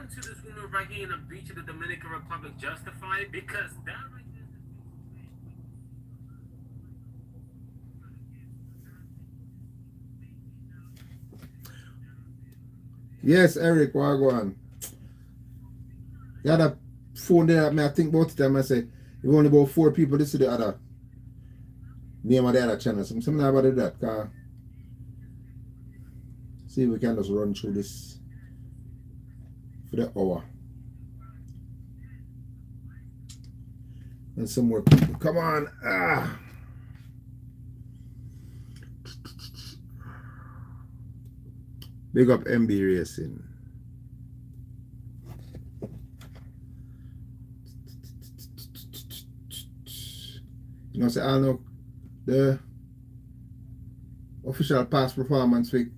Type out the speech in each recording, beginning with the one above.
to this woman right here in the beach of the Dominican Republic justify it? Because that right there. Yes, Eric, Wagwan. You had a phone there, I think about it, and I say, if only about 4 people, this is the other name of the other channel. Something about that, cause see if we can just run through this for the hour. And some more people. Come on. Big up MB Racing. You know, say I know the official past performance week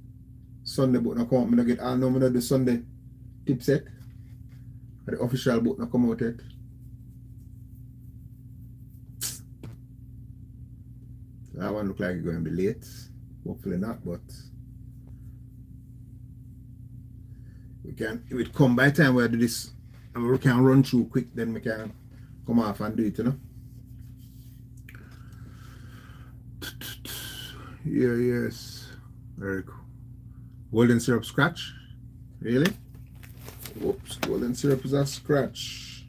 Sunday book no come out. I get all know me know the Sunday tip set. The official book no come out yet. That one look like it's going to be late. Hopefully not, but we can. If it come by time we do this, and we can run through quick, then we can come off and do it, you know. Yeah, yes. Very cool. Golden syrup scratch? Really? Oops, golden syrup is a scratch.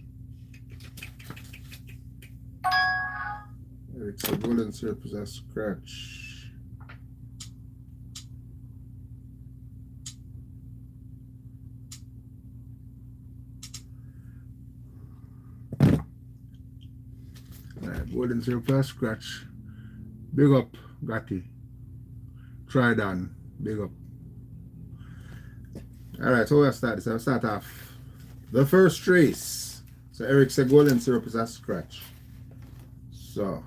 Eric said golden syrup is a scratch. Alright, golden syrup is a scratch. Big up, Gatti. Try done. Big up. Alright, so we'll start this. I'll start off the first race. So Eric said golden syrup is a scratch. So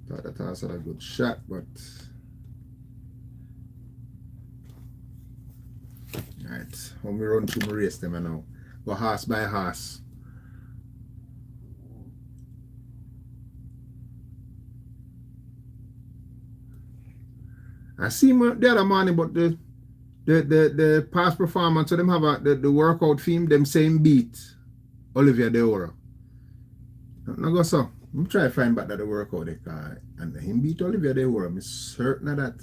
thought that was a good shot, but alright, when we run through my race them now. Go horse by horse. I see the other morning, but the past performance, so them have the workout theme, them same beat Olivia Deora. No go so. I'm try to find back that the workout and him beat Olivia Deora. I'm certain of that.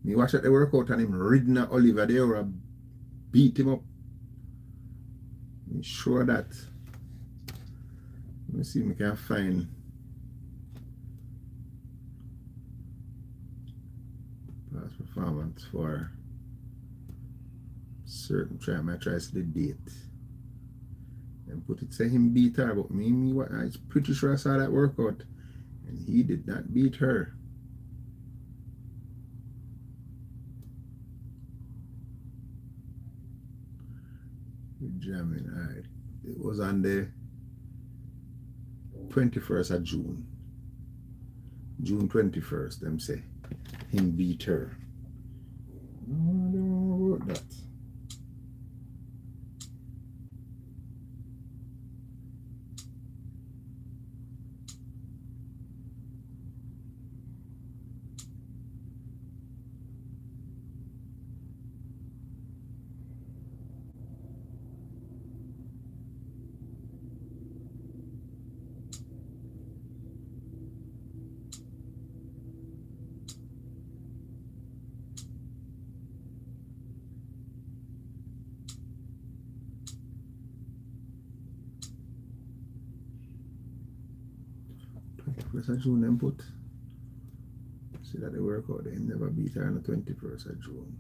Me watch at the workout and him reading Olivia Deora beat him up. I'm sure that. Let me see if I can find past performance for certain try. I try to see the date and put it say him beat her, but me I'm pretty sure I saw that workout and he did not beat her. Jamming. Alright, it was on the 21st of June 21st. Them say him beat her. No, I don't know about that. First of June them put. See that they work out. They never beat her on the 21st of June.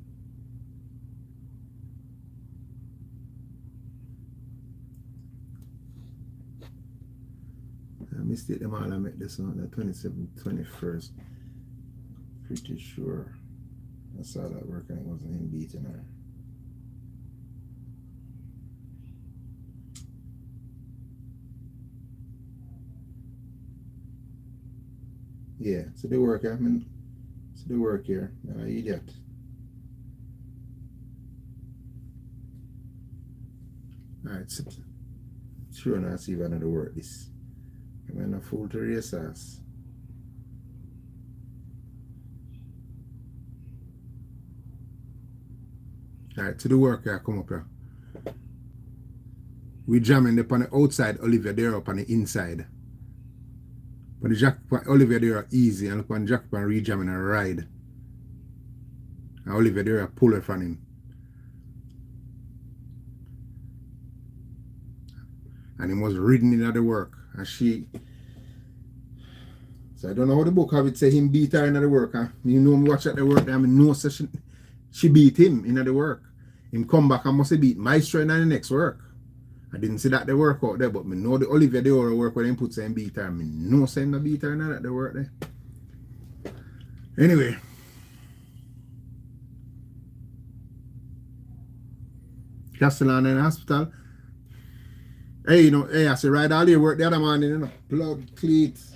I mistake them all. I met this on the 27th, 21st. Pretty sure I saw that work and it wasn't him beating her. Yeah, so they work. I mean, so they work here. I'm an idiot. Alright, so sure now see if I know the work this. I'm a fool to race ass. Alright, to the work I come up here. We jamming up on the outside, Olivia there up on the inside. But the jack Olivia there are easy, and upon jack and re-jamming and ride. And Olivia there are pull it from him. And he was reading in the work. And she, so I don't know how the book have it say him beat her in the work. Huh? You know me watch at the work, I mean no session. She beat him in the work. Him come back and must have beat Maestro in the next work. I didn't see that the work out there, but me know the Olivia they were work when him put saying beat her. Me know saying the beat her in that the work there. Anyway. Castellan in the hospital. Hey, you know, hey, I say ride all day work the other morning, you know. Blood cleats.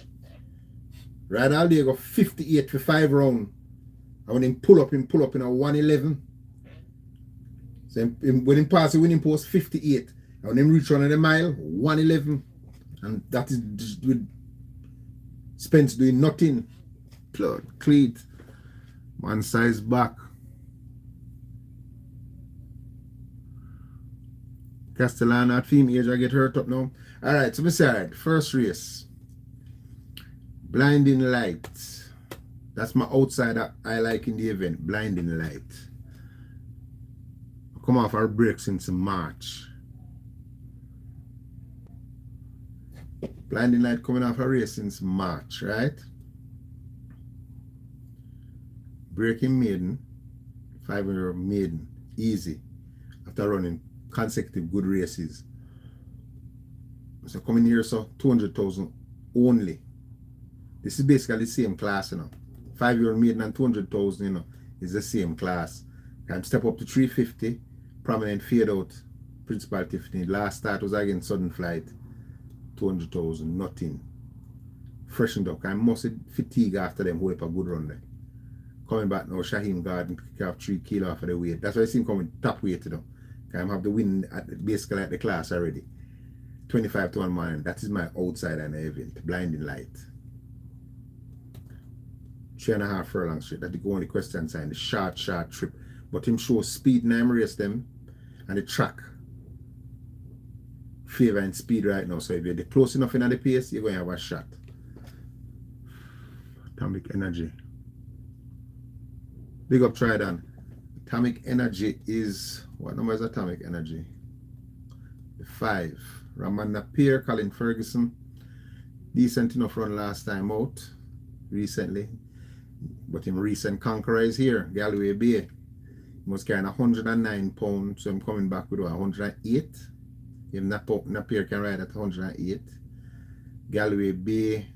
Ride all day go 58 for 5 rounds. And when him pull up in a 111. So when him pass the winning post 58. And when him reach one of the mile, 111. And that is just with Spence doing nothing. Blood cleat. One size back. Castellan at female age I get hurt up now. Alright, so we say alright, first race. Blinding light. That's my outside I like in the event. Blinding light. Come off our break since March. Blinding light coming off a race since March, right? Breaking maiden. 5-year maiden. Easy. After running consecutive good races. So coming here, so 200,000 only. This is basically the same class, you know. 5-year maiden and 200,000, you know, is the same class. Can step up to 350, prominent fade out, Principal Tiffany. Last start was against Sudden Flight, 200,000, nothing. Freshened up. I must fatigue after them hold up a good run there. Coming back now, Shaheem Garden kick off 3 kilos off of the weight. That's why I see him coming top weight, you know. I have the win at basically at the class already. 25 to 1 man. That is my outside and event. Blinding light. 3.5 furlong straight. That's the only question sign. The short trip. But him show speed and I'm race them. And the track favor and speed right now. So if you're close enough in the pace, you're going to have a shot. Atomic Energy. Big up Trident. Atomic Energy is, what number is Atomic Energy? The 5. Raman Napier, Colin Ferguson. Decent enough run last time out. Recently. But him recent conqueror is here. Galway Bay. He was carrying 109 pounds. So I'm coming back with 108. Him Napier can ride at 108. Galway Bay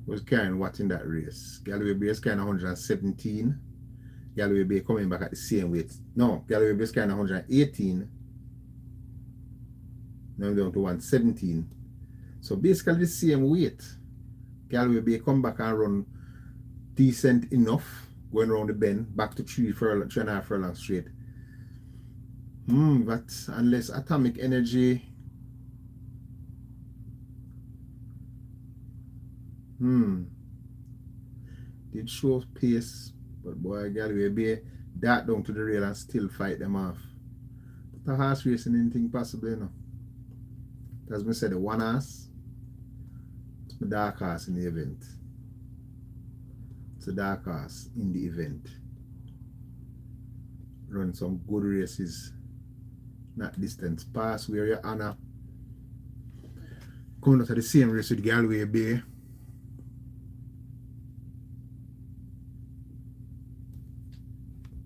was carrying what in that race? Galway Bay is carrying 117. Galway Bay coming back at the same weight. No, Galway Bay is carrying 118. Now down to 117. So basically the same weight. Galway Bay come back and run decent enough. Going around the bend. Back to 3.5 furlong straight. But unless Atomic Energy. Did show pace. But boy, Galway Bay dart down to the rail and still fight them off. But a horse racing anything possible, you know. As I said, the one horse, it's my dark horse in the event. It's a dark horse in the event. Run some good races. Not distance pass where your honor. Coming out of the same race with Galway Bay.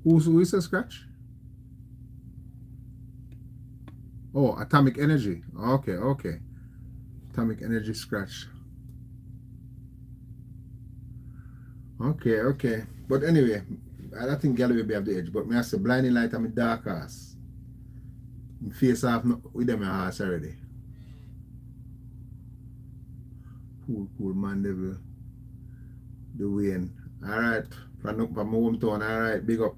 Who is a scratch? Oh, Atomic Energy. Okay. Atomic Energy scratch. Okay. But anyway, I don't think Galway Bay have the edge. But me I say Blinding Light and my dark horse. Face off with them a horse already. Poor man devil. The Wayne. Alright. From my hometown. Alright, big up.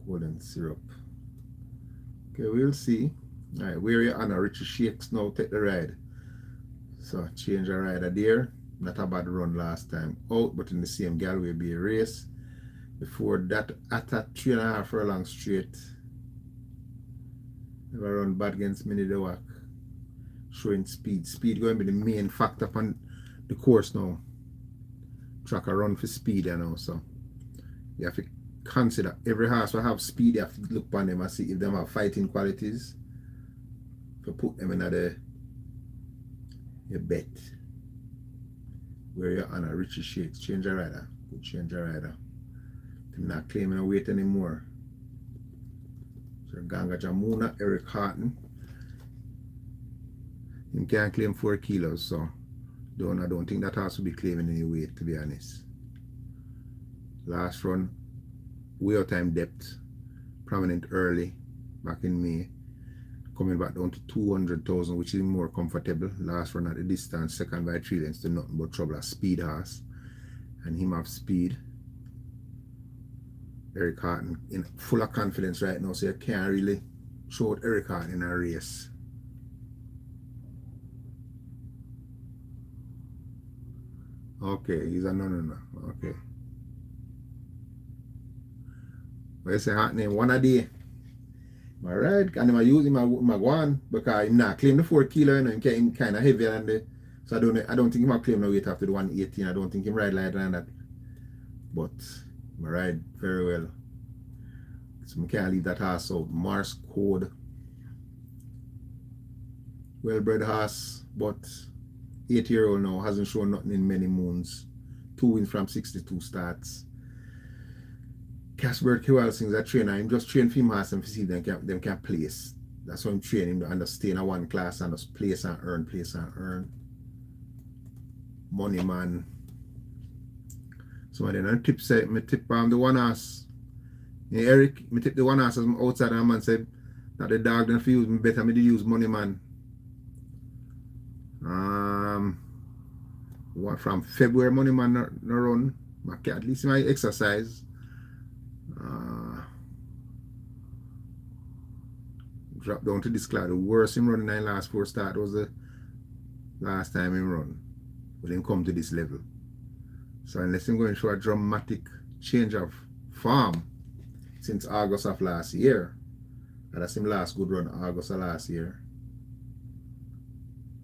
Golden syrup. Okay, we'll see. Alright, where you Anna Richie Shakes now take the ride. So change a rider there. Not a bad run last time out, but in the same Galway Bay race. Before that, at a 3.5 furlong straight. Never run bad against Mini the Wack. Showing speed. Speed going to be the main factor upon the course now. Track a run for speed, you know, so you have to consider every horse will have speed. You have to look upon them and see if they have fighting qualities. To put them in your bet. Where you're on a Richie Shakes. Change a rider. Good change a rider. I'm not claiming a weight anymore. So Ganga Jamuna, Eric Harton. He can't claim 4 kilos, so I don't think that horse will be claiming any weight, to be honest. Last run, way out time depth, prominent early, back in May. Coming back down to 200,000, which is more comfortable. Last run at the distance, second by 3 lengths to nothing but trouble. A speed horse. And him have speed. Eric Harton in full of confidence right now, so you can't really show out Eric Harton in a race. Okay, he's a no. Okay. What you say, Harton? One a day. Alright, and I use him my one because him not claim the 4 kilo, you know, him kind of heavier than the, so I don't think him a claim no weight after the 118. I don't think him ride lighter than that. But I ride very well. So I can't leave that horse out. Morse code. Well bred horse, but 8-year-old now, hasn't shown nothing in many moons. 2 wins from 62 starts. Casper Kewalsing's a trainer. I'm just train for him horse and see them can place. That's why I'm training him to understand a one class and just place and earn. Money man. So then I tip the one horse. Yeah, Eric, I tip the one horse outside and man said that the dog don't feel me better me to use money man. What from February money man no run. At least my exercise. Drop down to this cloud. The worst him running in last 4 start was the last time him run. When him come to this level. So unless him going through a dramatic change of form since August of last year, and that's him last good run August of last year.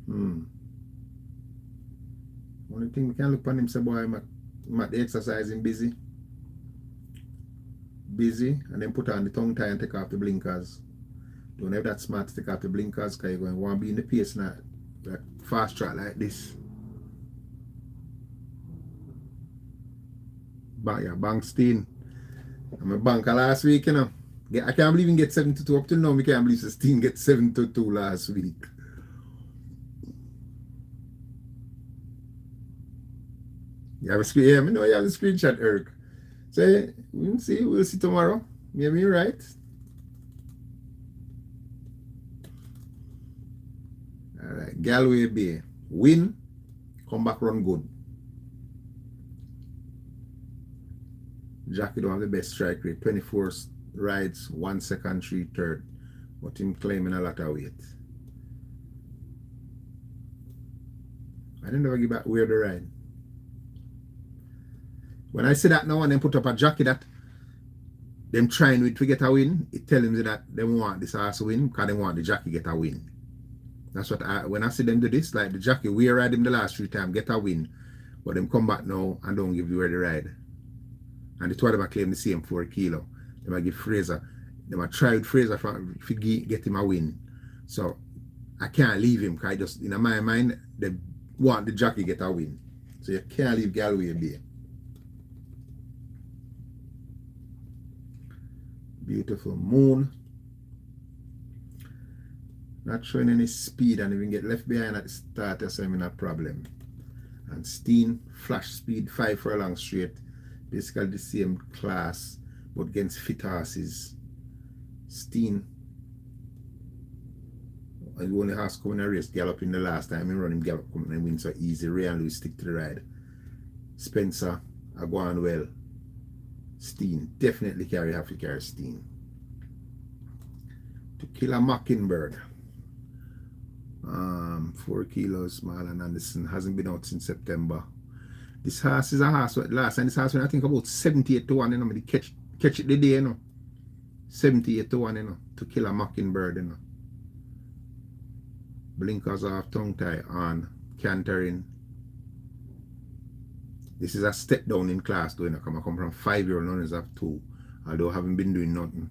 Only thing we can look upon him say, boy, I'm at the exercising busy, and then put on the tongue tie and take off the blinkers. Don't have that smart to take off the blinkers because you're going to want to be in the pace now, like fast track like this. Banksteen. I'm a banker last week, you know. I can't believe he get 72 up till now. I can't believe Steen get 72 last week. You have a screen? Yeah, I know you have a screenshot, Eric. So we'll see tomorrow. Maybe you're right. Alright, Galway Bay. Win, come back run good. Jackie don't have the best strike rate. 24 rides, 1 second, 3 third. But him claiming a lot of weight. I didn't ever give back where the ride. When I say that now and then put up a jockey that them trying with to get a win, it tell them that they want this horse to win because they want the jockey get a win. That's what when I see them do this, like the jockey, we ride him the last 3 times, get a win. But them come back now and don't give you where the ride. And the two of them claim the same 4 kilo. They might give Fraser. They might try with Fraser to get him a win. So I can't leave him because I just, in my mind, they want the jockey get a win. So you can't leave Galway Bay. Beautiful moon. Not showing any speed and even get left behind at the start, so I'm in a problem. And Steen, flash speed, 5 furlongs straight. Basically the same class, but against fit horses. Steen, the only horse coming in a race, galloping the last time he run him gallop coming and win so easy. Ray and Louis stick to the ride. Spencer, I go on well. Steen, definitely have to carry Steen. To Kill a Mockingbird. 4 kilos, Marlon Anderson, hasn't been out since September. This horse is a horse, last time this horse when I think about 78 to 1, you know, catch it the day, you know. 78 to 1, you know, To Kill a Mockingbird, you know. Blinkers off, tongue tie on, cantering. This is a step down in class though, you know, I come from 5-year-old, none is have 2, although I haven't been doing nothing.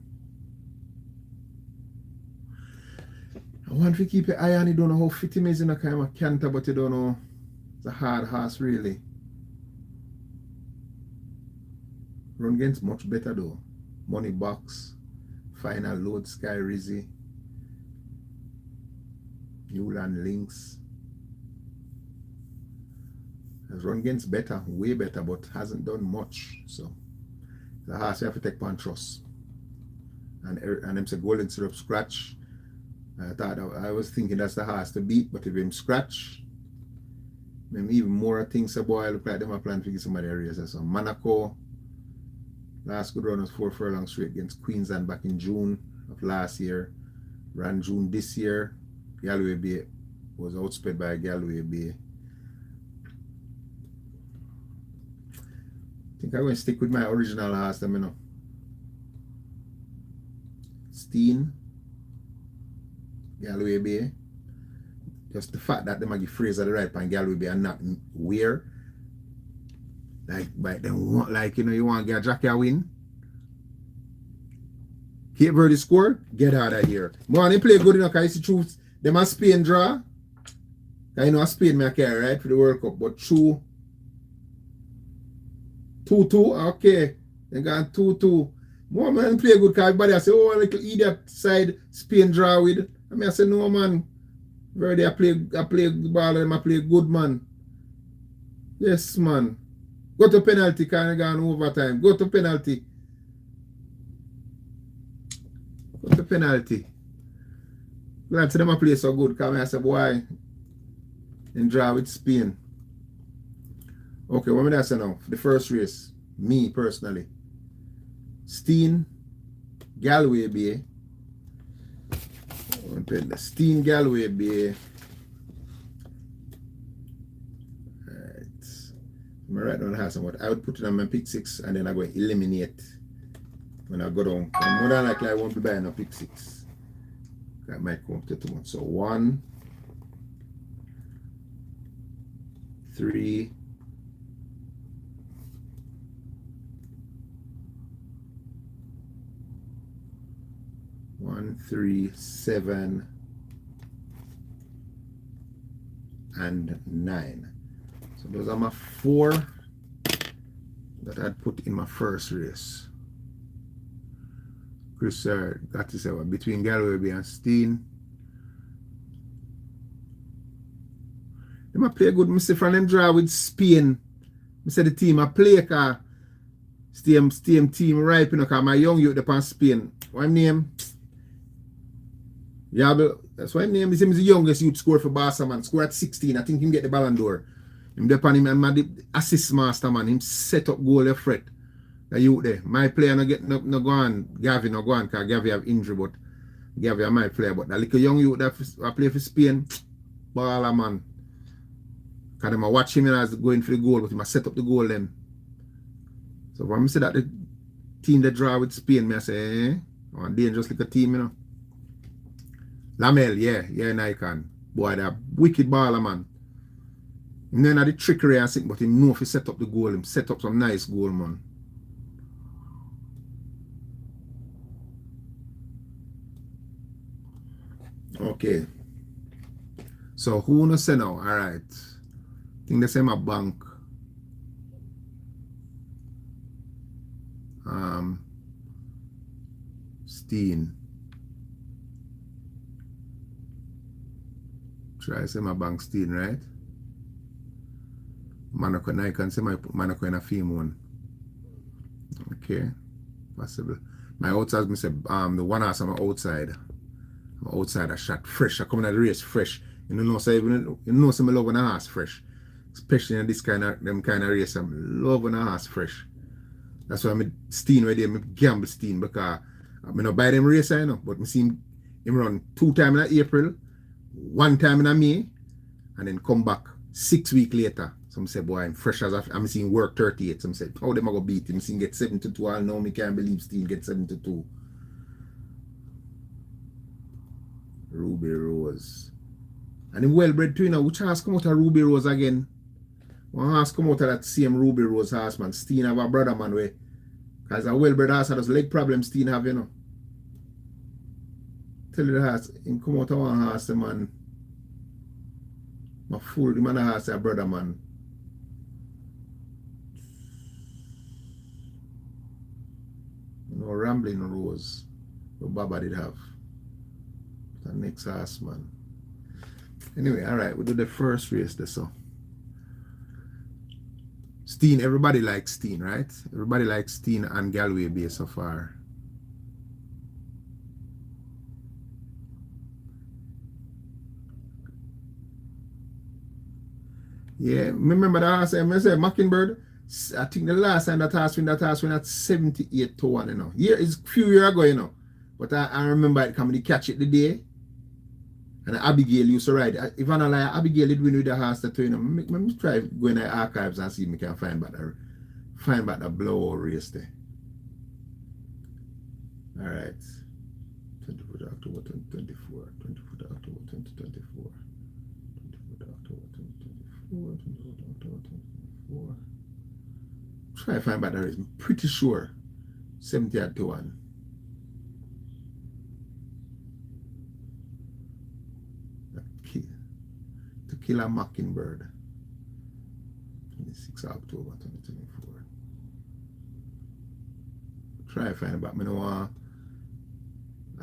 I want to keep your eye on it, don't know how fit him is in a kind of canter, but you don't know. It's a hard horse really. Run against much better though. Money Box, Final Load, Sky Rizzy, Newland Links. Has run against better, way better, but hasn't done much. So the horse you have to take one trust. And him say Golden Syrup scratch. I was thinking that's the horse to beat, but if him scratch, maybe even more things a boy look like them are planning to get somebody a race. So Monaco, last good run was 4 furlongs straight against Queensland back in June of last year. Ran June this year. Galway Bay was outsped by Galway Bay. I think I'm going to stick with my original horse, them, you know. Steen, Galway Bay. Just the fact that they might give Fraser the right pan Galway Bay and not Weir. Like, but they want, like, you know, you want to get Jackie a win. Cape Verde score, get out of here. Man, they play good enough, because it's the truth. They must Spain draw. I know Spain may care, right, for the World Cup, but true. 2-2, okay. They got 2-2. More man play good, because everybody I say, oh, little idiot side Spain draw with. I mean, I say, no, man. Verde, I play ball and I play good, man. Yes, man. Go to penalty, kind of gone overtime. Go to penalty. Go to penalty. Glad to them I play so good, because I say, boy, and draw with Spain. Okay, what am I say now? For the first race, me personally. Steen, Galway Bay. Steen, Galway Bay. Alright. I'm right down the house and what I would put it on my pick 6 and then I go eliminate when I go down. More than likely I won't be buying a pick 6. That might come to too much. So 1, 3, 1, 3, 7, and 9. So those are my 4 that I'd put in my first race. Chris got to say between Galway Bay and Steen. They might play good. I say from them draw with Spain. I say the team I play because Steam team ripe, you know, because my young youth upon Spain. What name? Yeah, but that's why his name is him is the youngest youth score for Barca, man. Score at 16. I think him get the Ballon d'Or. Him depend him and the assist master, man. Him set up goal the fret. The youth there. My player no get no go on. Gavi no go on because Gavi have injury, but Gavi are my player. But the little young youth that I play for Spain, baller, man. Because them I watch him as going for the goal, but him I set up the goal then. So when I say that the team that draw with Spain, I say, eh? Oh, dangerous like a team, you know. Lamel, yeah, Nikon. Boy, that wicked baller, man. Him then had the trickery and thing, but he know if he set up the goal, him set up some nice goal, man. Okay. So who wanna say now? Alright. I think they say my bank. Steen. Try say my bank Steen, right? Monaco, I can say my Monaco in a film one. Okay. Possible. My outside, me say, the one house on my outside. My outside I shot fresh. I come in the race fresh. You know, say you know, say me love when I ass fresh. Especially in this kind of race. I'm love when I ass fresh. That's why I'm Steen right there. I gamble Steen because I not buy them race, I know, but I see him run 2 times in April, 1 time in May, and then come back 6 weeks later. Some say, boy, I'm fresh as I'm seeing work 38. Some say, how them I go beat him? Seeing get 7-2. I know me can't believe Steen get 7-2. Ruby Rose. And him well bred too, you know. Which horse come out of Ruby Rose again? One horse come out of that same Ruby Rose horse, man. Steen have a brother, man, way. Because a well bred horse has leg problem Steen have, you know. Tell you the horse, him come out of one horse, man. My fool, the man horse a brother, man. You know, Rambling Rose. What Baba did have. The next horse, man. Anyway, alright, we do the first race there, so. Steen, everybody likes Steen, right? Everybody likes Steen and Galway Bay so far. Yeah, remember that horse I said Mockingbird? I think the last time that horse win at 78 to 1, you know. Yeah, it's a few years ago, you know. But I remember it coming to catch it the day. And Abigail used to ride. If I don't lie, Abigail did win with the horse that, you know. Let me try go in the archives and see if I can find back the blow race there. Alright. 24th October 2024. 24th October 2024. 24th October 2024. 24th October 2024. Try to find back the race. I'm pretty sure 78 to 1. To Kill a Mockingbird. 26th October 2024. Try to find back. I don't want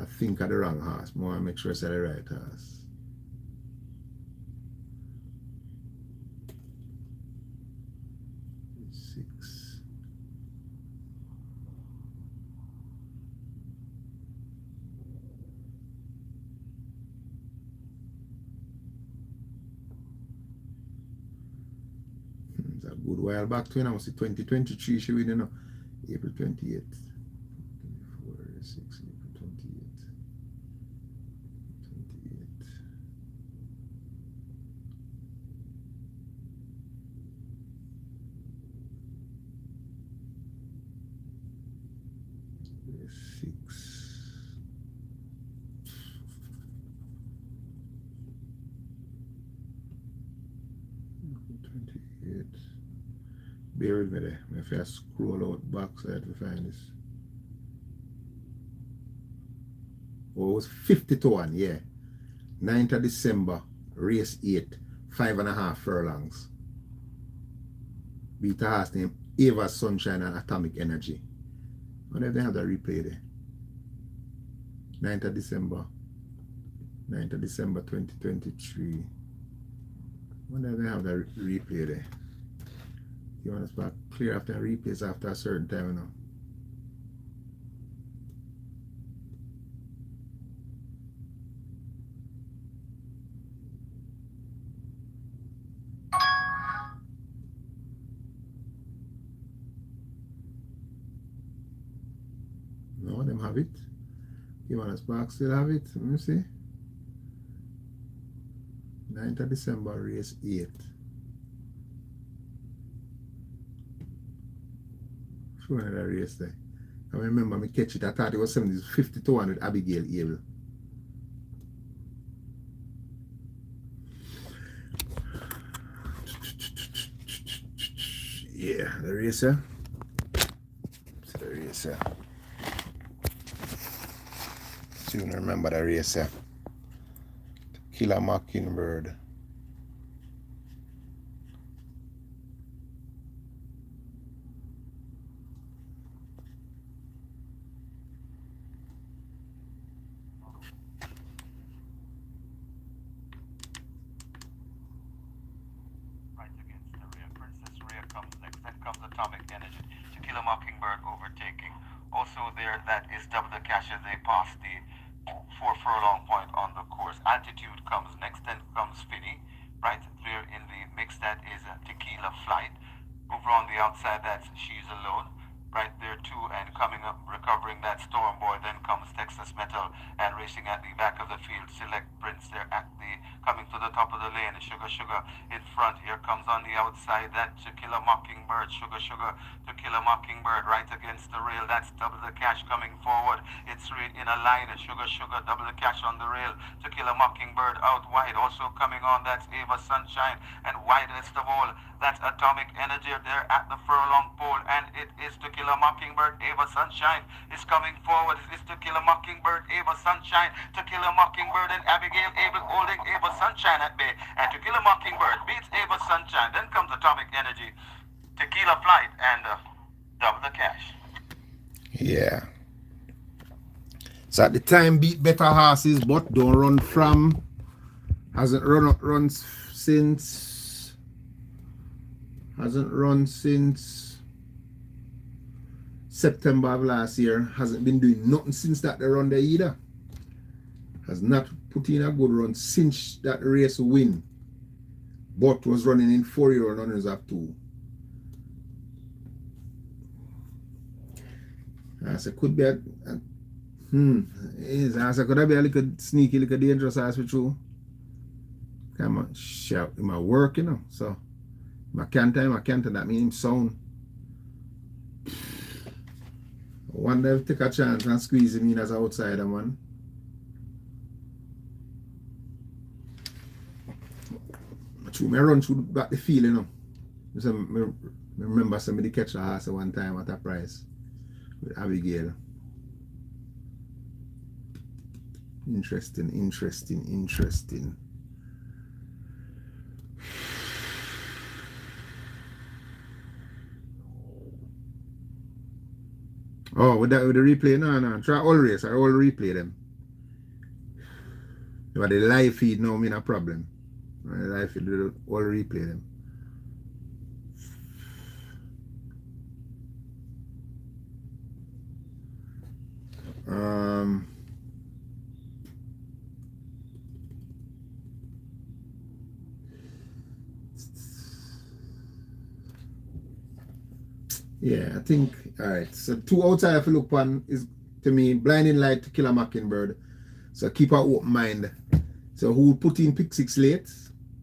I think of the wrong horse. I want to make sure I say the right horse. It's a good while back to, you know, 2023 she win, you know. April 28th. 24, 6, April 28th. 28th. Bear with me there. If I scroll out back so I have to find this. Oh, it was 50 to 1, yeah. 9th of December, race 8, 5.5 furlongs. Beat a horse named Ava Sunshine and Atomic Energy. I wonder if they have that replay there. 9th of December. 9th of December 2023. I wonder if they have that replay there. You want to spot clear after replays after a certain time, you know. No, them have it. You want to spark still have it? Let me see. 9th of December, race 8. Showing that race there. I remember me catch it. I thought it was 50 to 1 with Abigail Abel. Yeah, the racer. It's the racer. Soon remember the racer. Kill a Mockingbird. Atomic Energy. To Kill a Mockingbird overtaking. Also there, that is double the cash as they pass the 4 furlong point on the course. Altitude comes next, then comes Finny. Right there in the mix, that is Tequila Flight. Over on the outside, that's She's Alone. Right there too, and coming up, recovering that Storm Boy. Then comes Texas Metal, and racing at the back of the field, Select Prince there at the coming to the top of the lane. Sugar in front. Here comes on the outside that To Kill a Mockingbird, Sugar Sugar, To Kill a Mockingbird right against the rail. That's Double the Cash coming forward. It's in a line. Sugar Sugar, Double the Cash on the rail. To Kill a Mockingbird out wide. Also coming on, that's Ava Sunshine. And widest of all, that's Atomic Energy there at the furlong pole. And it is To Kill a Mockingbird. Ava Sunshine is coming forward. It is To Kill a Mockingbird. Ava Sunshine. To Kill a Mockingbird and Abigail Abel holding Ava Sunshine at bay. And To Kill a Mockingbird beats Ava Sunshine. Then comes Atomic Energy, Tequila Flight, and Double the Cash. Yeah. So at the time, beat better horses, but don't run from. Hasn't run since. Hasn't run since September of last year. Hasn't been doing nothing since that they run there either. Has not put in a good run since that race win. But was running in 4-year runners up 2. As it could be I could be a little sneaky, little dangerous as with you. Come on, shout in my work, you know. So I can't that means sound. I wonder if take a chance and squeeze him in as an outsider, man. I run through back the field, you know. So I remember somebody catch a horse at one time at a price with Abigail. Interesting. Oh, with the replay? No. Try all race. I all replay them. But the live feed now mean a problem. Live feed, all replay them. Yeah, I think, all right. So 2 outside if you look on is, to me, Blinding Light, To Kill a Mockingbird. So keep an open mind. So who put in pick 6 late,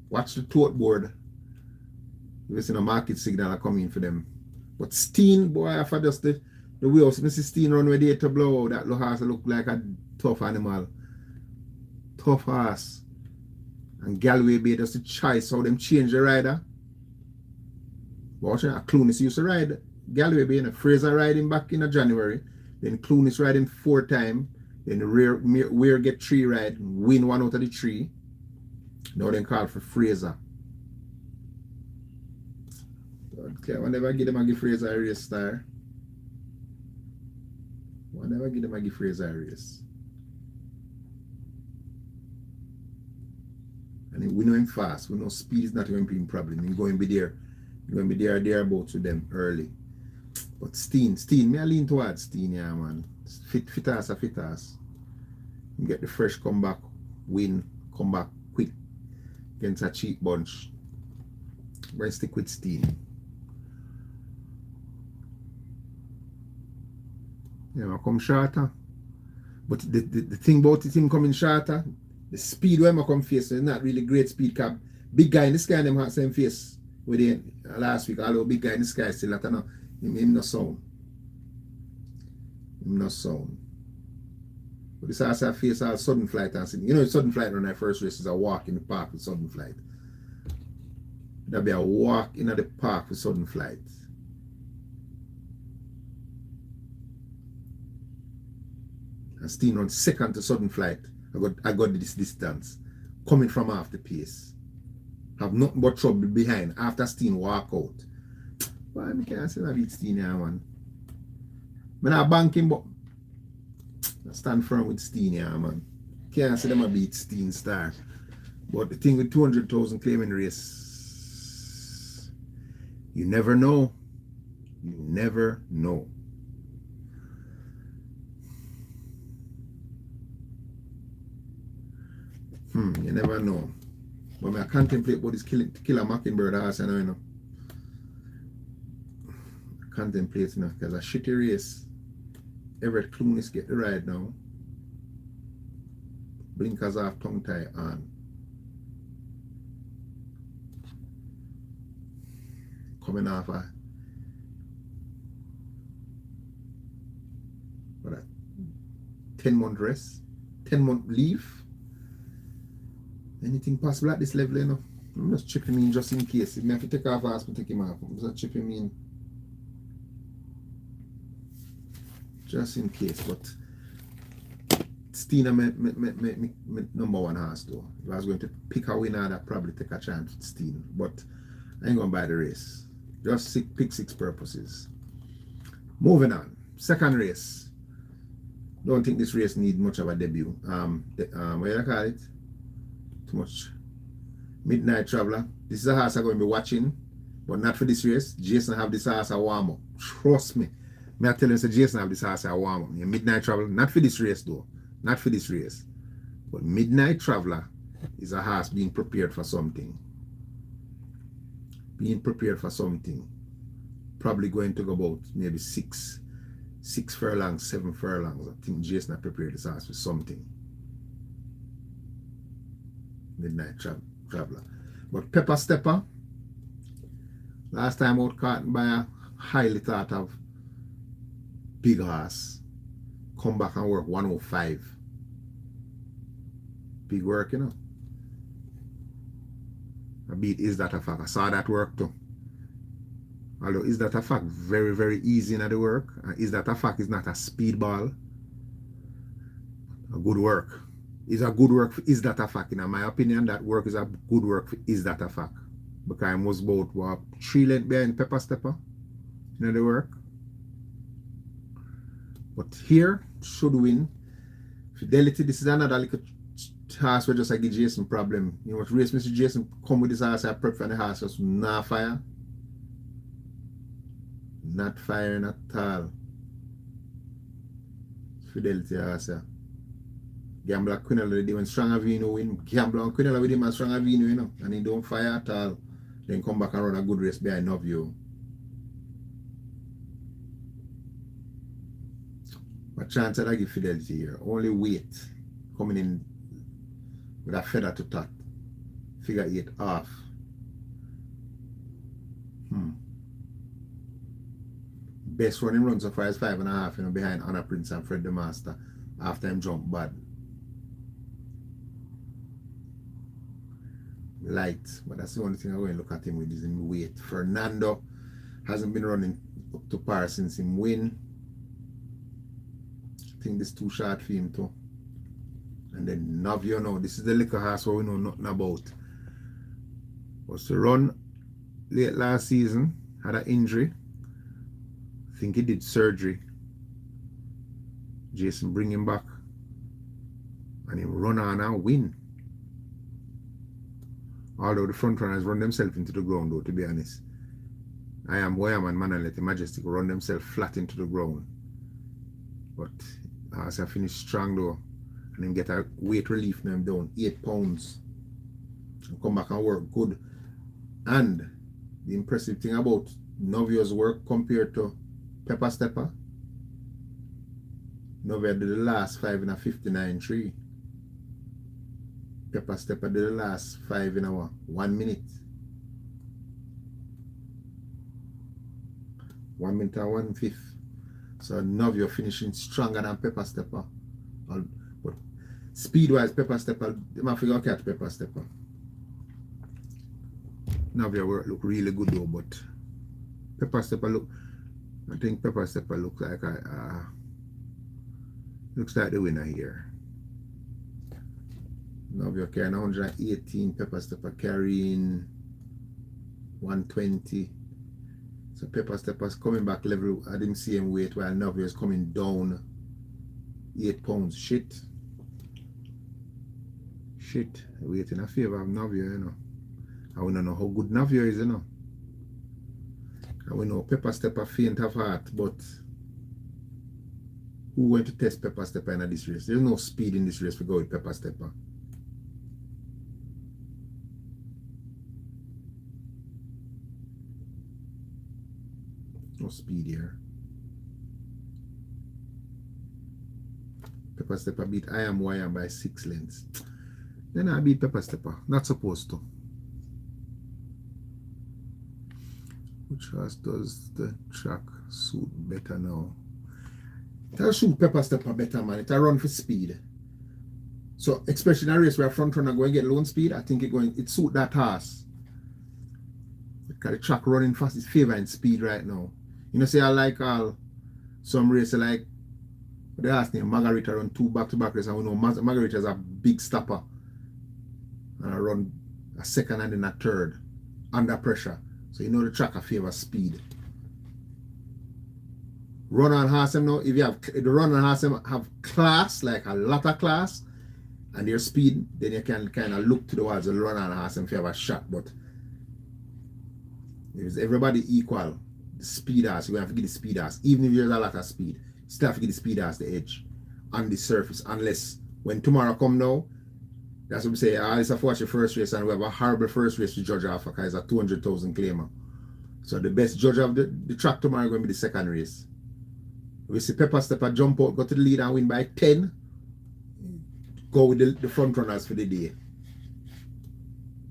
watch the tote board. You see a market signal are coming for them. But Steen, boy, after just the way also Mrs. Steen run with the to blow out, that horse look like a tough animal. Tough horse. And Galway Bay just the choice how them change the rider. Watch it, Clunis used to ride Galway Bay, and Fraser riding back in January. Then Clunis riding 4 times. Then the Weir get 3 ride, win 1 out of the 3. Now then call for Fraser. Okay, whenever I give them a give Fraser a race star. Whenever I give them a give Fraser a race. And we know him fast. We know speed is not going to be a problem. He's going to be there. He's going to be thereabouts with them early. But Steen, me I lean towards Steen, yeah, man. Fit ass. Get the fresh comeback, win, come back quick against a cheap bunch. But stick with Steen. Yeah, I come shorter. But the thing about it, him coming shorter, the speed where I come face is not really great speed cap. Big guy in the sky, them had same face with the last week. Although big guy in the sky still at no, him no sound. But this also face all sudden flight and you know sudden flight on that first race is a walk in the park with sudden flight. That'll be a walk in the park with sudden flight. And Steen runs second to sudden flight. I got this distance. Coming from half the pace. Have nothing but trouble behind after Steen walk out. Why I can't say I beat Steen here, man. I'm not banking, but I stand firm with Steen here, man. Can't say them I beat Steen star. But the thing with 200,000 claiming race, you never know. You never know. You never know. But I contemplate what is kill a Mockingbird horse, you know. I contemplate, you know, because a shitty race. Everett Clunis get the ride now. Blinkers off, tongue tie on. coming off a 10-month rest, 10-month leave. Anything possible at this level, you know. I'm just chipping in just in case. If I have to take off fast, I take him off. I'm just chipping in just in case. But Steen my number one horse though. If I was going to pick a winner, I'd probably take a chance with Steen. But I ain't gonna buy the race. Just pick 6 purposes. Moving on. Second race. Don't think this race need much of a debut. What do you call it? Too much. Midnight Traveler. This is a horse I'm going to be watching, but not for this race. Jason have this horse a warm up. Trust me. I tell you, Jason have this horse a warm up. Midnight Traveler, not for this race though. Not for this race. But Midnight Traveler is a horse being prepared for something. Being prepared for something. Probably going to go about maybe 6 furlongs, 7 furlongs. I think Jason have prepared this horse for something. Midnight Traveler. But Pepper Stepper, last time out caught by a highly thought of big horse, come back and work 105. Big work, you know. I beat Is That a Fact. I saw that work too. Although Is That a Fact very, very easy in the work. And Is That a Fact is not a speed ball. A good work. Is a good work for Is That a Fact. In my opinion, that work is a good work for Is That a Fact. Because I was about 3 lengths behind Pepper Stepper in the work. But here should win. Fidelity, this is another little horse where just I give Jason problem. You know what race Mr. Jason come with this horse, I prep for the horse just not fire. Not firing at all. Fidelity horse. Gambler Quinella with him and Stronger Vino win. Gambler and Quinella with him and Stronger Vino, you know. And he don't fire at all. Then come back and run a good race behind Novio. But chance that I give Fidelity here. Only weight coming in with a feather to tot. Figure 8 off. Best running run so far is 5.5, you know, behind Anna Prince and Fred the Master after him jump bad. Light, but that's the only thing I'm going to look at him with is him weight. Fernando hasn't been running up to par since him win. I think this too short for him too. And then Novio now, this is the liquor horse where we know nothing about. Was to run late last season, had an injury. I think he did surgery. Jason bring him back. And he run on and win. Although the front runners run themselves into the ground though, to be honest. I Am Wayam and Manalete Majestic run themselves flat into the ground. But as I finish strong though, and then get a weight relief them down 8 pounds. And come back and work good. And the impressive thing about Novio's work compared to Pepper Stepper, Novio did the last 5 in a 59.3. Pepper Stepper did the last 5 in a 1 minute. 1 minute and 1/5. So Novio finishing stronger than Pepper Stepper. But speed wise, Pepper Stepper, they might figure catch Pepper Stepper. Novio work look really good though, but Pepper Stepper look, I think Pepper Stepper looks like looks like the winner here. Novio carrying 118, Pepper Stepper carrying 120. So Pepper Stepper's coming back level at him same weight while Novio is coming down 8 pounds. Shit. Weight in a favor of Novio, you know. And we don't know how good Novio is, you know. And we know Pepper Stepper faint of heart, but who went to test Pepper Stepper in this race? There's no speed in this race to go with Pepper Stepper. No speed here. Pepper Stepper beat I Am Wayam by 6 lengths. Then I beat Pepper Stepper. Not supposed to. Which horse does the track suit better now? It'll suit Pepper Stepper better, man. It'll run for speed. So especially in a race where front runner going to get low speed, I think it suit that horse. Because the track running fast is favoring speed right now. You know, say I like some races like the horse named Margarita run 2 back-to-back races, and we know Margarita is a big stopper. And I run a second and then a third under pressure. So you know the track favor speed. Run on horse now, if you have the run on horse have class, like a lot of class, and your speed, then you can kind of look towards the run on horse if you have a shot. But if everybody equal, the speed horse, you have to give the speed horse, even if there's a lot of speed, you still have to give the speed horse the edge on the surface, unless when tomorrow come now, that's what we say, it's a watch the first race and we have a horrible first race to judge off because it's a 200,000 claimer. So the best judge of the track tomorrow is going to be the second race. We see Pepper Stepper jump out, go to the lead and win by 10. Go with the front runners for the day.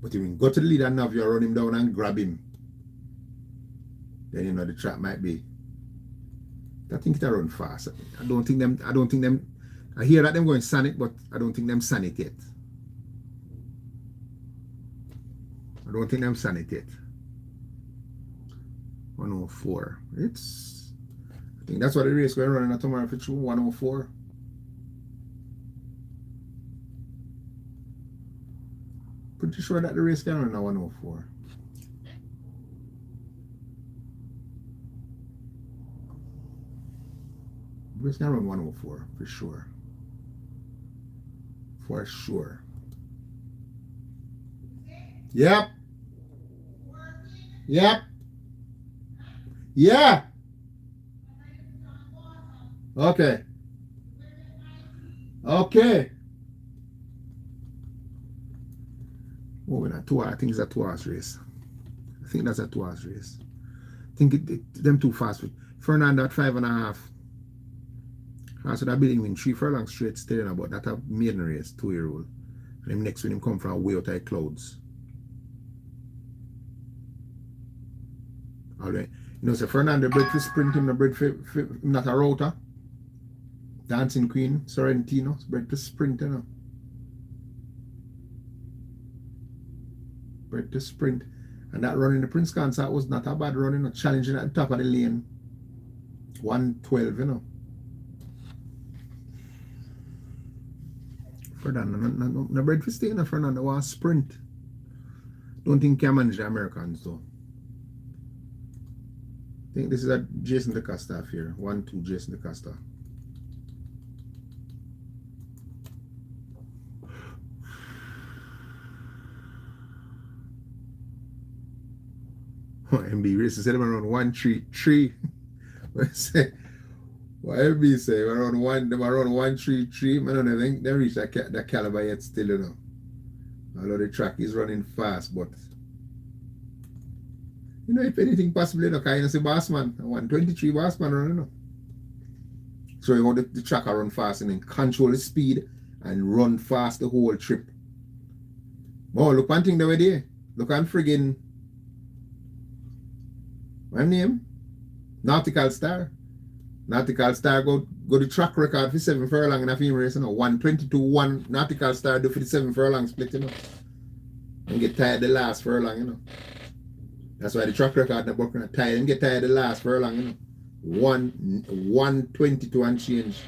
But if you go to the lead and now you run him down and grab him, then you know the track might be. I think it'll run fast. I don't think them I hear that them going Sonic, but I don't think them Sonic yet. I don't think them Sonic yet. 104. I think that's what the race going running at tomorrow for true. 104. Pretty sure that the race can run at 104. The race can run 104 for sure. For sure. Yep. Yep. Yeah. Okay. Okay. Moving on 2 hours. I think it's a 2 hours race. I think that's a 2 hours race. I think them too fast. Fernando at 5.5. So that building win 3 furlongs straight staring about that a maiden race, 2-year-old. And him next when him come from way out of the clouds. Alright. You know, so Fernando bred for sprint, him not bred for not a router. Dancing Queen, Sorrentino, bred to sprint, you know. Bred to sprint. And that run in the Prince Consort was not a bad run, you know, challenging at the top of the lane. 112, you know. Fernando, no bred for stay, you know, Fernando was sprint. Don't think he can manage the Americans, though. I think this is a Jason DeCosta here. 1-2 Jason DeCosta. MB races said around 1-3-3. What MB say around 1-3-3. Man, I don't think they reach that caliber yet still, you know. Although the track is running fast, but you know, if anything possibly, no, kind of say Bossman, 123 Bossman running, you know. So you want the track run fast and then control the speed and run fast the whole trip. Oh, look one thing the way there. Look on friggin' my name? Nautical Star. Nautical Star go the track record for 7 furlong in a female race, you know. 122-1 Nautical Star do for the 7 furlong split, you know. And get tired the last furlong, you know. That's why the track record the book and tired and get tired the last furlong, you know. 122 and change.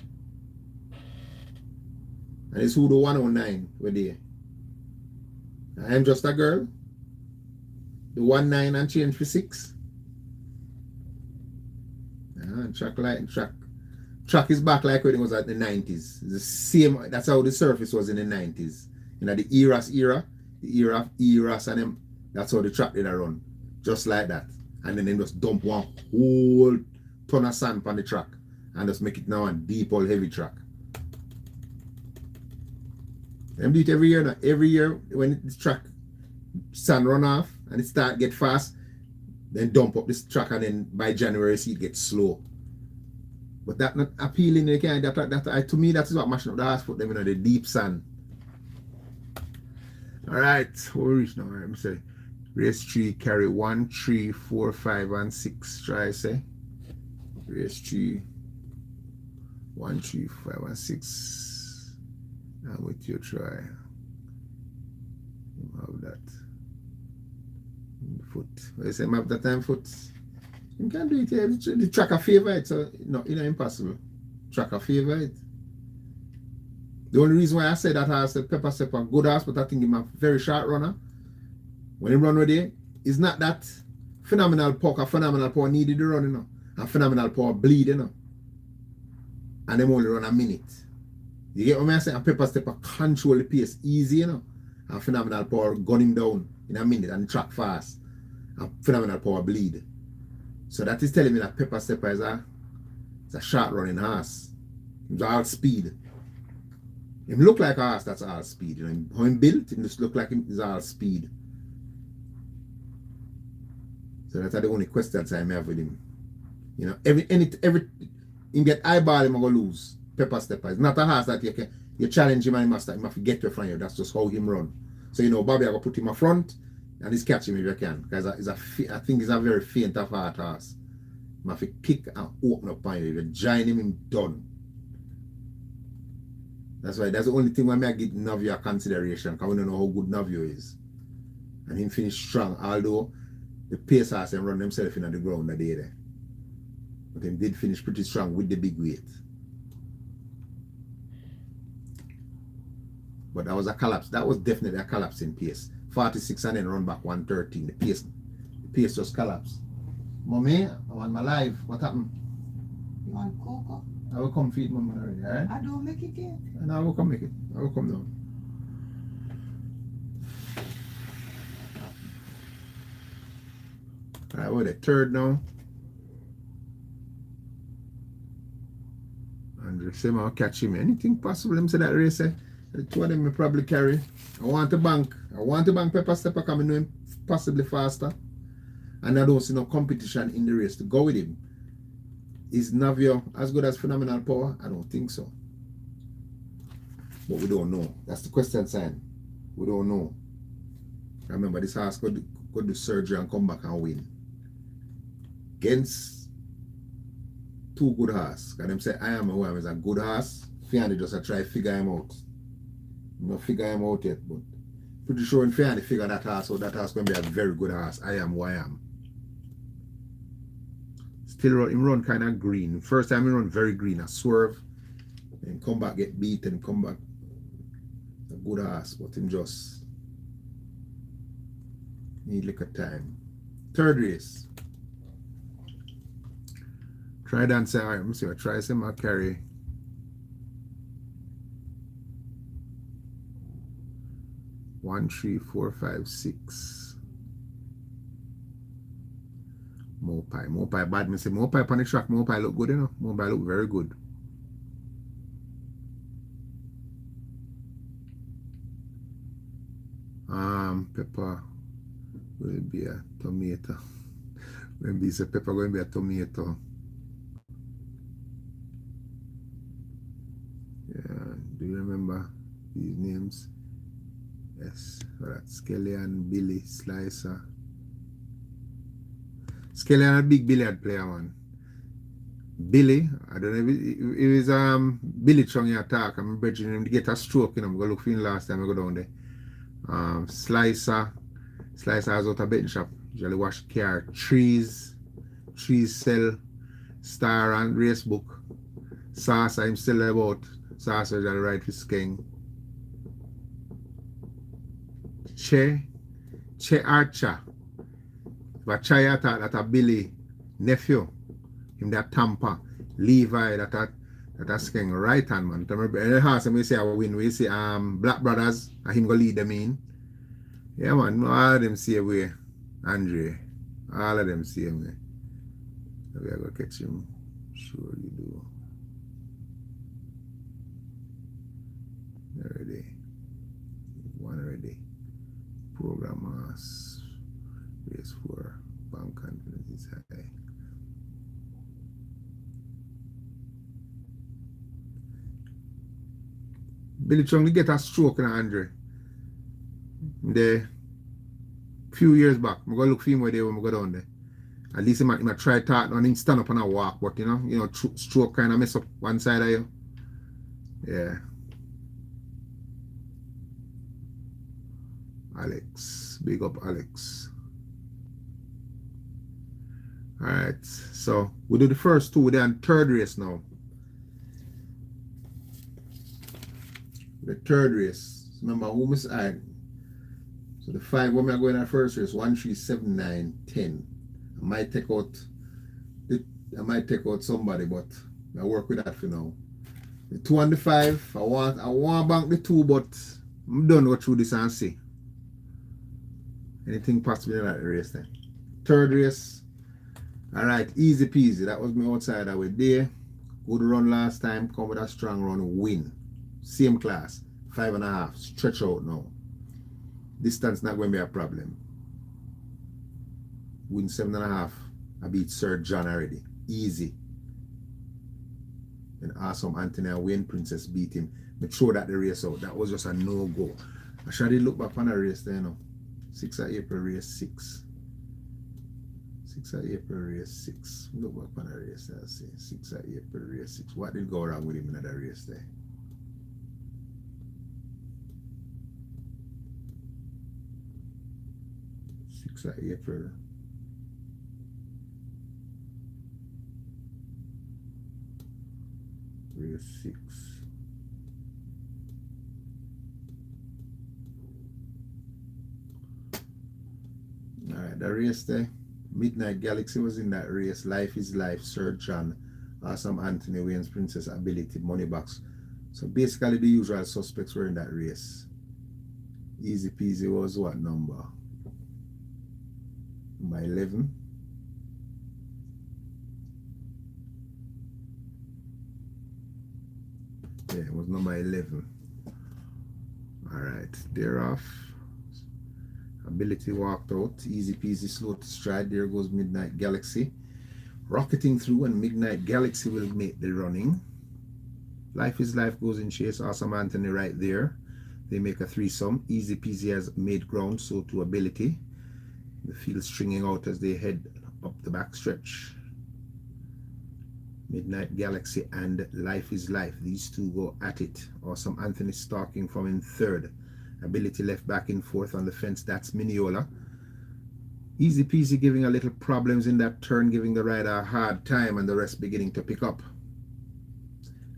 And it's who the 109 were there. I'm just a girl. The 19 and change for 6. Track is back like when it was at the 90s. It's the same. That's how the surface was in the 90s. You know, the Eras era, the era of Eras and them. That's how the track did run. Just like that. And then they just dump one whole ton of sand on the track and just make it now a deep old heavy track. Them do it every year now. Every year when this track sand run off and it start get fast, then dump up this track and then by January see it gets slow. But that not appealing, you can't, to me that is what mashing up the ass, put them in the deep sand. Alright, what we reach now? Let me say Race 3 carry 1, 3, 4, 5, and 6. Try say. Race 3, 1, 3, 5, and 6. And with you try. You have that. Foot. What you say, map that time foot? You can do it here. The tracker favor it, so no, it's not impossible. Tracker favor it. The only reason why I say that I said Pepper Step a good horse, but I think he's a very short runner. When he run ready, it's not that phenomenal power needed to run, you know. And phenomenal power bleed, you know. And them only run a minute. You get what I'm saying? And Pepper Stepper control the pace easy, you know. And phenomenal power gun him down in a minute and track fast. And phenomenal power bleed. So that is telling me that Pepper Stepper is a short running horse. He's all speed. He look like a horse that's all speed. You know, how he built, he just look like he's all speed. So that's the only questions I have with him. You know, every him get eyeball him gonna lose. Pepper Stepper. It's not a horse that you challenge him and he must to get you from you. That's just how him run. So you know, Bobby, I go put him up front and he's catch him if you can. Because I think he's a very faint of heart horse. You have to kick and open up on you. If you join him done. That's why that's the only thing why I give Navio a consideration, because we don't know how good Navio is. And him finish strong, although the pace horse and run themselves in the ground that day there. But him did finish pretty strong with the big weight. But that was a collapse. That was definitely a collapse in pace. 46 and then run back 113. The pace just collapsed. Mommy, I want my life. What happened? You want cocoa? I will come feed Mama already, alright? I don't make it yet. And I will come make it. I will come down. Alright, we're the third now. Andrew say I'll catch him. Anything possible? Him say that race. The two of them will probably carry. I want to bank Pepper Stepper coming to him possibly faster. And I don't see no competition in the race to go with him. Is Navio as good as phenomenal power? I don't think so. But we don't know. That's the question sign. We don't know. Remember, this horse could do surgery and come back and win. Against two good horses. Because them say I am who I am is a good horse. Fiani just try to figure him out. I'm not figure him out yet, but pretty sure in Fiani figure that horse, so that horse going to be a very good horse. I am who I am. Still him run kind of green. First time he run very green, a swerve. Then come back, get beat, and come back. A good ass, but him just need like a time. Third race. Try dance. Alright, let me see. I try some I carry. One, 3, 4, 5, 6. Mopai bad. Me say Mopai on the track. Mopai look good, you know. Mopai look very good. Pepper will be a tomato. When we say pepper going to be a tomato. Yeah, do you remember these names? Yes, all right. Skelly and Billy Slicer. Skelly and a big billiard player, man. Billy, I don't know if it was Billy Chung you attack. I'm betting him to get a stroke, you know. I'm going to look for him last time I go down there. Slicer has out a betting shop. Usually wash car. Trees sell Star and Race Book. Sasa him still about. Sasa is right for Skeng. Che Archer. But Chai attack that a Billy nephew. Him that Tampa. Levi that Skeng right hand man. Remember the house we say I win. We see Black Brothers and him go lead them in. Yeah man, all of them same way. Andre. All of them same way. We are gonna catch him. Sure you do. Ready. One ready. Programmers. Race 4. Bank confidence is high. Billy Chung to get a stroke in Andre. The few years back. I'm gonna look for him where they when I go down there. At least he might try talk and him stand up and a walk, but you know, stroke kind of mess up one side of you. Yeah. Alex, big up Alex. Alright, so we do the first two, we're on third race now. The third race. Remember who miss I. So the 5 when we are going at first race, 1, 3, 7, 9, 10. I might take out somebody, but I work with that for now. The 2 and the 5, I want bank the 2, but I'm done go through this and see. Anything possible in that race then. Third race. Alright, easy peasy. That was me outside I was there. Good run last time, come with a strong run, win. Same class, 5.5, stretch out now. Distance not going to be a problem. Win 7.5. I beat Sir John already. Easy. And Awesome Anthony and Wayne Princess beat him. But throw that the race out. That was just a no-go. I should look back on the race there, you know. 6 of April race 6. 6 of April race 6. Look back on the race there, see. 6 of April race 6. What did go wrong with him in that race there? April. Race 6. Alright, the race there. Midnight Galaxy was in that race. Life is Life, Sir John, Awesome Anthony, Wayne's Princess, Ability, Money Box. So basically the usual suspects were in that race. Easy peasy was what number? Number 11. Yeah, it was number 11. Alright, thereof. Ability walked out. Easy peasy, slow to stride. There goes Midnight Galaxy. Rocketing through, and Midnight Galaxy will make the running. Life is Life goes in chase. Awesome Anthony right there. They make a threesome. Easy peasy has made ground, so to Ability. The field stringing out as they head up the backstretch. Midnight Galaxy and Life is Life. These two go at it. Awesome Anthony stalking from in third. Ability left back in fourth on the fence. That's Mineola. Easy peasy giving a little problems in that turn, giving the rider a hard time, and the rest beginning to pick up.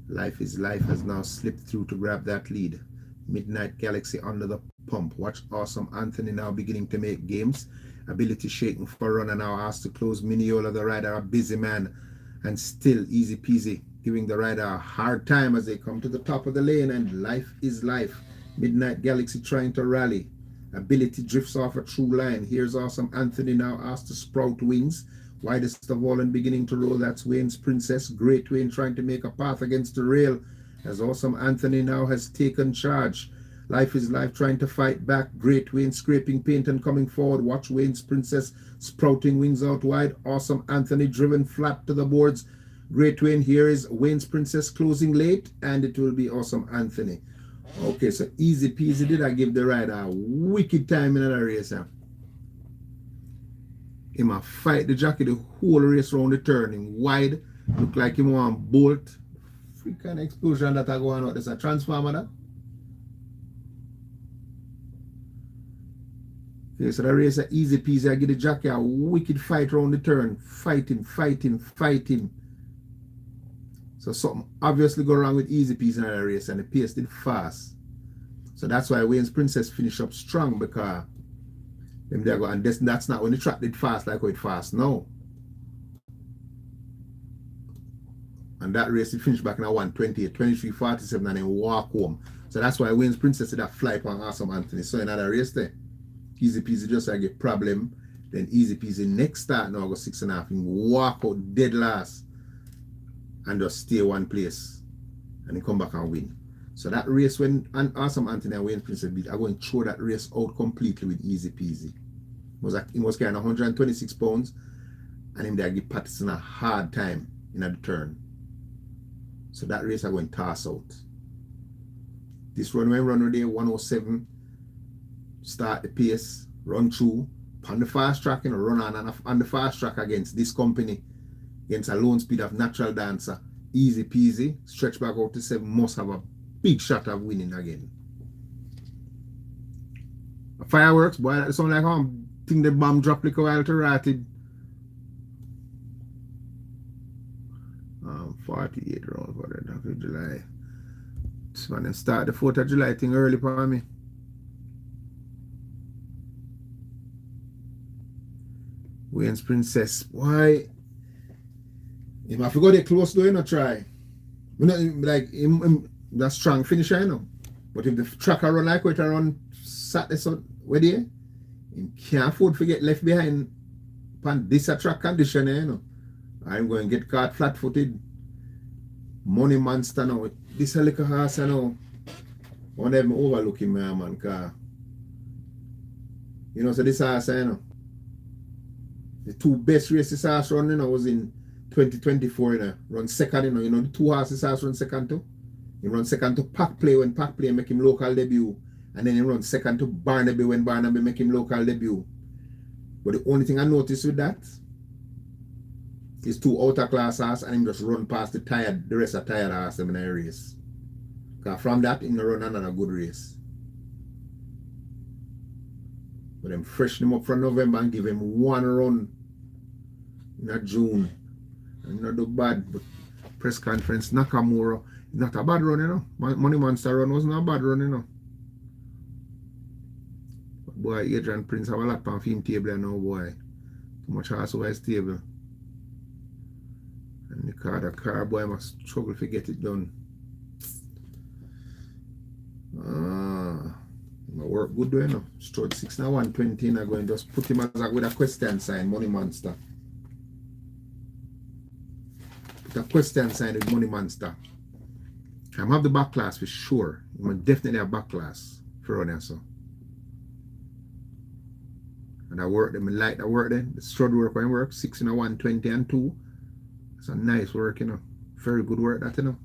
Life is Life has now slipped through to grab that lead. Midnight Galaxy under the pump. Watch Awesome Anthony now beginning to make games. Ability shaking for run and now asked to close. Mineola, the rider, a busy man, and still Easy peasy giving the rider a hard time as they come to the top of the lane, and Life is Life. Midnight Galaxy trying to rally. Ability drifts off a true line. Here's Awesome Anthony now asked to sprout wings. Widest of all and beginning to roll. That's Wayne's Princess. Great Wayne trying to make a path against the rail as Awesome Anthony now has taken charge. Life is Life trying to fight back. Great Wayne scraping paint and coming forward. Watch Wayne's Princess sprouting wings out wide. Awesome Anthony driven flat to the boards. Great Wayne. Here is Wayne's Princess closing late, and it will be Awesome Anthony. Okay, so Easy peasy did I give the rider a wicked time in the race. He might fight the jockey the whole race round the turning wide. Look like him want bolt. Freak kind of explosion that are going out. There's a transformer that. Okay, so the race is Easy peasy. I give the jockey a wicked fight round the turn. Fighting. So something obviously go wrong with Easy peasy in the race, and the pace did fast. So that's why Wayne's Princess finished up strong, because them there go, and that's not when the track did fast like how it fast now. And that race it finished back in a 1:28, 23:47, and then walk home. So that's why Wayne's Princess did that fly on Awesome Anthony. So in another race there, Easy peasy just like a problem. Then Easy peasy next start now go 6.5 and walk out dead last and just stay one place and then come back and win. So that race when Awesome Anthony and Wayne Princess beat, I'm going to throw that race out completely with Easy peasy. He was carrying 126 pounds, and him there give Patterson a hard time in the turn. So that race I'm going to toss out. This run when run there 107, start the pace, run through, on the fast track, you know, run on the fast track against this company, against a lone speed of natural dancer. Easy peasy, stretch back out to 7, must have a big shot of winning again. Fireworks, boy, that sound like I think the bomb dropped like a while to rotted. 48 rounds for the July. This man then start the 4th of July thing early for me. Wayne's Princess, why? If I forgot it close though, you know, try. Like him that strong finisher, you know. But if the tracker run like what I run Saturday, so where there, he can't afford to get left behind on this track condition, you know. I'm going to get caught flat-footed. Money monster now. This a little horse, you know. One of them overlooking me, man, car. You know, so this horse, you know. The 2 best races horse run, you know, was in 2024, you know. Run second, you know. The 2 horses horse run second too. He run second to Pack Play when Pack Play make him local debut. And then he run second to Barnaby when Barnaby make him local debut. But the only thing I noticed with that is 2 outer class horse and him just run past the rest of tired horse in a race. Because from that, he run another good race. But them freshen him up from November and give him 1 run in June. And not do bad, but press conference, Nakamura, not a bad run, you know. Money Monster run wasn't a bad run, you know. But boy, Adrian Prince have a lot on film table now, boy. Too much horse over his table. And the car boy must struggle to get it done. My work good though, you know. Strode 6 now 120 and I'm going to just put him as with a question sign, Money Monster. Put a question sign with Money Monster. I'm have the back class for sure. I'm definitely a back class for running so. And I work them, I like that work then. The strode work when I work, 6 in a 120 and 2. It's a nice work, you know. Very good work that, you know.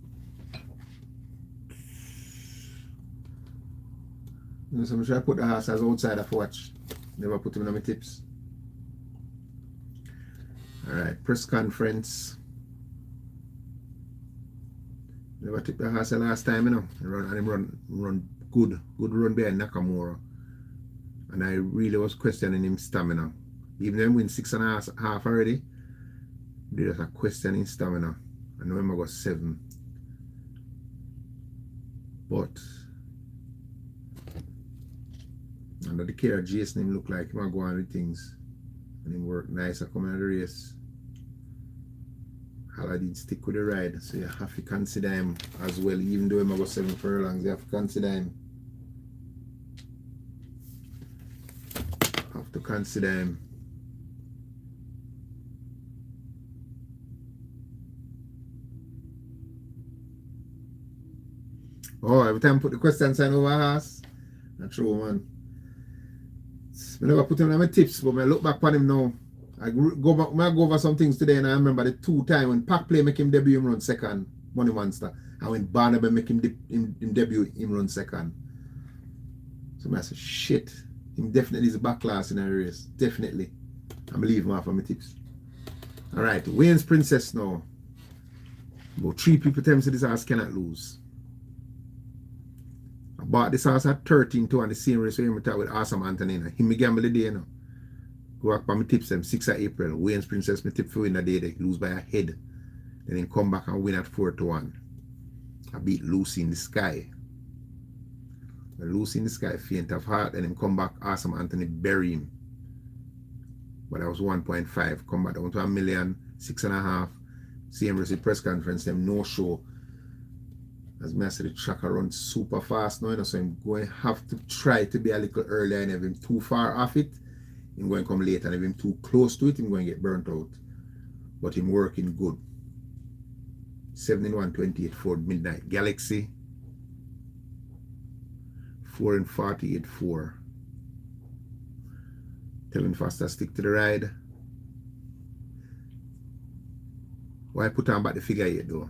You know, so I'm trying to put the horse as outside of watch. Never put him in my tips. Alright, press conference. Never took the horse the last time, you know. And him run good run behind Nakamura. And I really was questioning him stamina. Even though he win 6.5 already, there's a question in stamina. I know him I got 7. But under the care of Jason, him look like him go on with things. And him work nice at coming out of the race. Aladdin stick with the ride. So you have to consider him as well. Even though him I got 7 furlongs, you have to consider him. Have to consider him. Oh, every time I put the question sign over a horse. Not true, man. I never put him on my tips, but when I look back on him now, I go over some things today and I remember the 2 times when Pack Play make him debut, him run second, Money Monster. And when Barnaby make him debut, him run second. So I said, shit, him definitely is a back class in a race. Definitely. I'm leaving off on my tips. Alright, Wayne's Princess now. About 3 people tell me this horse cannot lose. I bought this horse at 13 on the same race with Awesome Antonina. Him me gamble the day, you know. Go back by my tips them 6th of April. Wayne's Princess me tip for win the day they lose by a head. Then come back and win at 4-1. I beat Lucy in the Sky. But Lucy in the Sky faint of heart and him come back Awesome Anthony bury him. But that was 1.5. Come back down to 1 million, 6.5. Same race press conference, them no show. As I said, the tracker runs super fast now, you know, so I'm going to have to try to be a little earlier, and if I'm too far off it, I'm going to come late, and if I'm too close to it, I'm going to get burnt out. But I'm working good. 7 in 128 for Midnight Galaxy. 4 in 48 4. Tell him faster, stick to the ride. Why put on back the figure 8 though?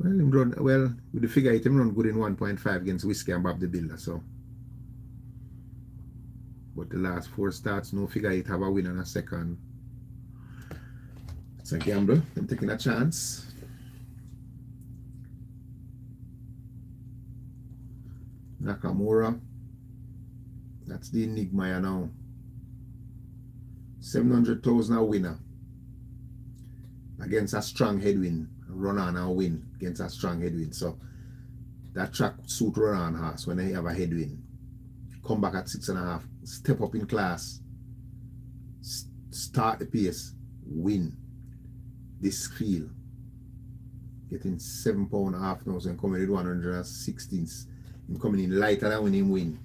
Well, him run well with the figure 8, him run good in 1.5 against Whiskey and Bob the Builder, so. But the last 4 starts, no figure 8 have a win and a second. It's a gamble. I'm taking a chance. Nakamura. That's the enigma now. 700,000 a winner against a strong headwind. Run on and win against a strong headwind. So that track suit run on horse when they have a headwind. Come back at 6.5. Step up in class. Start the pace. Win this field. Getting 7 pound half now, so I'm coming with 116. I'm coming in lighter than when him win.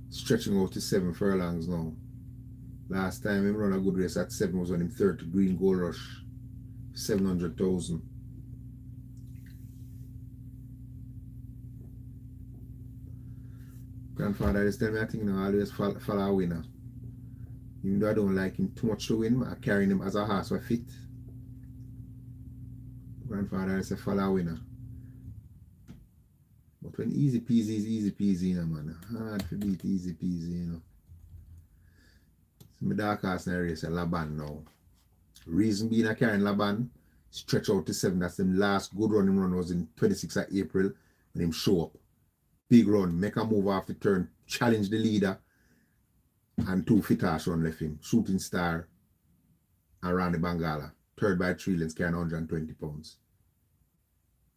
Stretching out to 7 furlongs now. Last time him run a good race at 7 was on him 30 Green Gold Rush. 700,000. Grandfather is telling me I think I always follow a winner. Even though I don't like him too much to win, I carry him as a horse for fit. Grandfather is a follow a winner. But when easy peasy is easy peasy, you know, man. Hard to beat easy peasy, you know. So my dark horse in the race is Laban now. Reason being I carrying Laban, stretch out to 7. That's the last good run him run was in 26th of April when him show up. Big run, make a move off the turn, challenge the leader, and 2 fit horse run left him. Shooting Star and Randy Bangala. Third by 3 lengths carrying 120 pounds.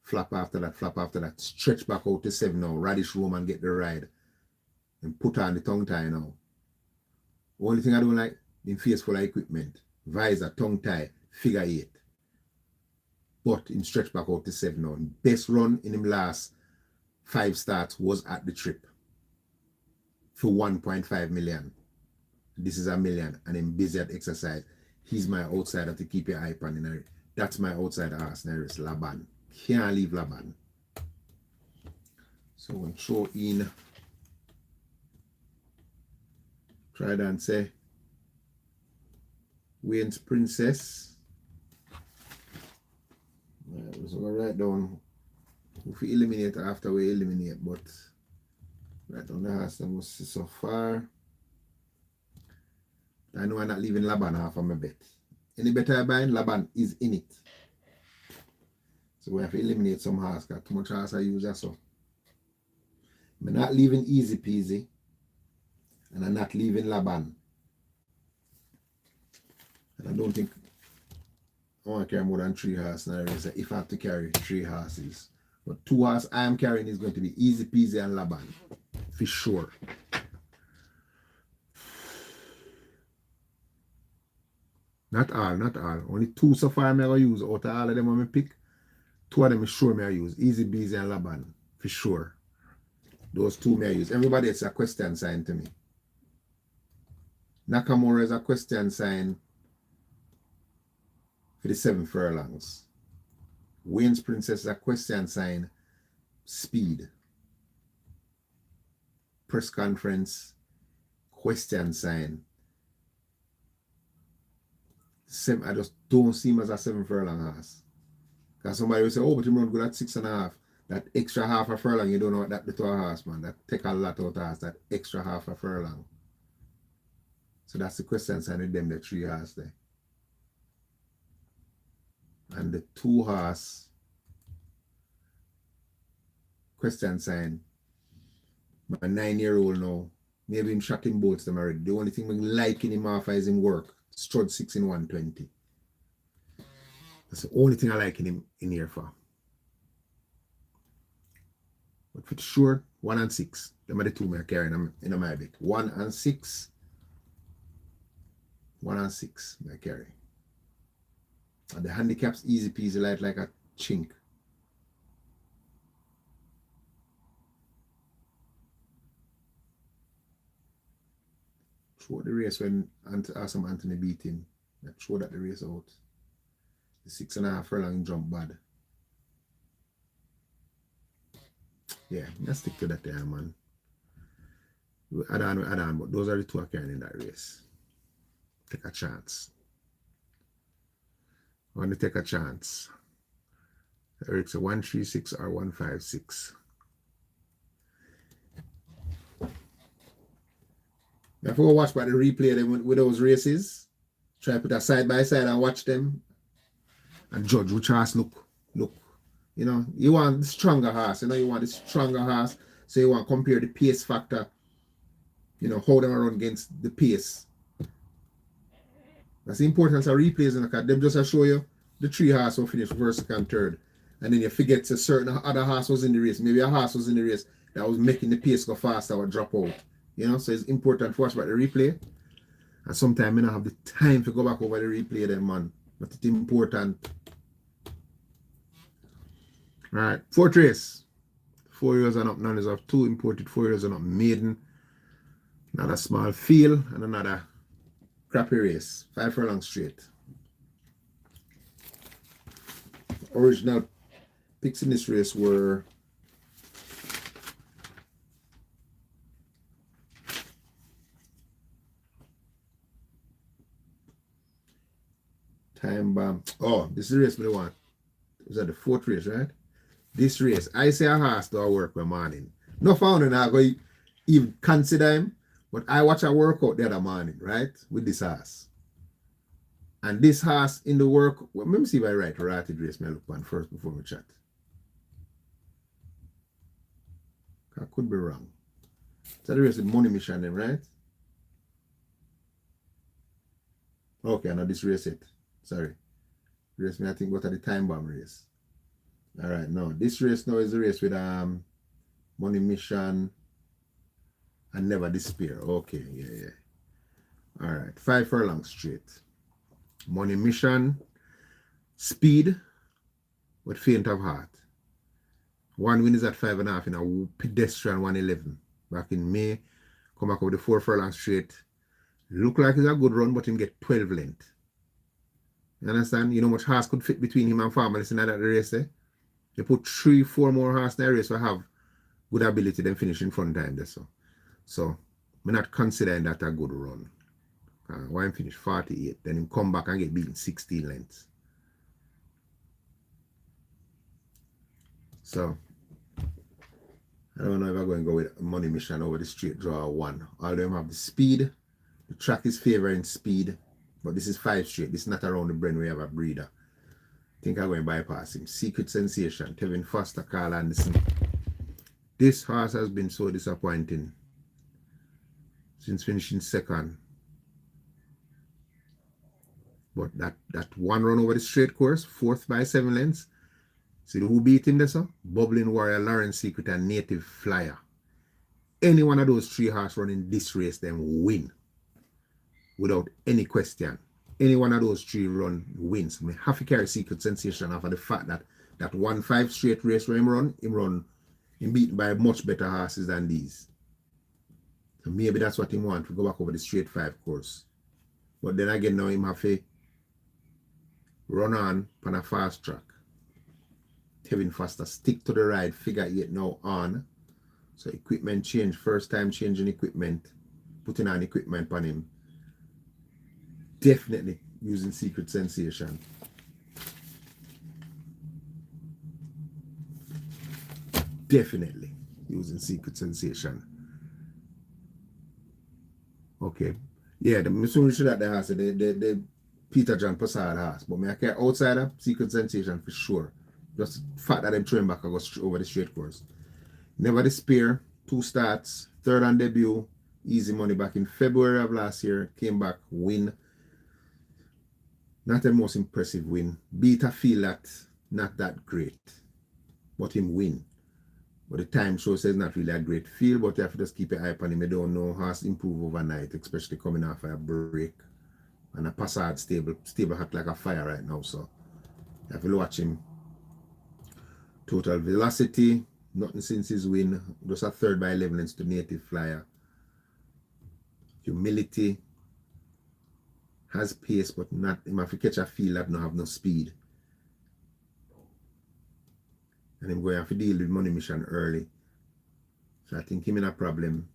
Flap after that, stretch back out to 7 now. Radish Roman get the ride. And put on the tongue tie now. Only thing I don't like, in face full of equipment. Visor, tongue tie, figure 8. But him stretch back out to 7 now. Best run in him last 5 starts was at the trip. For 1.5 million. This is $1 million. And him busy at exercise. He's my outsider to keep your eye on in. That's my outsider ass. There is Laban. Can't leave Laban. So we'll throw in Trident say Wayne's Princess. Right, so we'll write down if we eliminate after we eliminate, but right on the house that was so far. I know I'm not leaving Laban half of my bet. Any bet I buy, Laban is in it. So we have to eliminate some horse, because too much horse I use that so. I'm not leaving Easy Peasy. And I'm not leaving Laban. And I don't think I want to carry more than 3 horses in a race if I have to carry 3 horses. But 2 horses I am carrying is going to be Easy Peasy and Laban. For sure. Not all. Only 2 so far I'm going to use. Out of all of them I'm going to pick, 2 of them is sure I use. Easy Peasy and Laban. For sure. Those 2 I use. Everybody it's a question sign to me. Nakamura is a question sign for the 7 furlongs. Wayne's Princess is a question sign. Speed. Press conference. Question sign. I just don't see him as a 7 furlong horse. Because somebody will say, oh, but him run good at 6.5. That extra half a furlong, you don't know what that do to a horse, man. That take a lot out of horse, that extra half a furlong. So that's the question sign with them, the 3 horse there. And the 2 horse question sign, my 9-year-old now, maybe him shot him both them already. The only thing we like in him off is him work. Strode 6 in 120. That's the only thing I like in him in here for. But for sure, 1 and 6. Them are the 2 I'm carrying in my bit. 1 and 6. 1 and 6 I carry. And the handicap's easy peasy light like a chink. Throw the race when Awesome Anthony beat him. Throw that the race out. The 6.5 furlong jump bad. Yeah, let's stick to that there, man. Add on, but those are the 2 I carrying in that race. Take a chance. I want to take a chance. Eric's a 136 or 156. You have to go watch by the replay them with those races. Try put a side by side and watch them and judge which horse look. You know, you want the stronger horse, you want the stronger horse. So you want to compare the pace factor, how them run against the pace. That's the importance of replays, because them just show you the 3 horse will finish first, second, third. And then you forget a certain other horse was in the race. Maybe a horse was in the race that was making the pace go faster or drop out. So it's important to watch about the replay. And sometimes I don't have the time to go back over the replay then, man. But it's important. Alright, 4th race. 4 years and up, none is of 2 imported 4 years and up maiden. Another small field and another crappy race. 5 furlong straight. Original picks in this race were Time Bomb. Oh, this is the race we want. Was that the 4th race, right? This race, I say a horse do a work by morning. No found I go even consider him, but I watch a workout the other morning, right? With this horse. And this horse in the work, well, let me see if I write rated race. May I look on first before we chat. I could be wrong. So the race with Money Mission then, right? Okay, now this race it. Sorry. Race me I think what are the Time Bomb race. Alright, now this race now is the race with Money Mission and Never Despair. Okay, yeah. Alright, 5 furlong straight. Money Mission, speed, but faint of heart. 1 win is at 5.5 in a pedestrian 111. Back in May, come back over the 4 furlong straight. Look like it's a good run, but him get 12 length. You understand? You know how much horse could fit between him and Farmers in that race, eh? They put 3-4 more horse in that race to have good ability then finish in front time there. So I'm not considering that a good run. Why him finish 48, then him come back and get beaten 16 lengths. So I don't know if I'm going to go with Money Mission over the straight draw 1. All of them have the speed. The track is favoring speed. But this is 5 straight. This is not around the Bren we have a breeder. I think I'm going to bypass him. Secret Sensation, Tevin Foster, Carl Anderson. This horse has been so disappointing since finishing second. But that one run over the straight course, 4th by 7 lengths. See who beat him there, sir? Bubbling Warrior, Lawrence Secret, and Native Flyer. Any one of those 3 horses running this race, then win. Without any question. Any one of those 3 run wins. I mean, have to carry Secret Sensation after the fact that 1-5 straight race where him beaten by much better horses than these. So maybe that's what he wants to go back over the straight 5 course. But then again, now him have to run on a fast track. Kevin Foster stick to the ride, figure 8 now on. So equipment change, first time changing equipment, putting on equipment on him. Definitely using Secret Sensation. Definitely using Secret Sensation. Okay. Yeah, the soon should have the house, the Peter John Passard house. But me I care outsider, Secret Sensation for sure. Just the fact that I'm throwing back I go over the straight course. Never Despair, 2 starts, 3rd on debut, easy money back in February of last year, came back, win. Not the most impressive win. Beat a field that not that great. But him win. But the time show says not really a great field, but you have to just keep your eye on him. You don't know how to improve overnight, especially coming off a break. And a Passard stable hot like a fire right now. So you have to watch him. Total velocity, nothing since his win. Just a 3rd by 11 lengths to Native Flyer. Humility. Has pace, but not him have to catch a field that don't have no speed. And him going to have to deal with Money Mission early. So I think him in a problem.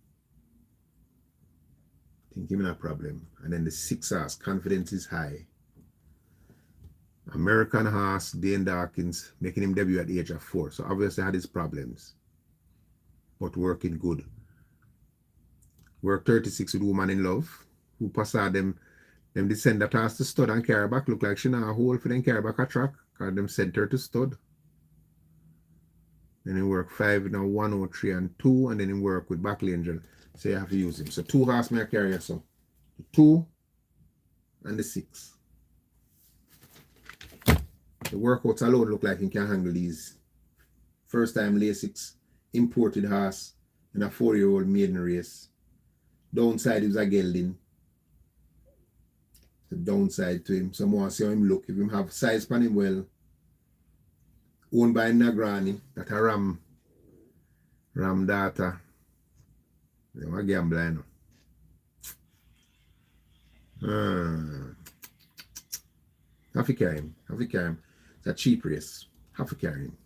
And then the 6 horse, confidence is high. American horse, Dane Dawkins, making him debut at the age of 4. So obviously had his problems, but working good. Work 36 with Woman in Love, who passed them they send that horse to stud and carry back. Look like she not a hole for them carry back a track, because them sent her to stud. Then he work 5 now 103 and 2, and then he work with Buckley Angel. So you have to use him. So 2 horse may carry, so the 2 and the 6. The workouts alone look like he can handle these. First time Lasix imported horse in a 4-year-old maiden race. Downside is a gelding. The downside to him. Some want to see how him look. If him have size pan him well. Owned by Nagrani, that a ram data. They want to gamble, I know. Have to carry him. Have to carry him. It's a cheap race. Have to carry him.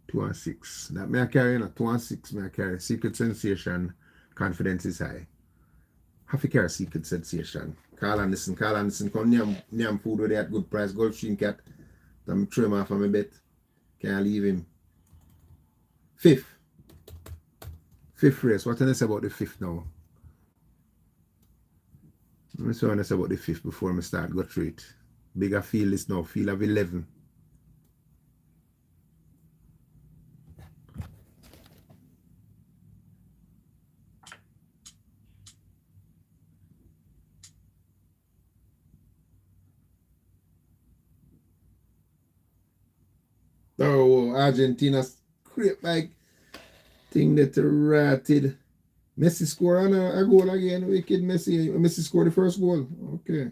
2 and 6. That may I carry, 2 and 6 may I carry. Secret Sensation. Confidence is high. Have to carry Secret Sensation. Carl Anderson come nyam food with at good price. Gulfstream Cat. I'm throw him off on my bet. Can't leave him. 5th race. What can I say about the 5th now? Let me see what I say about the 5th before I start go through it. Bigger field is now. Field of 11. Oh, Argentina's great like thing that ratted. Messi score on a goal again. Wicked Messi. Messi scored the first goal. Okay.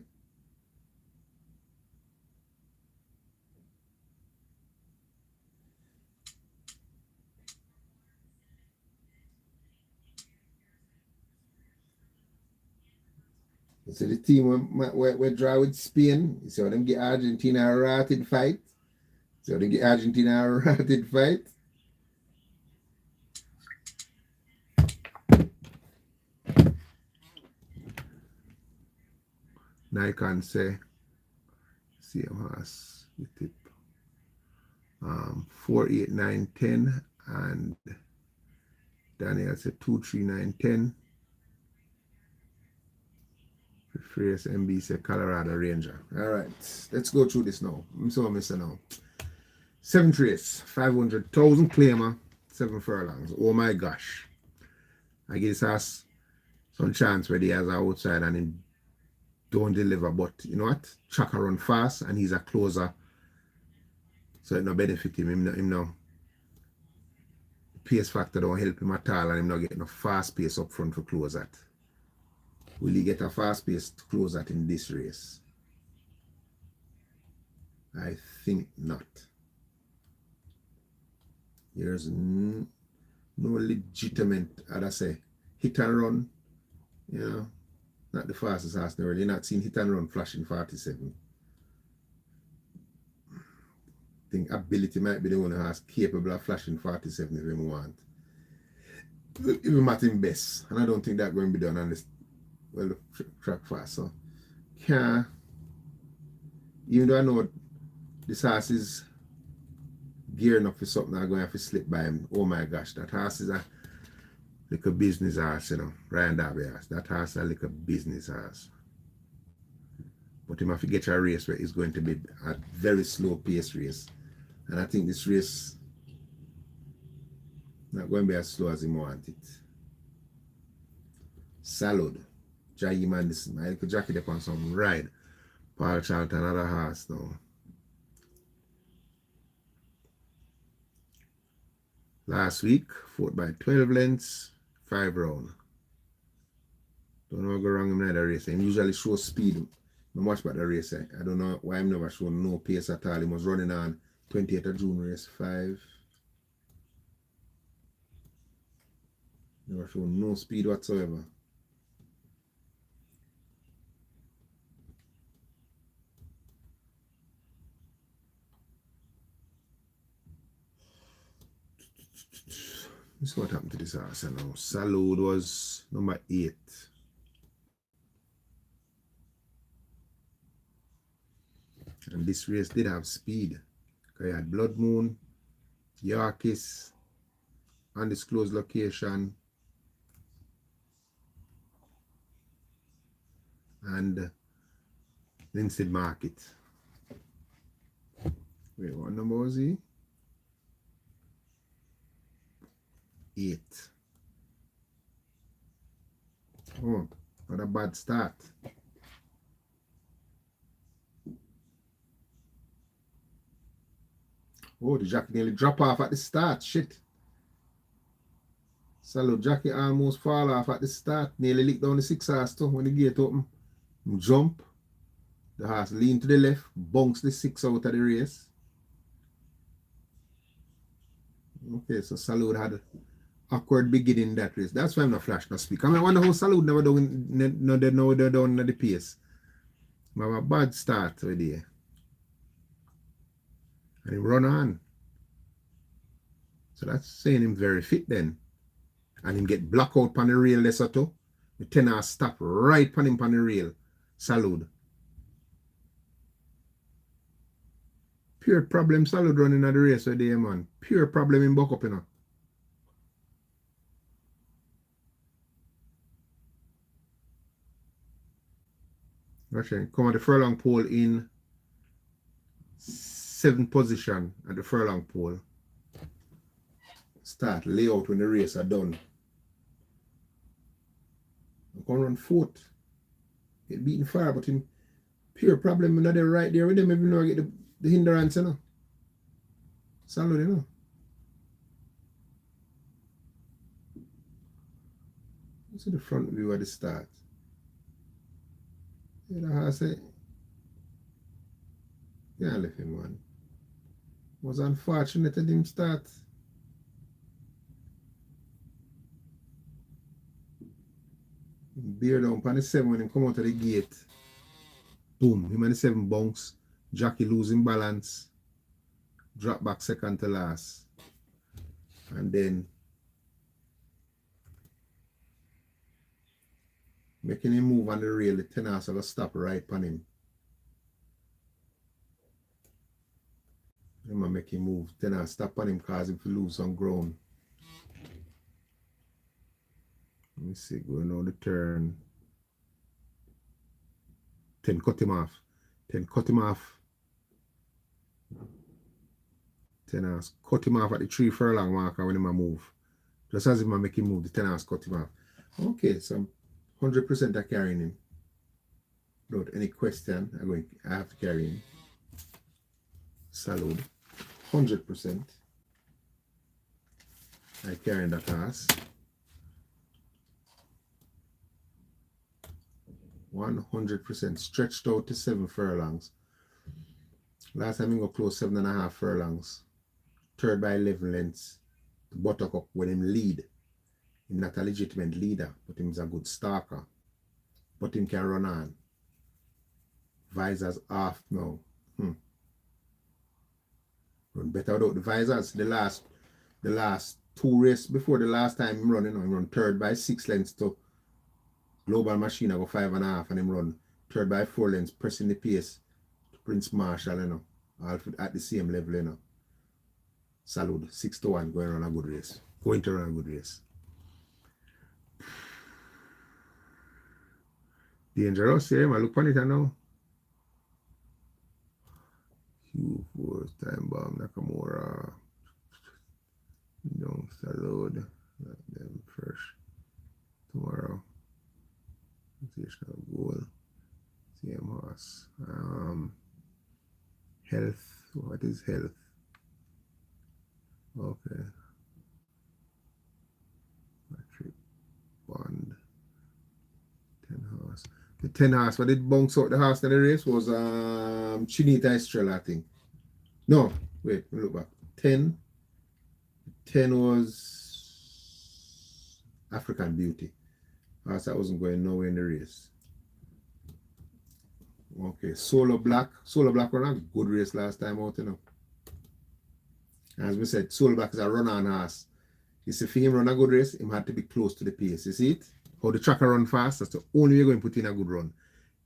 So the team we draw with Spain. So them get Argentina a ratted fight. So they get Argentina a ratted fight. Nikon say, CM has the tip. 4, 8, 9, 10, and Daniel said 2, 3, 9, 10. Phrase MB said Colorado Ranger. All right, let's go through this now. I'm so missing now. 7th race, 500,000 claimer, 7 furlongs. Oh my gosh. I guess has some chance where he has an outside and him don't deliver, but you know what? Chaka run fast and he's a closer. So it no benefit him. Him no pace factor don't help him at all, and him not getting a fast pace up front for close at. Will he get a fast pace to close at in this race? I think not. There's no legitimate, I'd say, hit and run. You know, not the fastest horse in the world. You're not seeing hit and run flashing 47. I think ability might be the only horse capable of flashing 47 if you want. Even at him best. And I don't think that's going to be done on this track fast. So, yeah. Even though I know this horse is gearing up for something I'm going to have to slip by him. Oh my gosh, that horse is a little business horse, you know. Ryan Darby horse. That horse is a little business horse. But him have to get a race where it's going to be a very slow pace race. And I think this race not going to be as slow as he want it. Salud. Jai Mandison. I could jacket up on some ride. Paul Charlton, another horse now. Last week, 4th by 12 lengths, 5 round. Don't know what go wrong in another race. He usually show speed. I watch about the race. I don't know why I'm never showing no pace at all. He was running on 28th of June race 5. Never showing no speed whatsoever. This is what happened to this horse now. Salud was number 8. And this race did have speed. Because you had Blood Moon, Yarkis, undisclosed location, and Linstead Market. Wait, what number was he? 8. Oh, what a bad start. Oh, the jockey nearly drop off at the start. Shit. Salute, jockey almost fall off at the start. Nearly licked down the 6 horse too when the gate open. Jump. The horse lean to the left. Bunks the 6 out of the race. Okay, so Salute had awkward beginning that race. That's why I'm not flash no speak. I mean, I wonder how Salute never done they're down at the pace. I have a bad start with there. And he run on. So that's saying him very fit then. And him get block out on the rail lesser too. The 10 hours stop right on him on the rail. Salute. Pure problem Salute running at the race with there, man. Pure problem in buck up, you know. Watch come at the furlong pole in 7th position at the furlong pole. Start layout when the race are done. Come run 4th. Get beaten far, but him pure problem not there right there with them even though I get the hindrance, you know. Salute, you know. See the front view at the start. You know how I say? Yeah, I left him, man. Was unfortunate that him start. Bear down on the 7 when he come out of the gate. Boom, him and the 7 bounce. Jockey losing balance. Drop back second to last. And then making him move on the rail, the 10 horse will stop right on him. I'm gonna make him move. 10 horse stop on him cause him to lose some ground. Let me see, going on the turn. 10 cut him off. 10 cut him off. 10 horse cut him off at the 3 furlong marker when he move. Just as if I make him move, the 10 horse cut him off. Okay, so 100% are carrying him. Without any question, I have to carry him. Salute. 100%. I carrying that horse. 100% stretched out to 7 furlongs. Last time he got close 7.5 furlongs. 3rd by 11 lengths. The Buttercup when him lead. He's not a legitimate leader, but he's a good stalker. But him can run on. Visors off now. Run better without the visors. The last 2 races before the last time him run, he run 3rd by 6 lengths to Global Machine. I go 5.5 and him run 3rd by 4 lengths, pressing the pace to Prince Marshall, all at the same level, Salute 6-1 going on a good race. Going to run a good race. Dangerous, I look on it now. Q4 time bomb Nakamura. Don't Salute. Them first. Tomorrow. Goal. Same horse. Health. What is health? Okay. Patrick Bond. 10 horse. The 10 horse, what did bounce out the horse in the race was Chinita Estrella, I think. No, wait, look back. 10 was African Beauty. Horse that wasn't going nowhere in the race. Okay, Solar Black. Solar Black ran a good race last time out, As we said, Solar Black is a run-on horse. You see, for him run a good race, him had to be close to the pace. You see it? How the tracker run fast, that's the only way you're going to put in a good run.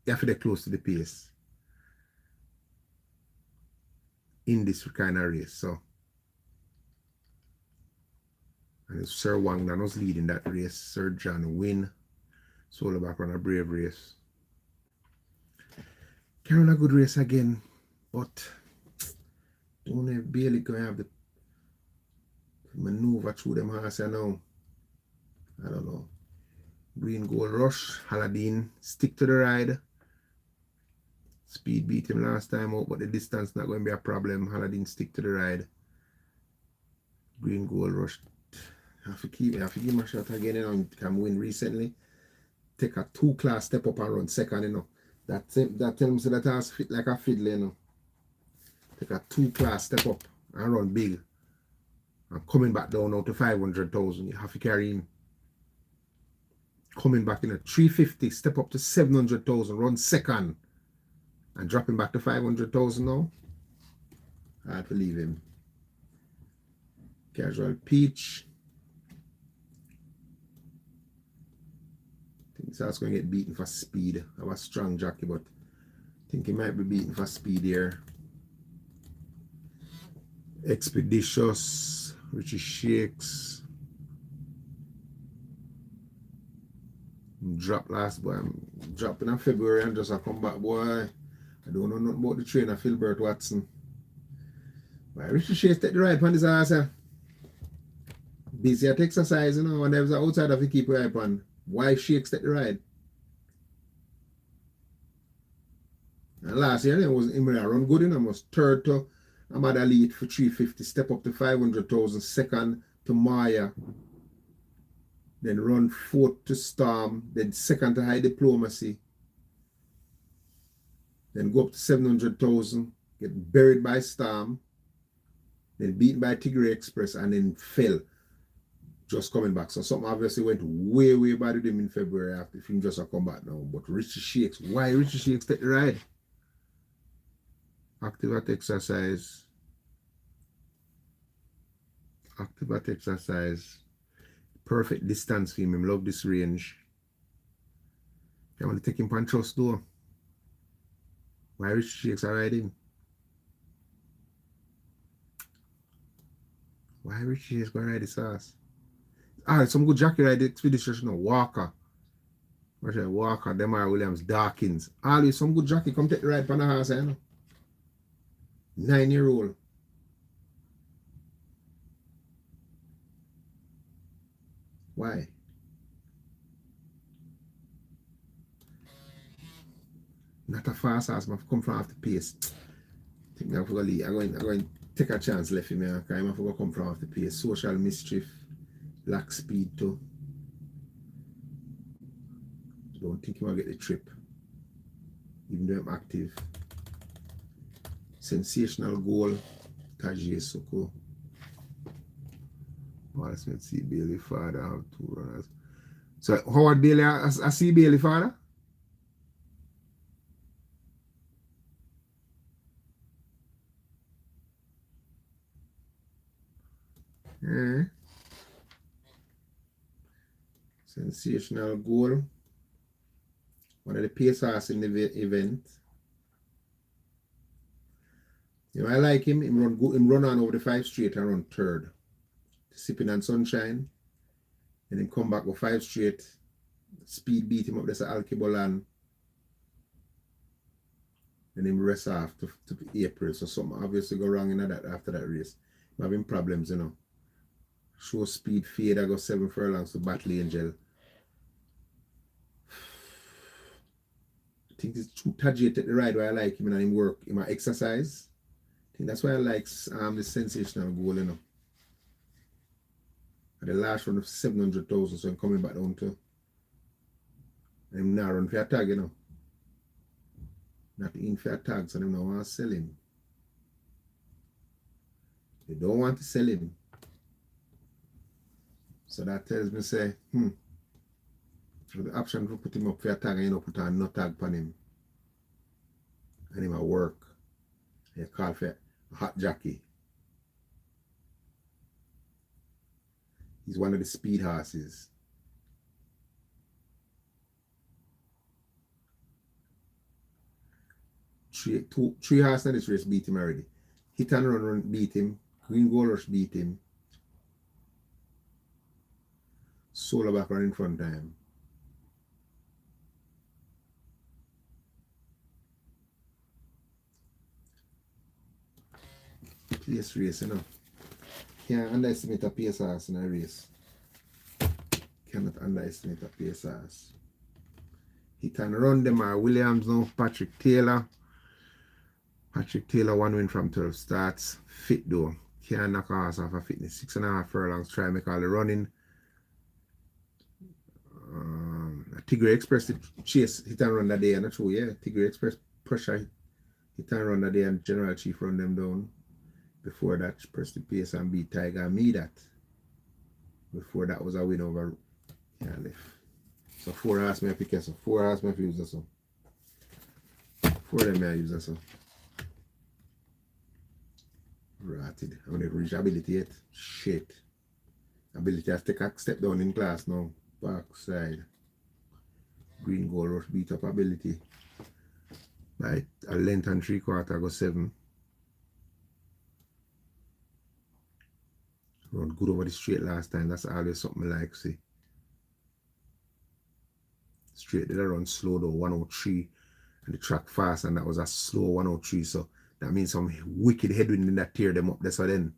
You have to get close to the pace. in this kind of race. So, and if Sir Wang Dan was leading that race, Sir John win. Solo back on a brave race. Carrying a good race again, but don't have Bailey going to have the maneuver through them horse now. I don't know. Green Gold Rush, Haladin stick to the ride. Speed beat him last time out, but the distance not going to be a problem. Haladin stick to the ride. Green Gold Rush. I have to give him a shot again, you know. He can win recently. Take a 2-class step up and run second, you know. That tells me that has fit like a fiddle, you know. Take a 2-class step up and run big. And coming back down now to 500,000. You have to carry him. Coming back in a 350, step up to 700,000, run second. And dropping back to 500,000 now. I have to leave him. Casual Peach. I think that's going to get beaten for speed. I have a strong jockey, but I think he might be beaten for speed here. Expeditious, Richie Shakes. Drop last, boy. I'm dropping in February and just I come back, boy. I don't know nothing about the trainer, Philbert Watson. But Richie Shakes take the ride on this ass. Busy at exercise, you know, and there's an outside of the keep right on. Why Shakes take the ride? And last year, it was him run good, you know, was third to Ahmad Ali for 350, step up to 500,000, second to Maya, then run fourth to Storm, then second to High Diplomacy, then go up to 700,000, get buried by Storm, then beaten by Tigray Express, and then fell, just coming back. So something obviously went way, way bad with him in February after him just a come back now. But Richie Shakes, why Richie Shakes take the ride? Active at exercise. Active at exercise. Perfect distance for him. I love this range. I want to take him on trust though. Why Richie Shakes are riding? Why Richie Shakes going to ride this ass? Alright, some good jockey ride the Expedition, you know, Walker. Walker, Demar Williams, Dawkins. Always some good jockey come take the ride on the horse, you know. 9-year-old. Why? Not a fast ass, but come from off the pace. I think I'm going to take a chance left him here, because I'm going to come from off the pace. Social Mischief, lack speed too. Don't think he will get the trip, even though I'm active. Sensational Goal, Tajay Soko. Wallace Smith, C. Bailey father, have 2 runners. So Howard Bailey, I see Bailey father? Yeah. Sensational Goal. One of the pace horses in the event. You know, I like him. Him run on over the 5 straight and run third. Sipping on Sunshine. And then come back with 5 straight. Speed beat him up. That's Alkebulan. And then rest off to April. So something obviously go wrong in that after that race. I'm having problems, you know. Show speed fade. I got 7 furlongs to Battle Angel. I think it's too Tajay take the ride where I like him and him work in my exercise. I think that's why I like the Sensational Goal, you know. And the last run of 700,000, so I'm coming back down to. And I'm now run for a tag, you know. Not in for a tag, so they don't want to sell him. They don't want to sell him. So that tells me, say, so the option to put him up for a tag and you know put on no tag on him. And him at work. You call for a hot jockey. He's one of the speed horses. Three horses in this race beat him already. Hit and run beat him. Green Gold Rush beat him. Solar back run in front time. Pace race, you know. Can't underestimate a pace horse in a race. Cannot underestimate a pace horse. Hit and run them are Williams now, Patrick Taylor. Patrick Taylor 1 win from 12 starts. Fit though. Can't knock a horse off a fitness. 6.5 furlongs. Try make all the running. Tigray Express did chase hit and run that day, not true, yeah. Tigray Express pressure hit and run that day and General Chief run them down. Before that, press the pace and beat Tiger and me that. Before that was a win over left. So 4 horse may pick us. 4 horse may use us. 4 of them may use us. Ratted. I haven't reached ability yet. Shit. Ability has to take a step down in class now. Backside. Green Gold Rush beat up ability by a length and 3/4 go 7. Run good over the straight last time. That's always something I like see. Straight did I run slow though, 103, and the track fast, and that was a slow 103. So that means some wicked headwind in that tear them up. That's what then.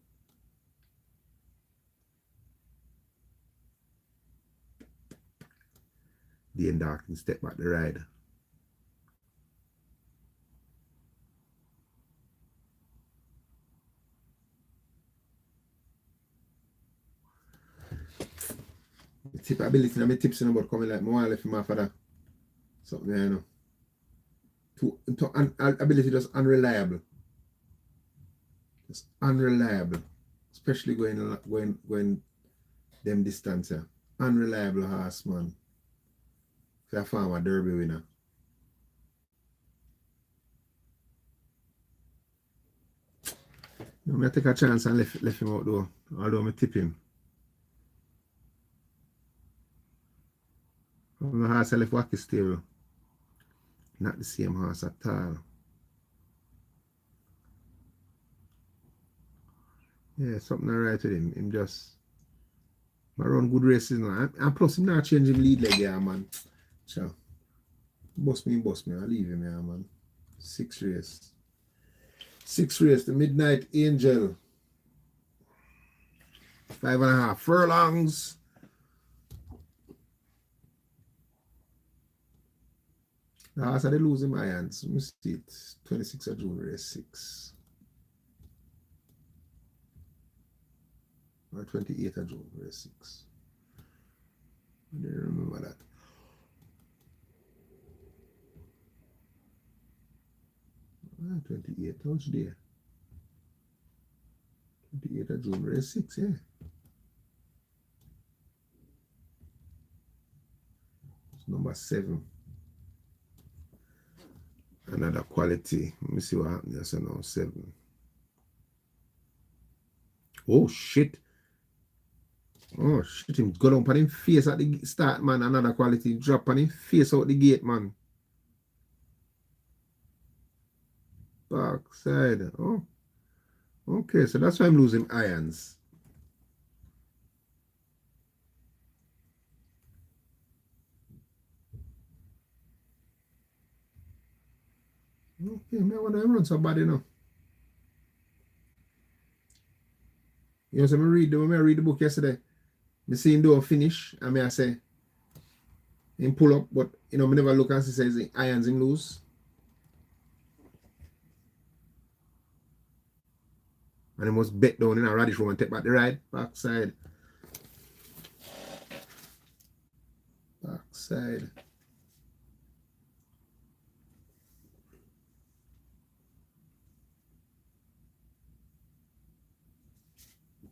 Dane Darkin step back the ride. The tip ability, my tips about coming like more left him after that. Something you know. Ability just unreliable. Just unreliable. Especially going them distance here. Unreliable horse man. For a farmer derby winner. No, I take a chance and left him out though. Although I tip him. The horse I left Wacky stable. Not the same horse at all. Yeah, something alright with him. Him just run good races now. And plus him not change him lead leg here, man. So bust me. I'll leave him here, man. 6 race. 6 race, the Midnight Angel. 5.5 furlongs. The horse they lose in my hands. Let me see it. 26th of June, race 6. Or 28th of June, race 6. I didn't remember that. Ah, 28th, how's there? 28th of June, race 6, yeah. It's number 7. Another quality. Let me see what happened. That's now 7. Oh shit. Oh shit. Him go down on him face at the start, man. Another quality. Drop on him face out the gate, man. Backside. Oh. Okay, so that's why I'm losing irons. Okay, I want to run so bad, you know. You know, so I read the book yesterday. I see him do a finish, and I say, him pull up, but, you know, I never look and see says irons him lose. And he must bet down in a radish room and take back the ride. Backside. Backside.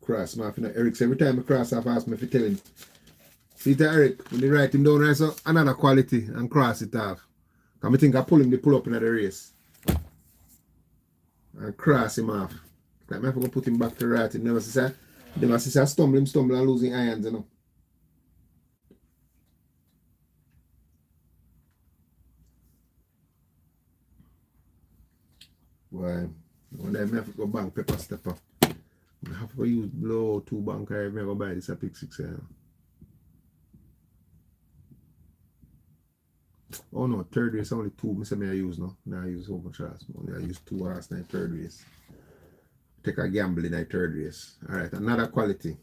Cross him off, you know, Eric's every time I cross off, ask me if you tell him. See to Eric, when they write him down, right, so another quality and cross it off. Because I think I pull him, they pull up in the race. And cross him off. Like, I have to put him back to the right. Never see I stumble and losing irons, you know. Why? One day I have to go bank pepper stepper. I have to use blow 2 bank. I go buy this a pick 6 here. Oh no, third race only 2. I use now. Now I use over chance. I use 2 horse in third race. Take a gamble in a third race. Alright, another quality.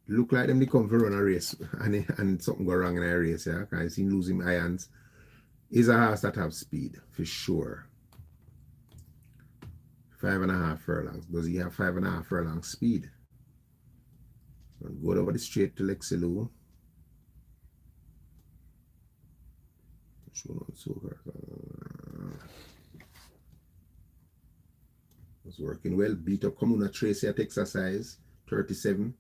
Look like them they come for run a race and something go wrong in a race, yeah. I see him losing irons. Is a horse that have speed for sure. 5.5 furlongs. Does he have 5.5 furlongs speed? Go over the straight to Lexilu. Was working well. Beat up Comuna Tracy at exercise. 37.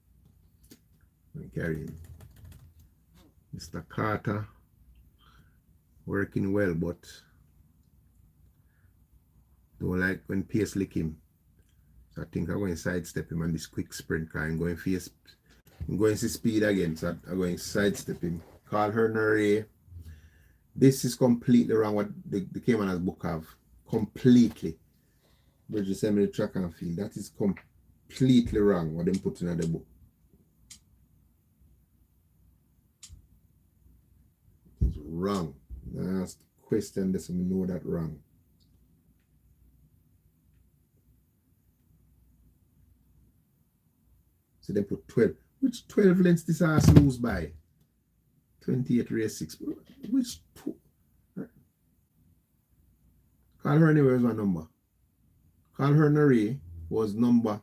And carrying. Mr. Carter. Working well, but don't like when pace lick him. So I think I'm going to sidestep him on this quick sprint car. I'm going to see speed again. So I'm going to sidestep him. Call her Nere. This is completely wrong what the Caymanas book have. Completely. Bridget Seminary track and field. That is completely wrong what they put in the book. It's wrong. I asked question this and we know that wrong. So they put 12. Which 12 lengths this ass lose by? 28 race 6. Which 2? Carl Herney was one number. Carl Herney was number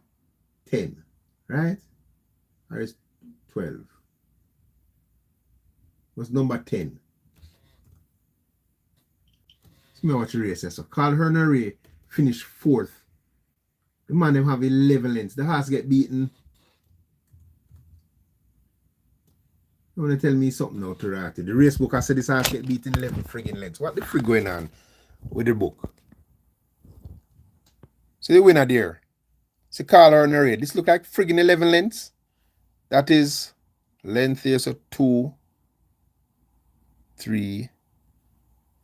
10. Right? Or is 12? Was number 10. So me watch the race. So Carl Herney finished 4th. The man them have 11 lengths. The horse get beaten. You want to tell me something now, Turati? The race book I said this horse get beaten 11 friggin' lengths. What the frig going on with the book? See the winner there. See Carl Herney. This look like friggin' 11 lengths. That is length here, so 2, 3,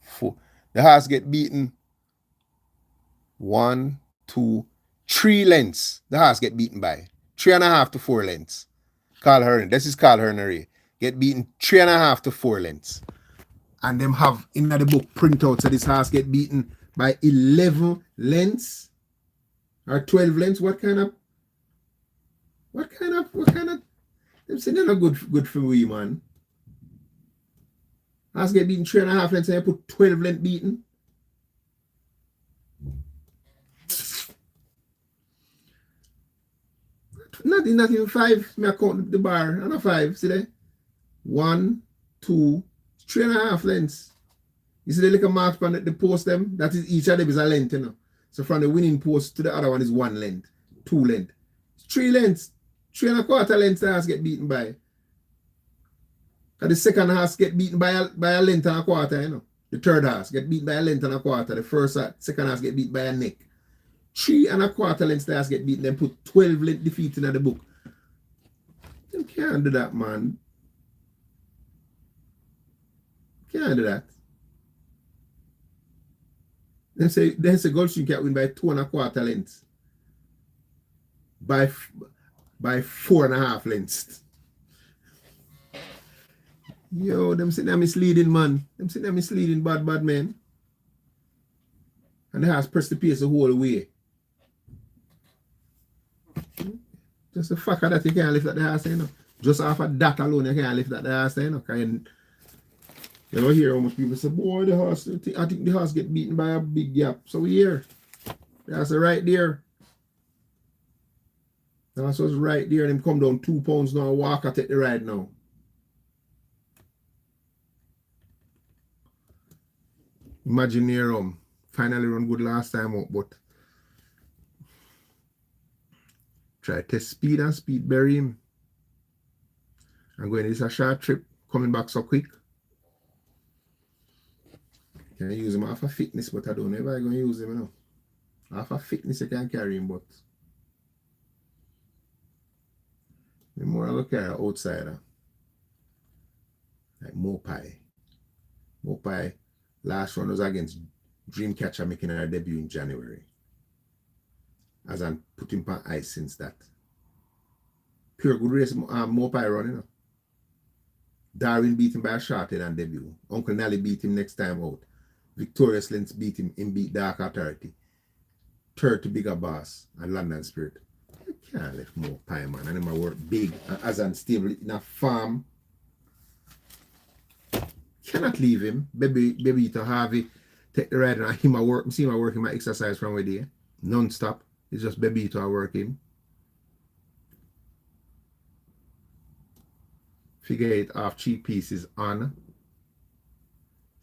4. The horse get beaten 1, 2, 3 lengths. The horse get beaten by 3.5 to 4 lengths. Carl Herney. This is Carl Herney. Get beaten 3.5 to 4 lengths. And them have in the book printouts so this horse get beaten by 11 lengths or 12 lengths. What kind of them say they're not good for we, man. Horse get beaten 3.5 lengths and you put 12 lengths beaten. Not even 5. Me I count the bar. And not 5. See there? 1, 2, 3.5 lengths. You see the little marks on the post them? That is each of them is a length, you know. So from the winning post to the other one is 1 length, 2 lengths, 3 lengths, 3.25 lengths the horse get beaten by. And the second horse get beaten by a length and a quarter, you know. The third horse get beaten by a length and a quarter. The second horse get beaten by a neck. 3.25 lengths the horse get beaten. Then put 12 length defeat in the book. You can't do that, man. Can't do that. They say Goldstream can't win by 2.25 lengths. By 4.5 lengths. Yo, them say they're misleading, man. Them say they're misleading bad man. And the horse press the pace the whole way. Just the fact that you can't lift that the horse, you know. Just off of that alone, you can't lift that the horse, you know. You know, hear how much people say, boy, the horse, I think the horse get beaten by a big gap. So we hear. The horse is right there. The horse was right there and him come down 2 pounds now and walk at it the ride now. Imagine here, finally run good last time up, but try test speed and speed bury him. I'm going this a short trip, coming back so quick. Can I use him half of fitness, but I don't know if I'm going to use him, you know. Half of fitness I can carry him, but the more I look carry an outsider. Like Mopai. Mopai Last one was against Dreamcatcher, making her debut in January. As I'm putting on ice since that. Pure good race, Mopai run, you know. Darwin beat him by a shot in debut. Uncle Nally beat him next time out. Victorious Lens beat him in beat Dark Authority. Third to Bigger Boss and London Spirit. I can't let Mopai, man. And him work big as and stable in a farm. Cannot leave him. Baby to Harvey take the ride and him a work. See him working my exercise from where there. Non-stop. It's just baby to work him. Figure 8 off cheap pieces on.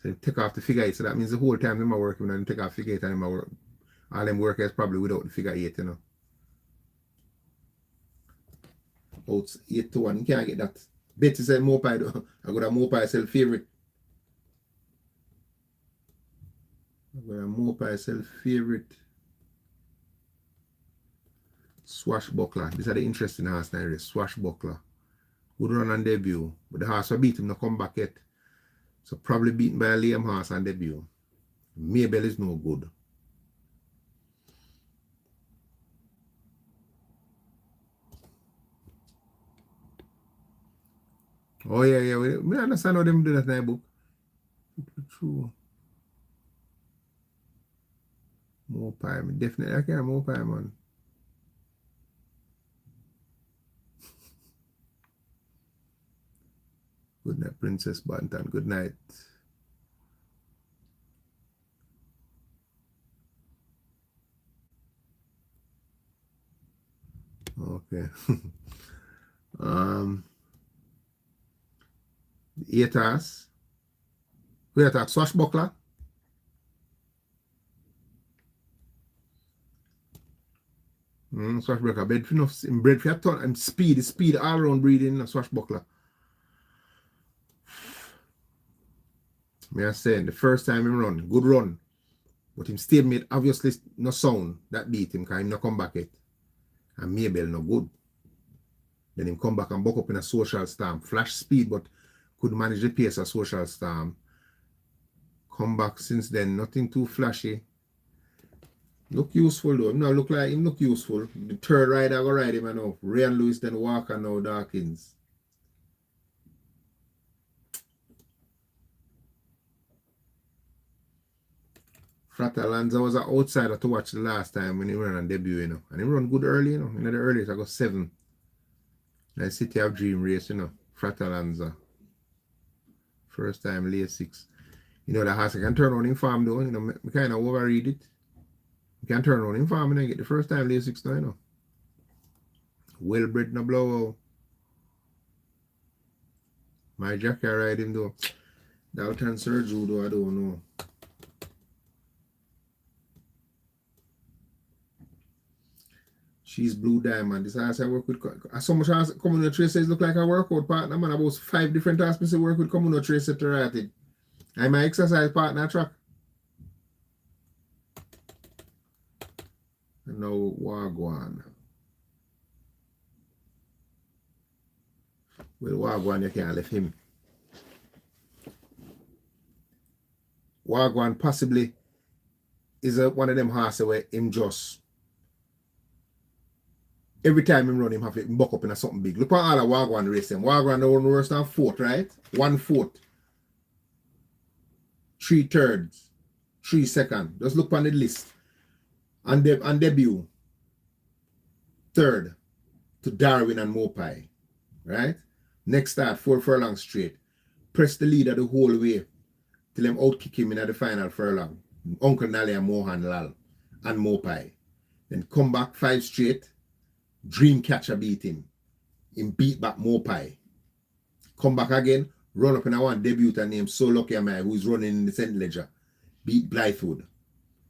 So take off the figure 8. So that means the whole time them are working and take off figure 8 and them are work. All them workers probably without the figure 8, you know. Out 8 to 1. You can't get that. Betty said Mopai though. I got a Mopai sell favorite. Swashbuckler. These are the interesting horse now. Swashbuckler. Good run on debut. But the horse will beat him, not come back yet. So probably beaten by a lame horse on debut. Maybell is no good. Oh yeah. We understand how them do that in the book. True. Mopai. Definitely I can't Mopai, man. Good night, Princess Bantan. Good night. Okay. Eaters. Who attack? Swashbuckler. Swashbuckler. Bred for a ton and speed all around breeding. Swashbuckler. Me I saying the first time he run, good run. But him stalemate obviously no sound that beat him because him no come back yet. And Maybell no good. Then him come back and buck up in a Social Storm. Flash speed but could manage the pace of Social Storm. Come back since then, nothing too flashy. Look useful though. No, look like him look useful. The third rider go ride him I know. Ryan Lewis, then Walker, now Dawkins. Fratalanza was an outsider to watch the last time when he ran on debut, you know. And he run good early, you know. In the earliest, I got 7. The City of Dream race, you know. Fratalanza. First time, late 6. You know, the horse can turn on in farm, though. You know, we kind of overread it. You can turn on in farm and then get the first time, late 6 now, you know. Well bred, no blowout. My Jack can ride him, though. Dalton Sergio, though, I don't know. She's Blue Diamond. This house I work with. So much house Communal Tracer look like a workout partner, man. About 5 different houses I work with Communal Tracer to write it. I'm my exercise partner track. And now Wagwan. Well, Wagwan, you can't leave him. Wagwan possibly is one of them horses where him just every time him run him have to buck up in something big. Look at all the Wagwan race them. Wagwan the one worse than 4th, right? 1/4. 3/3. 3 seconds. Just look on the list. And debut. 3rd to Darwin and Mopai. Right? Next start, 4 furlong straight. Press the leader the whole way. Till them outkick him in the final furlong. Uncle Nally and Mohan Lal and Mopai. Then come back 5 straight. Dreamcatcher beat him. Him beat back Mopai. Come back again. Run up in a one debutant named So Lucky Am I, who's running in the St. Ledger. Beat Blythewood.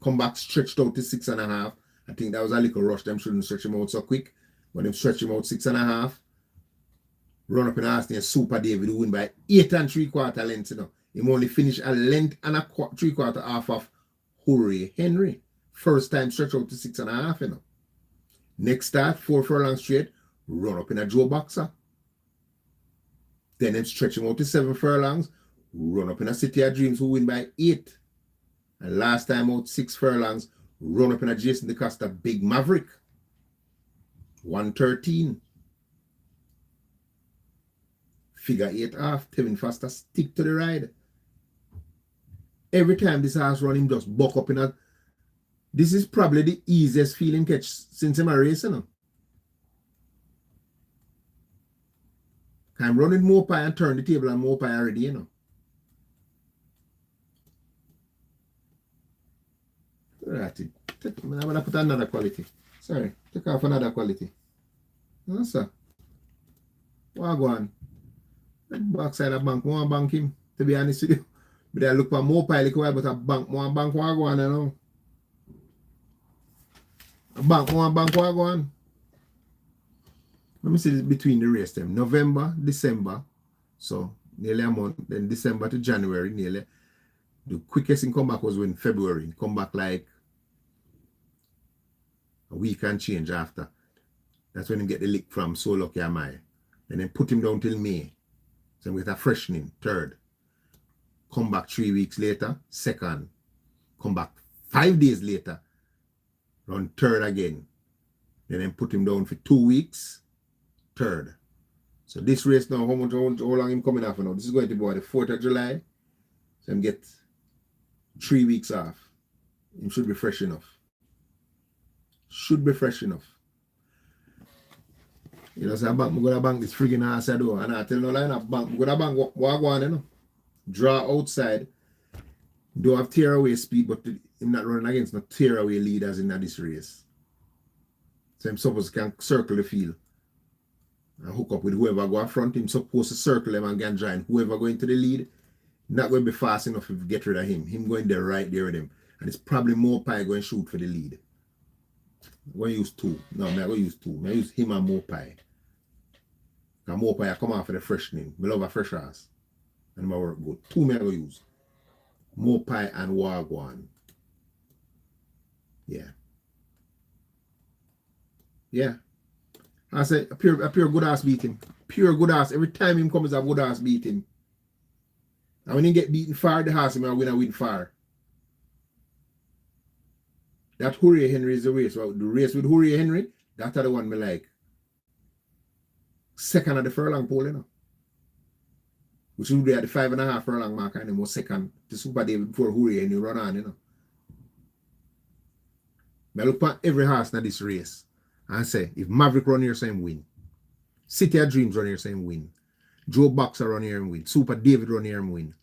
Come back stretched out to 6.5. I think that was a little rush. Them shouldn't stretch him out so quick. But them stretch him out 6.5. Run up in Arsenal Super David who win by 8 3/4 lengths. You know. Him only finished a length and a 3/4 half of Hooray Henry. First time stretch out to 6.5, you know. Next start, 4 furlong straight, run up in a Joe Boxer. Then him stretch him out to 7 furlongs, run up in a City of Dreams who win by 8. And last time out 6 furlongs, run up in a Jason DeCosta Big Maverick. 113. Figure 8 off. Tevin Foster stick to the ride. Every time this horse run him just buck up in a... This is probably the easiest feeling catch since I'm a race, you know. I'm running more pie and turn the table and more pie already, you know. Right. I'm going to put another quality. Sorry. Take off another quality. No, sir. What go on? Backside of bank. One bank him, to be honest with you. But I look for more pie like while, but a bank, one bank, what go on, you know. A bank, one bank, what go on. Let me see this between the race time. November, December. So nearly a month. Then December to January, nearly. The quickest in come back was when February. Come back like a week and change after. That's when he get the lick from So Lucky Am I. And then put him down till May. So we get a freshening, 3rd. Come back 3 weeks later, 2nd. Come back 5 days later, run 3rd again. Then put him down for 2 weeks, 3rd. So this race now, how long him coming off now? This is going to be the 4th of July. So him get 3 weeks off. Him should be fresh enough. Should be fresh enough. You know, so I'm going to bank this friggin' ass I do. And I tell no line up bank. I'm going to bank what I want, you know. Draw outside. Don't have tear away speed, but I'm not running against no tear away leaders in this race. So I'm supposed to can circle the field. And hook up with whoever go up front. I'm supposed to circle them and get join. Whoever go into the lead, not going to be fast enough to get rid of him. Him going there right there with him. And it's probably more pie going to shoot for the lead. I'm going to use 2. No, I'm not going to use 2. I'm going to use him and more pie. Because more pie come out for the freshening. I love a fresh ass. And my work good. 2 I'm going to use. More pie and Wagwan. Yeah. Yeah. I say a pure good ass beat him. Pure good ass. Every time him comes a good ass beat him. And when he get beaten far, the horse him and win far. That Hurry Henry is the race. Well, the race with Hurry Henry, that's the one me like. 2nd of the furlong pole, you know. Which would be at the 5.5 furlong mark and then was 2nd. The Super Day before Hurry Henry run on, you know. I look at every horse in this race and say, if Maverick run here, same win. City of Dreams run here, same win. Joe Boxer run here and win. Super David run here and win.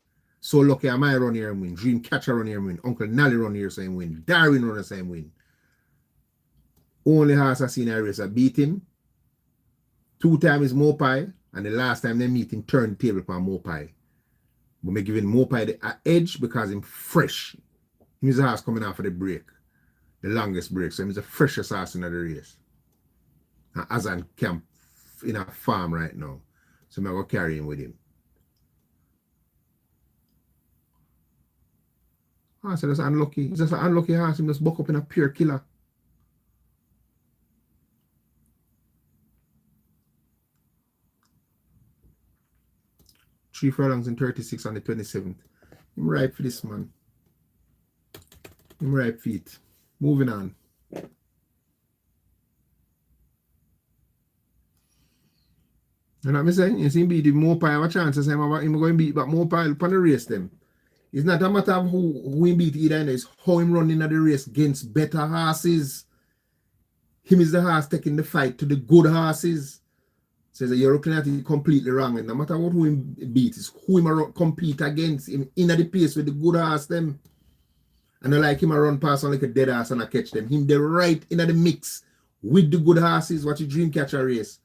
So Lucky Am I run here and win. Dream Catcher run here and win. Uncle Nally run here, same win. Darwin run the same win. Only horse I seen a race I beat him. 2 times Mopai, and the last time they meet him, turn the table for Mopai. But me giving Mopai the edge because him fresh. He's a horse coming out for the break. The longest break. So he's the freshest horse in the race. And Azan camp in a farm right now. So I'm going to carry him with him. Horse is just unlucky. It's just an unlucky horse. Him just buck up in a pure killer. Three furlongs in 36 on the 27th. I'm ripe for this, man. I'm ripe feet. Moving on. You know what I'm saying? You see him beat him more pile of chances. I'm going to beat back more pile upon the race them. It's not a matter of who he beat either. It's how him running at the race against better horses. Him is the horse taking the fight to the good horses. Says you're looking at it completely wrong. And no matter what who him beat, it's who him compete against him in the pace with the good horse them. And I like him a run past on like a dead horse and I catch them. Him the right in the mix with the good horses. Watch a dream catcher race.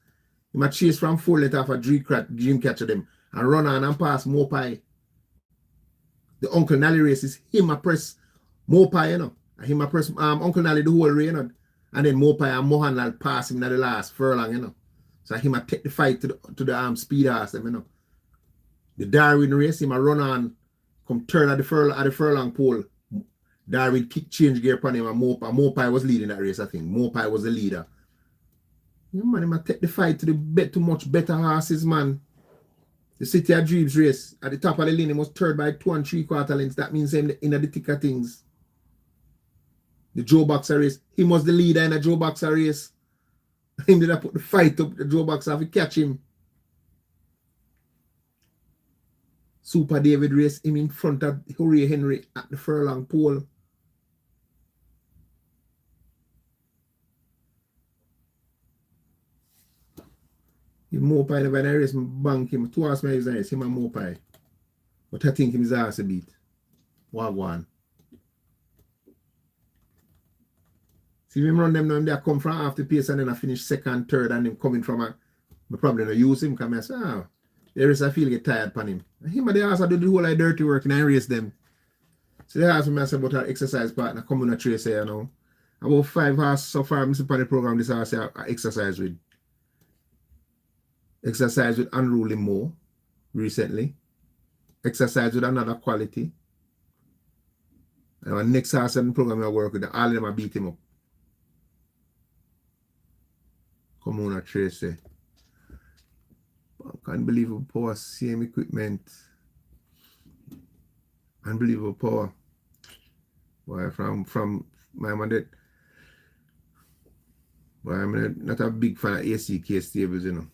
Him a chase from 4 let off a dream catcher them and run on and pass Mopai. The Uncle Nally race is him a press Mopai, you know. And him a press Uncle Nally the whole race, you know. And then Mopai and Mohanlal pass him in the last furlong, you know. So him a take the fight to the speed horse them, you know. The Darwin race, him a run on, come turn at the furlong pole. Darwin kick change gear upon him and Mopai was leading that race, I think. Mopai was the leader. Yeah, man, him a take the fight to much better horses, man. The City of Dreams race at the top of the lane, he was third by 2 3/4 lengths. That means him in the thick of things. The Joe Boxer race, he was the leader in the Joe Boxer race. Him did I put the fight up, the Joe Boxer, if you catch him. Super David race, him in front of Hurray Henry at the furlong pole. He Mopai never in a race, bank him. 2 hours my race, him and Mopai. But I think him is ass a bit. Wagwan. See him run them now, they come from half the pace and then I finish second, third, and him coming from a I probably not use him because I say, there is I feel get tired upon him. And him and the also do the whole like dirty work and I race them. So they ask me I say about our exercise partner come on a trace here, you know. About 5 hours so far I'm upon the program this house I exercise with. Exercise with Unruly Mo recently. Exercise with another quality. And our next house and program I work with, all of them I beat him up. Come on, Tracy. Unbelievable power, same equipment. Unbelievable power. Boy, from my mother. Boy, I'm not a big fan of ACK stables, you know.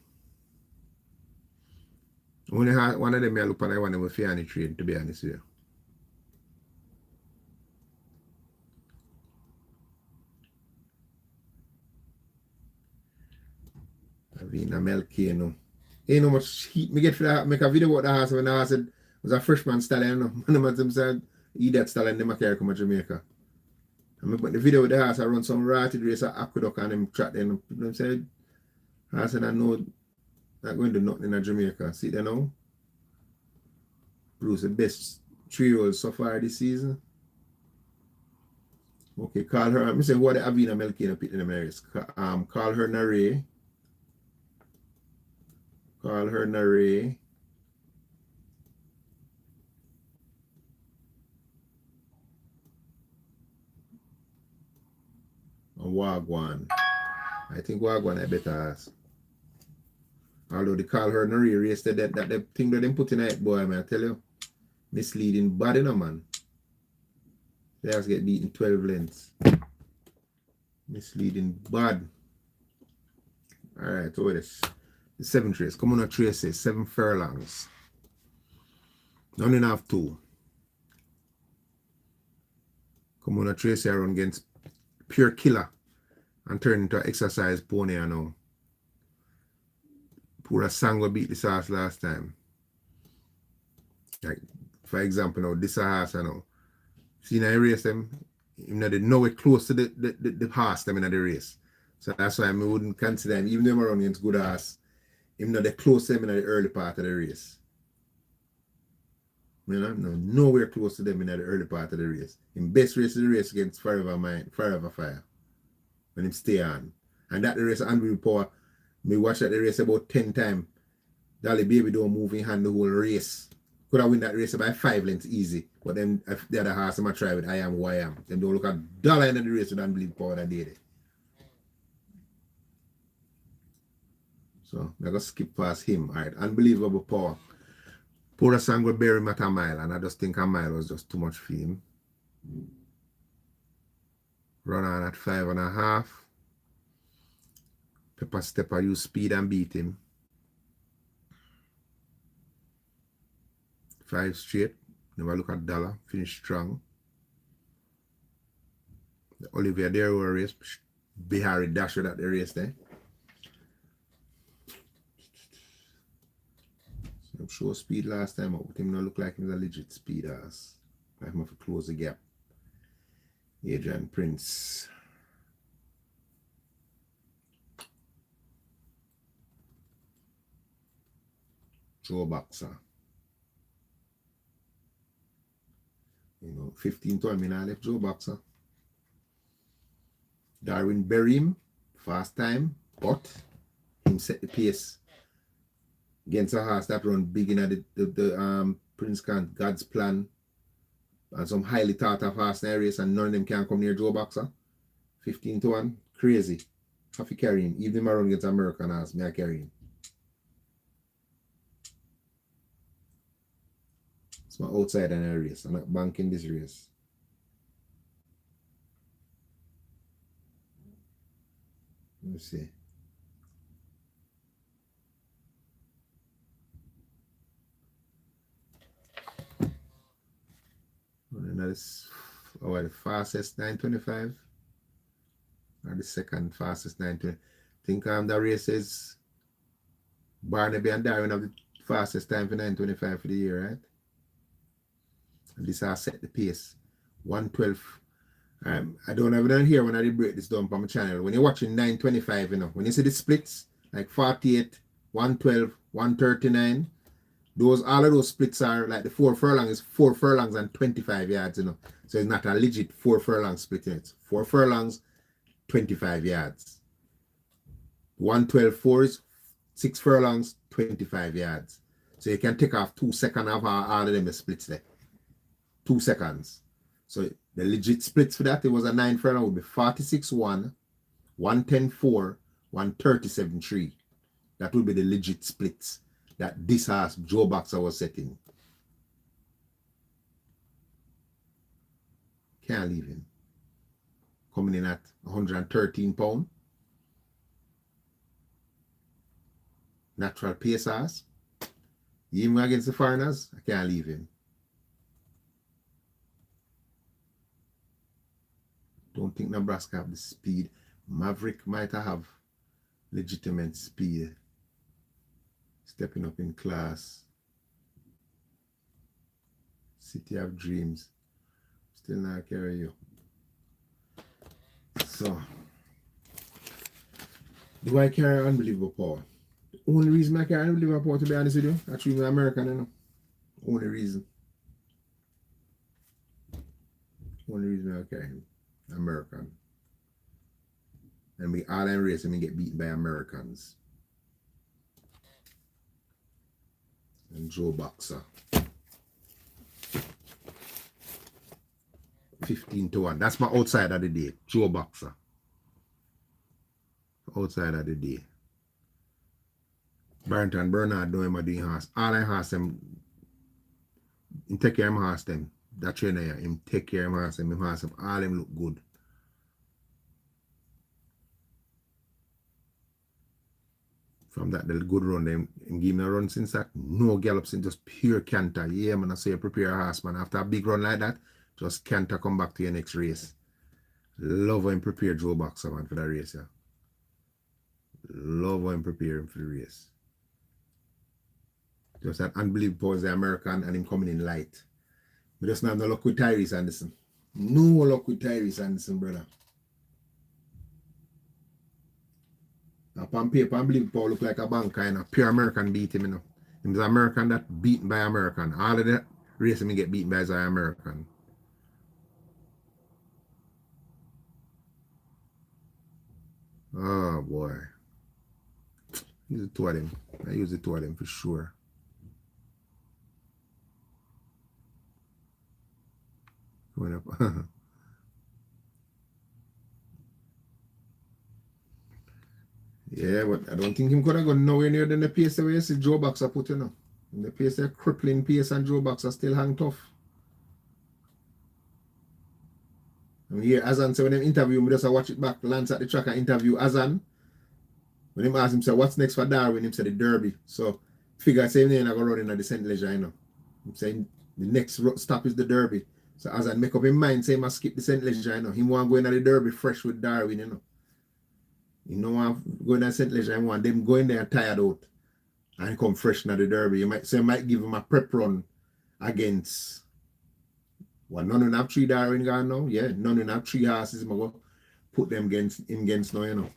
Only one of them I look at I want them with Fiani trade, to be honest with you. Avina Melky, you know. Ain't no much heat me get for that. Make a video about the house when the house was a freshman stallion, you know. One of them said, eat that stallion, them carry come to Jamaica. And me put the video with the house, I run some ratted race at Aqueduct and them track them. Them said, I said, I know not going to do nothing in Jamaica. See there now? Bruce, the best 3-year-old so far this season. Okay, call her. I'm saying what the Avina Melky in the pit in the areas. Call her Nare. Call her Nare. And Wagwan. I think Wagwan I better ask. Although they call her Nare race that the thing that they put in it, boy, man, I tell you. Misleading bad enough, man. They have to get beaten 12 lengths. Misleading bad. Alright, over this. The 7th race. Come on, a Tracy. 7 furlongs. None enough 2. Come on, a Tracy. I run against Pure Killer and turn into an exercise pony now. Pura Sango beat this horse last time. Like, for example, now this horse, you know. See, now I race them, you know, they nowhere close to the horse them in the race. So that's why I wouldn't consider him, even though I'm running against good horse, even though they're close to them in the early part of the race. You know, nowhere close to them in the early part of the race. In best race of the race against Forever Fire. When him stay on. And that the race of Unbelievable Power, me watch that the race about 10 times. Dolly Baby don't move in hand the whole race. Could have win that race by 5 lengths easy. But then if the other horse I'm gonna try with I Am Who I Am. Them don't look at dollar in the race with Unbelievable Power that day. So I'm gonna skip past him. Alright, Unbelievable Power. Pura Sang will bury him at a mile, and I just think a mile was just too much for him. Run on at 5.5. Pepper Stepper use speed and beat him. 5 straight. Never look at dollar. Finish strong. The Olivia Dero race. Bihari Dasher at the race there. So I'm sure speed last time out with him not look like he's a legit speed ass. I have to close the gap. Adrian Prince. Joe Boxer. You know, 15 to 1 I left Joe Boxer. Darwin Berim, fast time, but him set the pace against a horse that run big in the Prince Kant, God's Plan, and some highly thought of horse in the race, and none of them can come near Joe Boxer. 15 to 1, crazy. Have to carry him. Even if I run against American horse, me I carry him. It's my outside in a race. I'm not banking this race. Let me see. And that's the fastest 925 or the second fastest 920. I think the race is Barnaby and Darwin have the fastest time for 925 for the year, right? And this has set the pace. 112. I don't have it on here when I break this down from my channel. When you're watching 925, when you see the splits, like 48, 112, 139, all of those splits are like the 4 furlongs is 4 furlongs and 25 yards, So it's not a legit 4 furlong split in it. 4 furlongs, 25 yards. 112 4 is 6 furlongs, 25 yards. So you can take off 2 seconds of all of them splits there. 2 seconds. So the legit splits for that, it was a 9 furlong would be 46-1, 110-4, 137-3. That would be the legit splits that this horse, Joe Boxer, was setting. Can't leave him. Coming in at 113 pounds. Natural pace horse. Even against the foreigners, I can't leave him. Don't think Nebraska have the speed. Maverick might have legitimate speed. Stepping up in class. City of Dreams. Still not carry you. So, do I carry Unbelievable Power? The only reason I carry Unbelievable Power, to be honest with you, actually, I'm American, Only reason. Only reason I carry him. American. And we all in race and we get beaten by Americans. And Joe Boxer. 15-1. That's my outside of the day. Joe Boxer. Outside of the day. Barrington Bernard know him a doing horse. All I horse them. Him take care of him horse them. That trainer here. Him take care of him horse them. Him horse them. All them look good. From that, the good run, them give me a run since that. No gallops in just pure canter. Yeah, man, I say prepare a horse, man. After a big run like that, just canter come back to your next race. Love how him prepare Joe Boxer, man, for that race, yeah. Love how him prepare him for the race. Just that Unbelievable was the American and him coming in light. We just not have no luck with Tyrese Anderson. No luck with Tyrese Anderson, brother. On paper, Unbelievable look like a banker, Pure American beat him, He was an American that beaten by American. All of the race him get beaten by is an American. Oh boy. Use the two of them. I use the two of them for sure. Going up. Yeah, but I don't think him could have gone nowhere near than the pace the way you see Joe Boxer put, And the pace, the crippling pace, and Joe Boxer still hang tough. I mean, here, Azan said when him interview me, just watch it back, Lance at the track and interview Azan. When him asked him, say, what's next for Darwin? Him said the Derby. So, figure same name I go running at the St. Leger, Him saying the next stop is the Derby. So, Azan make up his mind, say, he must skip the St. Leger, Him want to go into the Derby fresh with Darwin, You know, I'm going to St. Leger, I want them going there tired out and come fresh in the Derby. You might give him a prep run against. Well, none of them have 3 Darwin gone now. Yeah, none of them have 3 horses. I'm going to put them against now,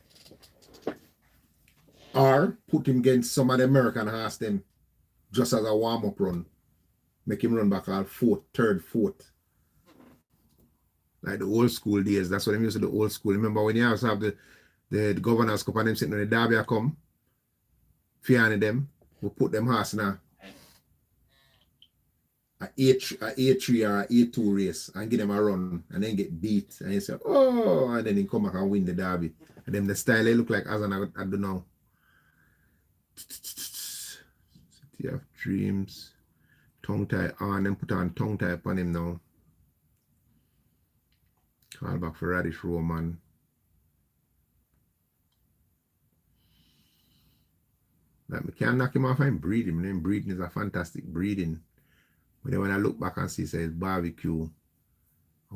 Or put him against some of the American horse them just as a warm-up run. Make him run back all 4th, 3rd, 4th. Like the old school days. That's what I'm used to, the old school. Remember when you also have the Governor's Cup and them sitting on the Derby come, Fiani them, we put them horse in a A3 or a A2 race and give them a run and then get beat and you say, oh, and then he come back and win the Derby. And then the style they look like as I don't know. City of Dreams. Tongue tie on, them put on tongue tie on him now. Call back for Radish Roman. Like, me can't knock him off and breeding. My name breeding is a fantastic breeding. But then when I look back and see, say, it's barbecue, a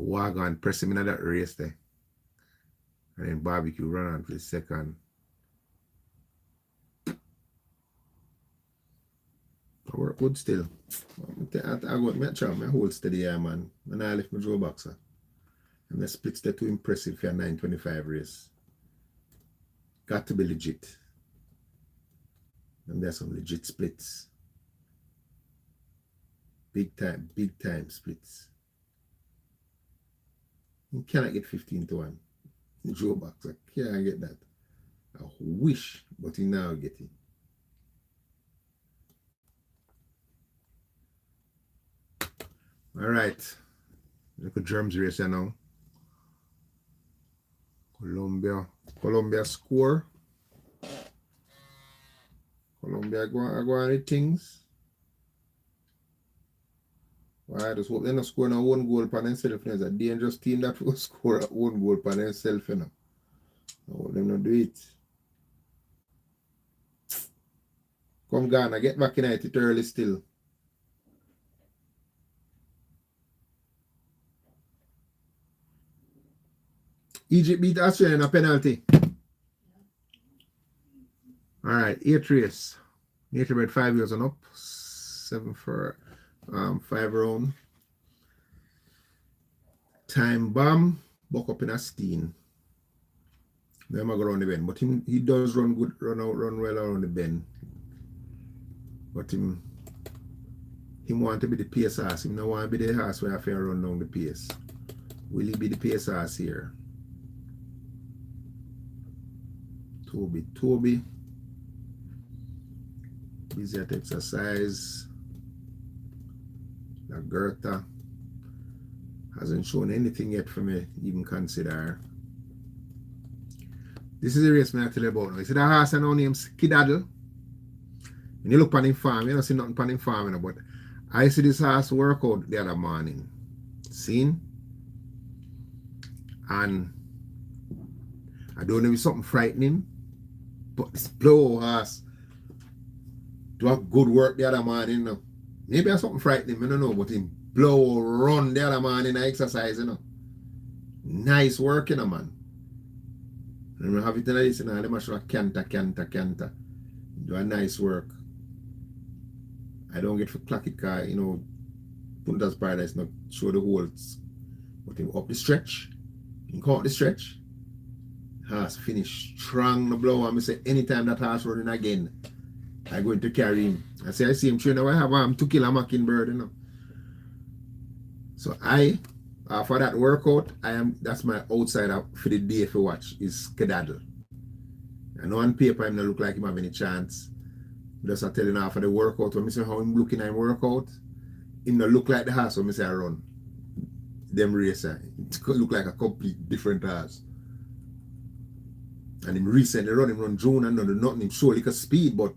wagon, press him in that race there. And then barbecue run on for the second. I work good still. I go my hold steady here, man. And I left my draw boxer. And the splits they're too impressive for a 925 race. Got to be legit. And there's some legit splits. Big time splits. You cannot get 15 to 1. In draw boxer. Can't get that. I wish, but you now get it. All right. Look at Germs race here now. Colombia score. Colombia go on the things. Well, I just hope they're not scoring a one goal per themselves. It's a dangerous team that will score a one goal per themselves. You know. I hope them not do it. Come Ghana, get back in it early still. Egypt beat Australia in a penalty. Alright, 8th race. Nature bred 5 years and up. 7 for 5 round. Time bomb. Buck up in a steen. Never go around the bend. But he does run good, run well around the bend. But him want to be the pace horse. Him don't want to be the horse where I feel run down the pace. Will he be the pace horse here? Toby. Busy at exercise. La Gerta hasn't shown anything yet for me even consider. This is the race I tell you about now. You see that horse I know named Skidaddle? When you look on him farm, you don't see nothing on him farm, you know, but I see this horse work out the other morning. Seen? And I don't know if it's something frightening, but this blow horse do a good work the other morning, you know. Maybe it's something frightening, I don't know, but him blow run the other morning exercise, you know. Nice work, you know, man. And I have it in this, you know, they must have canter. Do a nice work. I don't get for clock it car, you know, Punta's Paradise not show the holes. But him up the stretch. He caught the stretch. Horse finish strong the blow. And I say anytime that horse running again, I'm going to carry him. I see him train now. I have 2 kilo Mockingbird, you know. So for that workout, that's my outsider for the day for watch is Skidaddle. I know on paper him not look like him have any chance. Just I telling her for the workout, when I see how him looking at him workout, him not look like the horse when I say I run. Them racer, it could look like a complete different horse. And him recently run June and nothing, him show like a speed, but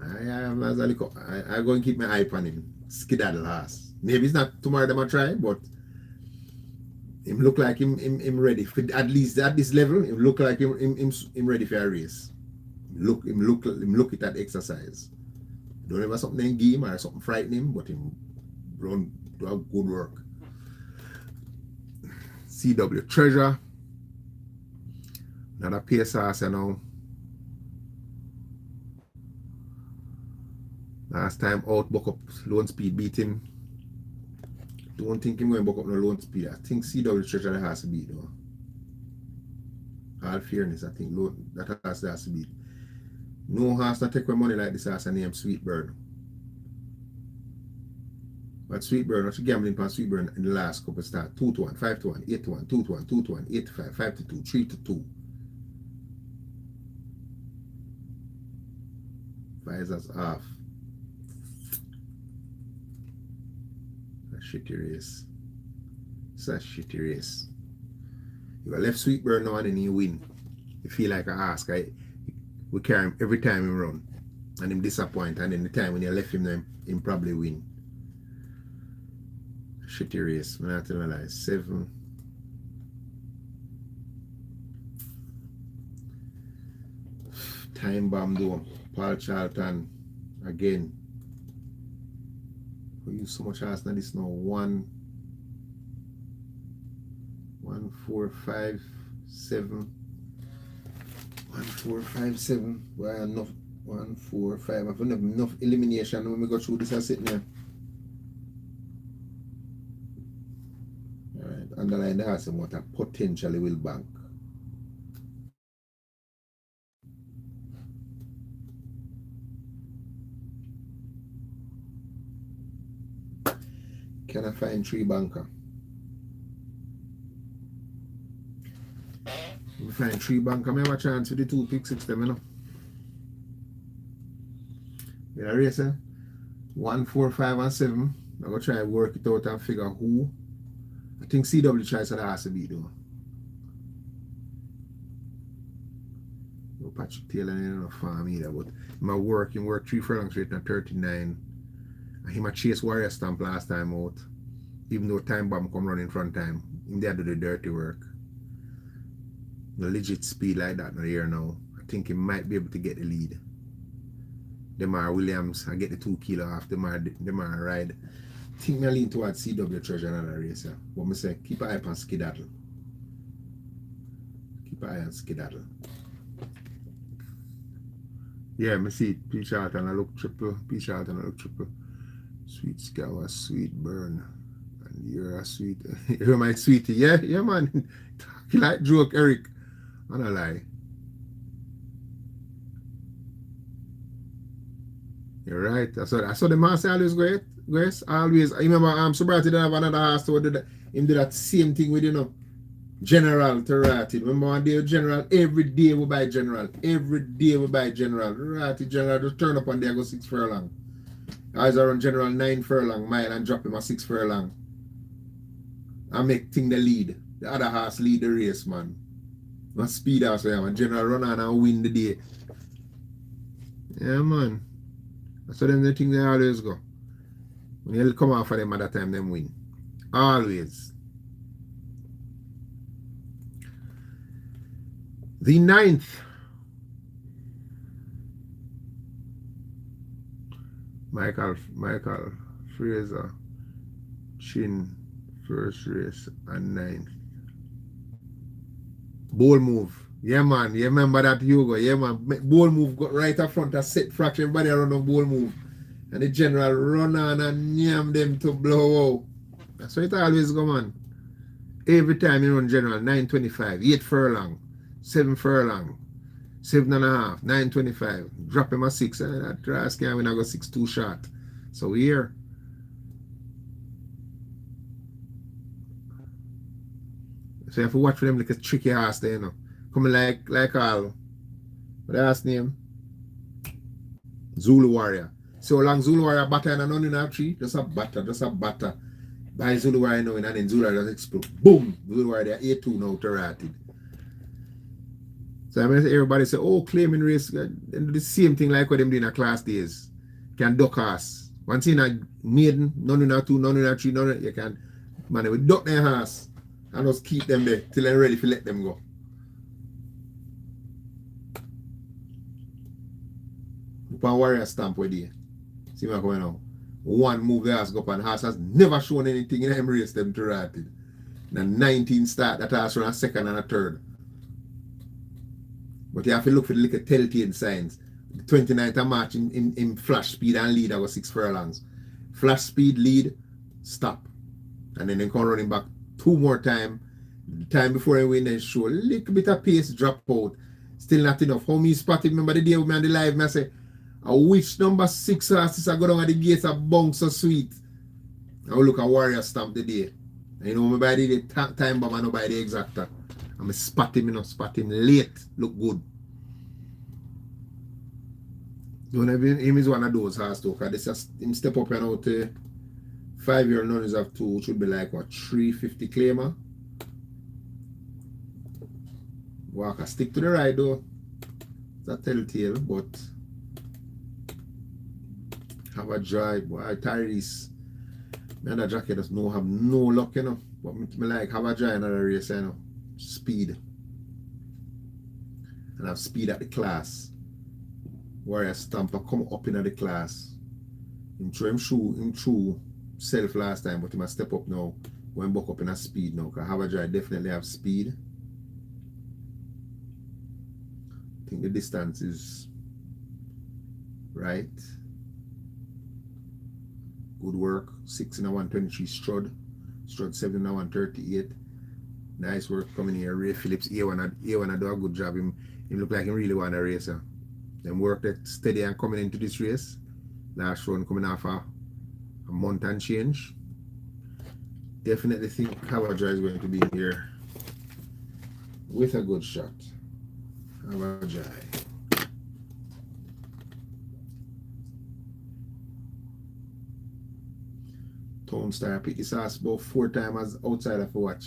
I go and keep my eye on him. Skidaddle horse. Maybe it's not tomorrow them I try, but him look like him ready for at least at this level. Him look like him ready for a race. Him look at that exercise. Don't ever something give him or something frighten him, but him run do a good work. CW Treasure. Another pace horse, you know. Last time out buck up Lone Speed beat him. Don't think him going buck up no Lone Speed. I think CW Treasure has to beat though. All fairness, I think that has to beat. No horse not take away money like this horse named Sweetbird. But Sweetbird, not gambling for Sweetbird in the last couple start. 2-1, 5-1, 8-1, 2-1, 2-1, 8-5, 5-2, 3-2. Visors off. Shitty race. It's a shitty race. You got left Sweetbird now and then you win. You feel like a ass guy. We carry him every time we run. and him disappoint, and then the time when you left him, then him probably win. Shitty race, I'm not telling you lie. 7. Time bomb though. Paul Charlton again. We use so much ass now this now. 1 4 5 7 1 4 5 7. Why enough 1 4 5. I've enough elimination when we go through this. I sit there. Alright, underline the horse and what I potentially will bank. Can I find 3 banker? If I find 3 banker, I have a chance with the 2 pick 6 them, you know. Yeah, race, 1 4 5 and 7. I'm going to try and work it out and figure who. I think CW tries to the has to beat though. No Patrick Taylor ain't no farm either, but my work 3 furlongs straight at 39. And him a chase Warrior Stamp last time out. Even though Time Bomb come running front time. Him there do the dirty work. No legit speed like that no here now. I think he might be able to get the lead. Demar Williams, I get the 2 kilo off Demar ride. I think I lean towards CW Treasure another race. Yeah. What me say, keep an eye on Skedaddle. Keep an eye on Skedaddle. Yeah, I see it. P shot and I look triple. P shot and I look triple. Sweet Scour, sweet burn. And you're a sweet. You're my sweetie. Yeah, man. You like joke, Eric. I don't lie. You're right. I saw the master always great. Grace, always. I remember Sobrati didn't have another horse so him do that same thing with General to Ratty. Remember one day General, every day we buy General. Every day we buy General. Ratty General just turn up and there go 6 furlong. I was around General 9 furlong mile and drop him a 6 furlong. I make thing the lead. The other horse lead the race, man. My speed horse I am and General run on and win the day. Yeah, man. That's what them the thing they always go. When you come out for them at that time, them win. Always. The 9th. Michael Fraser. Chin. First race and 9th. Ball move. Yeah, man. You remember that, Hugo? Yeah, man. Ball move got right up front. A set fraction. Everybody around the ball move. And the General run on and yam them to blow out. That's why it always go, man. Every time you run General, 9.25, 8 furlong, 7 furlong, 7.5, 9.25. Drop him a 6. That grass can when I go 6-2 shot. So here. So you have to watch for them like a tricky ass there, you know. Coming like all. What the ass name? Zulu Warrior. So long Zulu Warrior batter and none in our tree. Just a batter. By Zulu Warrior now and then Zulu Warrior just explode. Boom! Zulu Warrior they're 8-2 now to Ratted. So I mean everybody say, oh, claiming race, they do the same thing like what them do in a class days. Can duck ass. Once in a maiden, none in a 2, none in a 3, none in a, you can man they will duck their ass and just keep them there till they're ready to let them go. Upon Warrior Stamp with you. See what going on? One move the ass go up and horse has never shown anything in them race them to Ratted. And 19 start that horse run a second and a third. But you have to look for the little telltale signs. The 29th of March in flash speed and lead I was 6 furlongs. Flash speed lead, stop. And then they come running back 2 more times. The time before I win then show a little bit of pace, drop out. Still not enough. How me spotted, remember the day with me on the live, I say, which number 6 horses I go down at the gates of bounce so sweet. I will look at Warrior Stamp the day. And you know me by the time bomb I know by the exactor. I'm spot him late. Look good. Don't even him is one of those horse too, because this him step up and out 5-year nuns of 2, which would be like what 350 claimer. Walker stick to the right though. It's a telltale, but have a joy. Boy, Tyrese. Me and that jacket just no have no luck, you know. But me like have a joy in another race, you know. Speed. And have speed at the class. Warrior Stamper come up in the class. Him through self last time, but he must step up now. Going back up in a speed now. Because have a joy definitely have speed. I think the distance is right. Good work. 6 in a 123 Strud. Strud 7 in a 138. Nice work coming here. Ray Phillips, A1 do a good job. Him look like he really want a racer. Them work that steady and coming into this race. Last run coming off a month and change. Definitely think Havaja is going to be in here with a good shot. Havaja. Tone Star pick his ass about 4 times outside of a watch.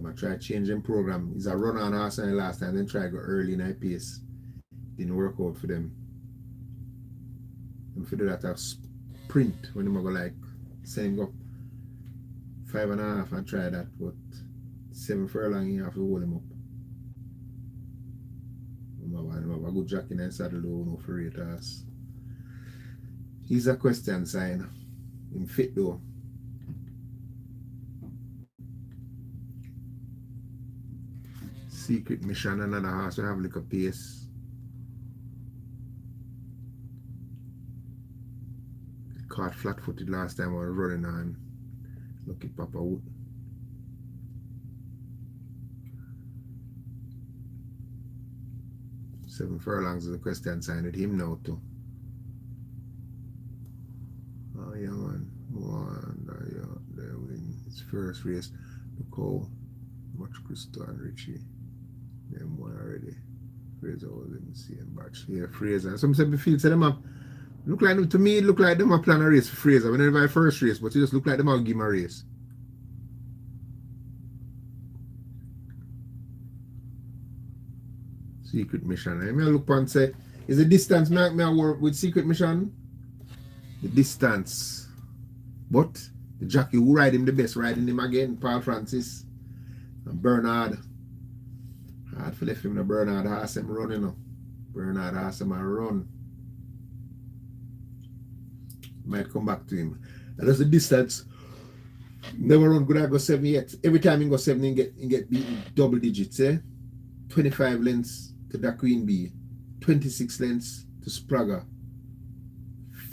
I try changing program. He's a run on horse and last time, then try go early in a pace. Didn't work out for them. And for do that sprint when they go like send go 5.5 and try that, but 7 furlong you have to hold him up. Have a good jockey and saddle though, no for rate horse. He's a question sign. Him fit though. Secret Mission, another horse we have like a pace. Caught flat-footed last time I was running on. Lucky Papa Wood. Seven furlongs is a question sign with him now too. Oh yeah man. They win his first race. Look how much Crystal and Richie. Them one already. Fraser was in the same batch. Yeah, Fraser. Some say feel say them up. Look like to me it look like them a plan a race for Fraser. Whenever my first race, but it just look like them a give him a race. Secret Mission. I may look and say, is the distance me I work with Secret Mission? The distance. But the jockey who ride him the best, riding him again, Paul Francis and Bernard. Hard for left him the Bernard horse him run, you know. Bernard horse him a run. Might come back to him. And that's the distance. Never run good I go 7 yet. Every time he go 7 he get beaten double digits, eh? 25 lengths to Da Queen Bee, 26 lengths to Sprague,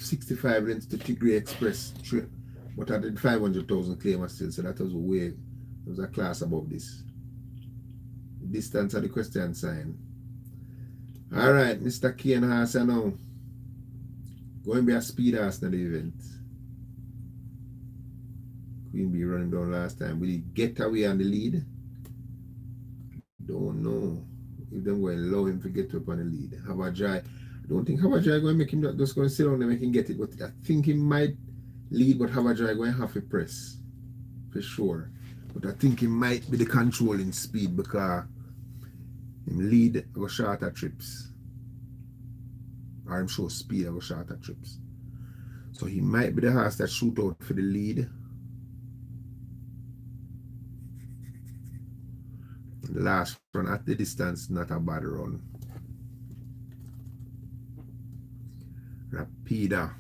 65 lengths to Tigray Express. But I did 500,000 claim still, so that was way, it was a class above this. Distance of the question sign. Alright, Mr. Kane horse now. Going to be a speed horse in the event. Queen Bee running down last time. Will he get away on the lead? Don't know if them going to allow him to get up on the lead. Havaja, I don't think Havaja going to make him just going to sit down and make him get it, but I think he might lead, but Havaja going to have to press for sure. But I think he might be the controlling speed because him lead go shorter trips, or him show speed go shorter trips. So he might be the horse that shoot out for the lead. The last run at the distance, not a bad run. Rapida.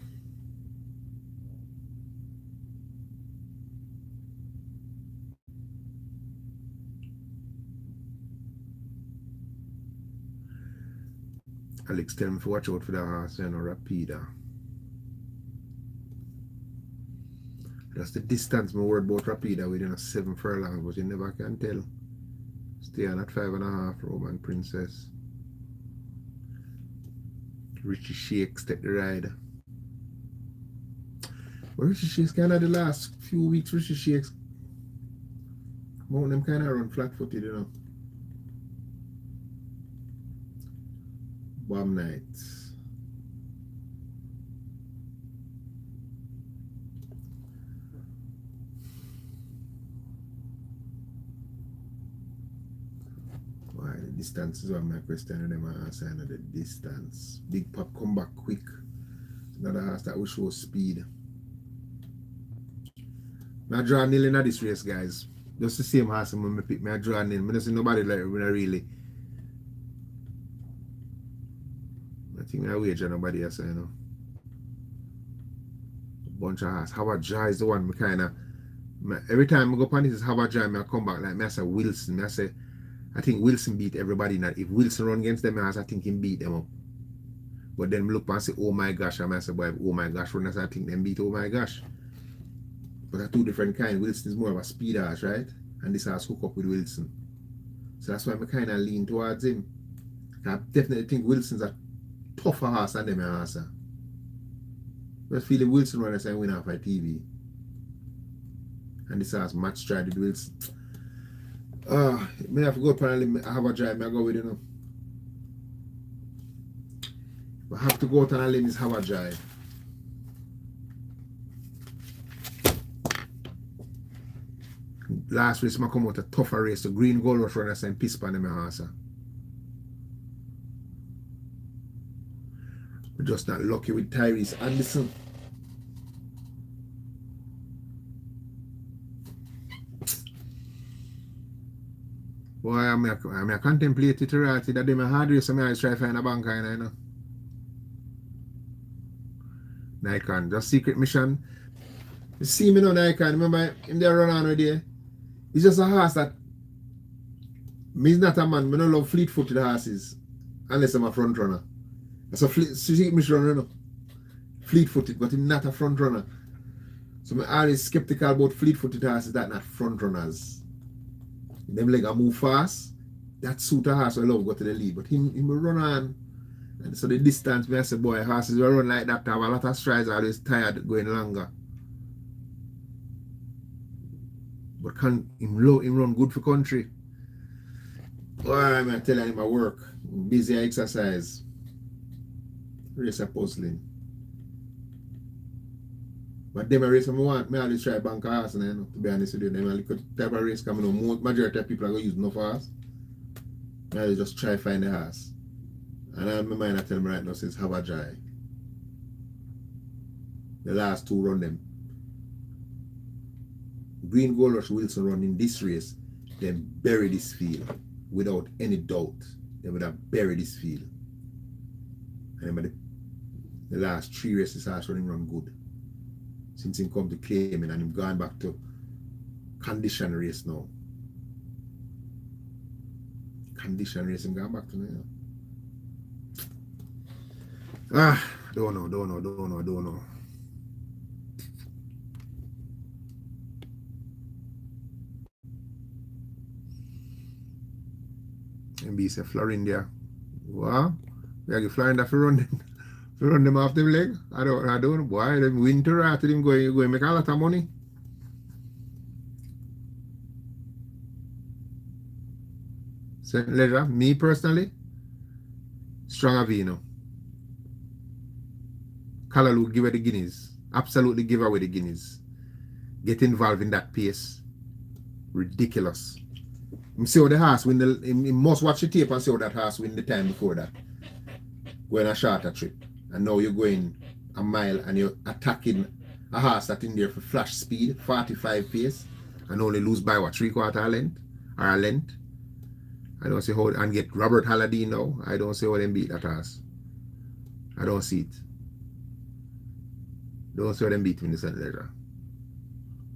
Alex tell me to watch out for the horse, you know, Rapida. That's the distance I worried about Rapida within a 7 furlongs, but you never can tell. Stay on at 5.5, Roman Princess. Richie Shakes take the ride. But Richie Shakes kind of the last few weeks, Richie Shakes, most of them kind of run flat-footed, you know. Bomb Nights. Why Distance is what my question and them are asking the distance. Big Pop come back quick. Another horse that will show speed. I draw nil in this race, guys. Just the same horse when I pick me. I draw nil. I don't see nobody like really. I think I wager nobody else, you know. A bunch of horse. Howard Joy is the one me kinda every time I go upon this Howard Joy, I come back like me I say Wilson. I think Wilson beat everybody. Now if Wilson run against them, I think he beat them up. But then I look and say, oh my gosh, I say, boy, oh my gosh, runners, I think them beat oh my gosh. But they're two different kinds. Wilson is more of a speed horse, right? And this horse hook up with Wilson. So that's why I kind of lean towards him. I definitely think Wilson's a tougher horse than them horse. Just feel the Wilson runners and win off by TV. And this horse match tried with Wilson. May have to go apparently I have a drive, I go with you. But I have to go out on a limb is have a drive. Last race I come out a tougher race, the Green Gold Rush runners and piss pan them horse. We're just not lucky with Tyrese Anderson. Boy, I'm a contemplate it right. That day my hard race, I always try to find a banker, you know. Nikon, just secret mission. You see me now, Nikon. Remember him there run on right there? He's just a horse that me's not a man. I don't love fleet-footed horses unless I'm a front runner. That's a secret mission runner, you know. Fleet-footed, but I'm not a front runner. So I'm always skeptical about fleet-footed horses that not front runners. Them leg move fast. That suit a horse I love go to the lead. But him will run on. And so the distance, me I say, boy, horses will run like that, have a lot of strides, always tired going longer. But can him run good for country? Boy, I'm telling him I work. I'm busy exercise. Race a puzzling. But them a race I want, I always try bank a horse, you know, to be honest with you. Them a little type of race coming on. Majority of people are going to use no horse. I always just try to find the horse. And in my mind I tell me right now since have a dry. The last two run them. Green Gold Rush Wilson run in this race, then bury this field. Without any doubt. They would have buried this field. And the last three races horse running run good. Since he come to claiming and him gone back to condition race now. Condition race and gone back to now. Don't know. And be say Florinda. What? We have Florinda for run them. Run them off them leg. I don't boy, them winter after them going make a lot of money. Second leisure, me personally, strong Avino. Kalalu give away the guineas. Absolutely give away the guineas. Get involved in that pace. Ridiculous. You see how the horse win you must watch the tape and see how that horse win the time before that. Going a shorter trip. And now you're going a mile and you're attacking a horse that's in there for flash speed, 45 pace, and only lose by what, 3/4 length or a length. I don't see how, and get Robert Halliday now. I don't see how them beat that horse. I don't see it. Don't see how them beat him in the St. Leger.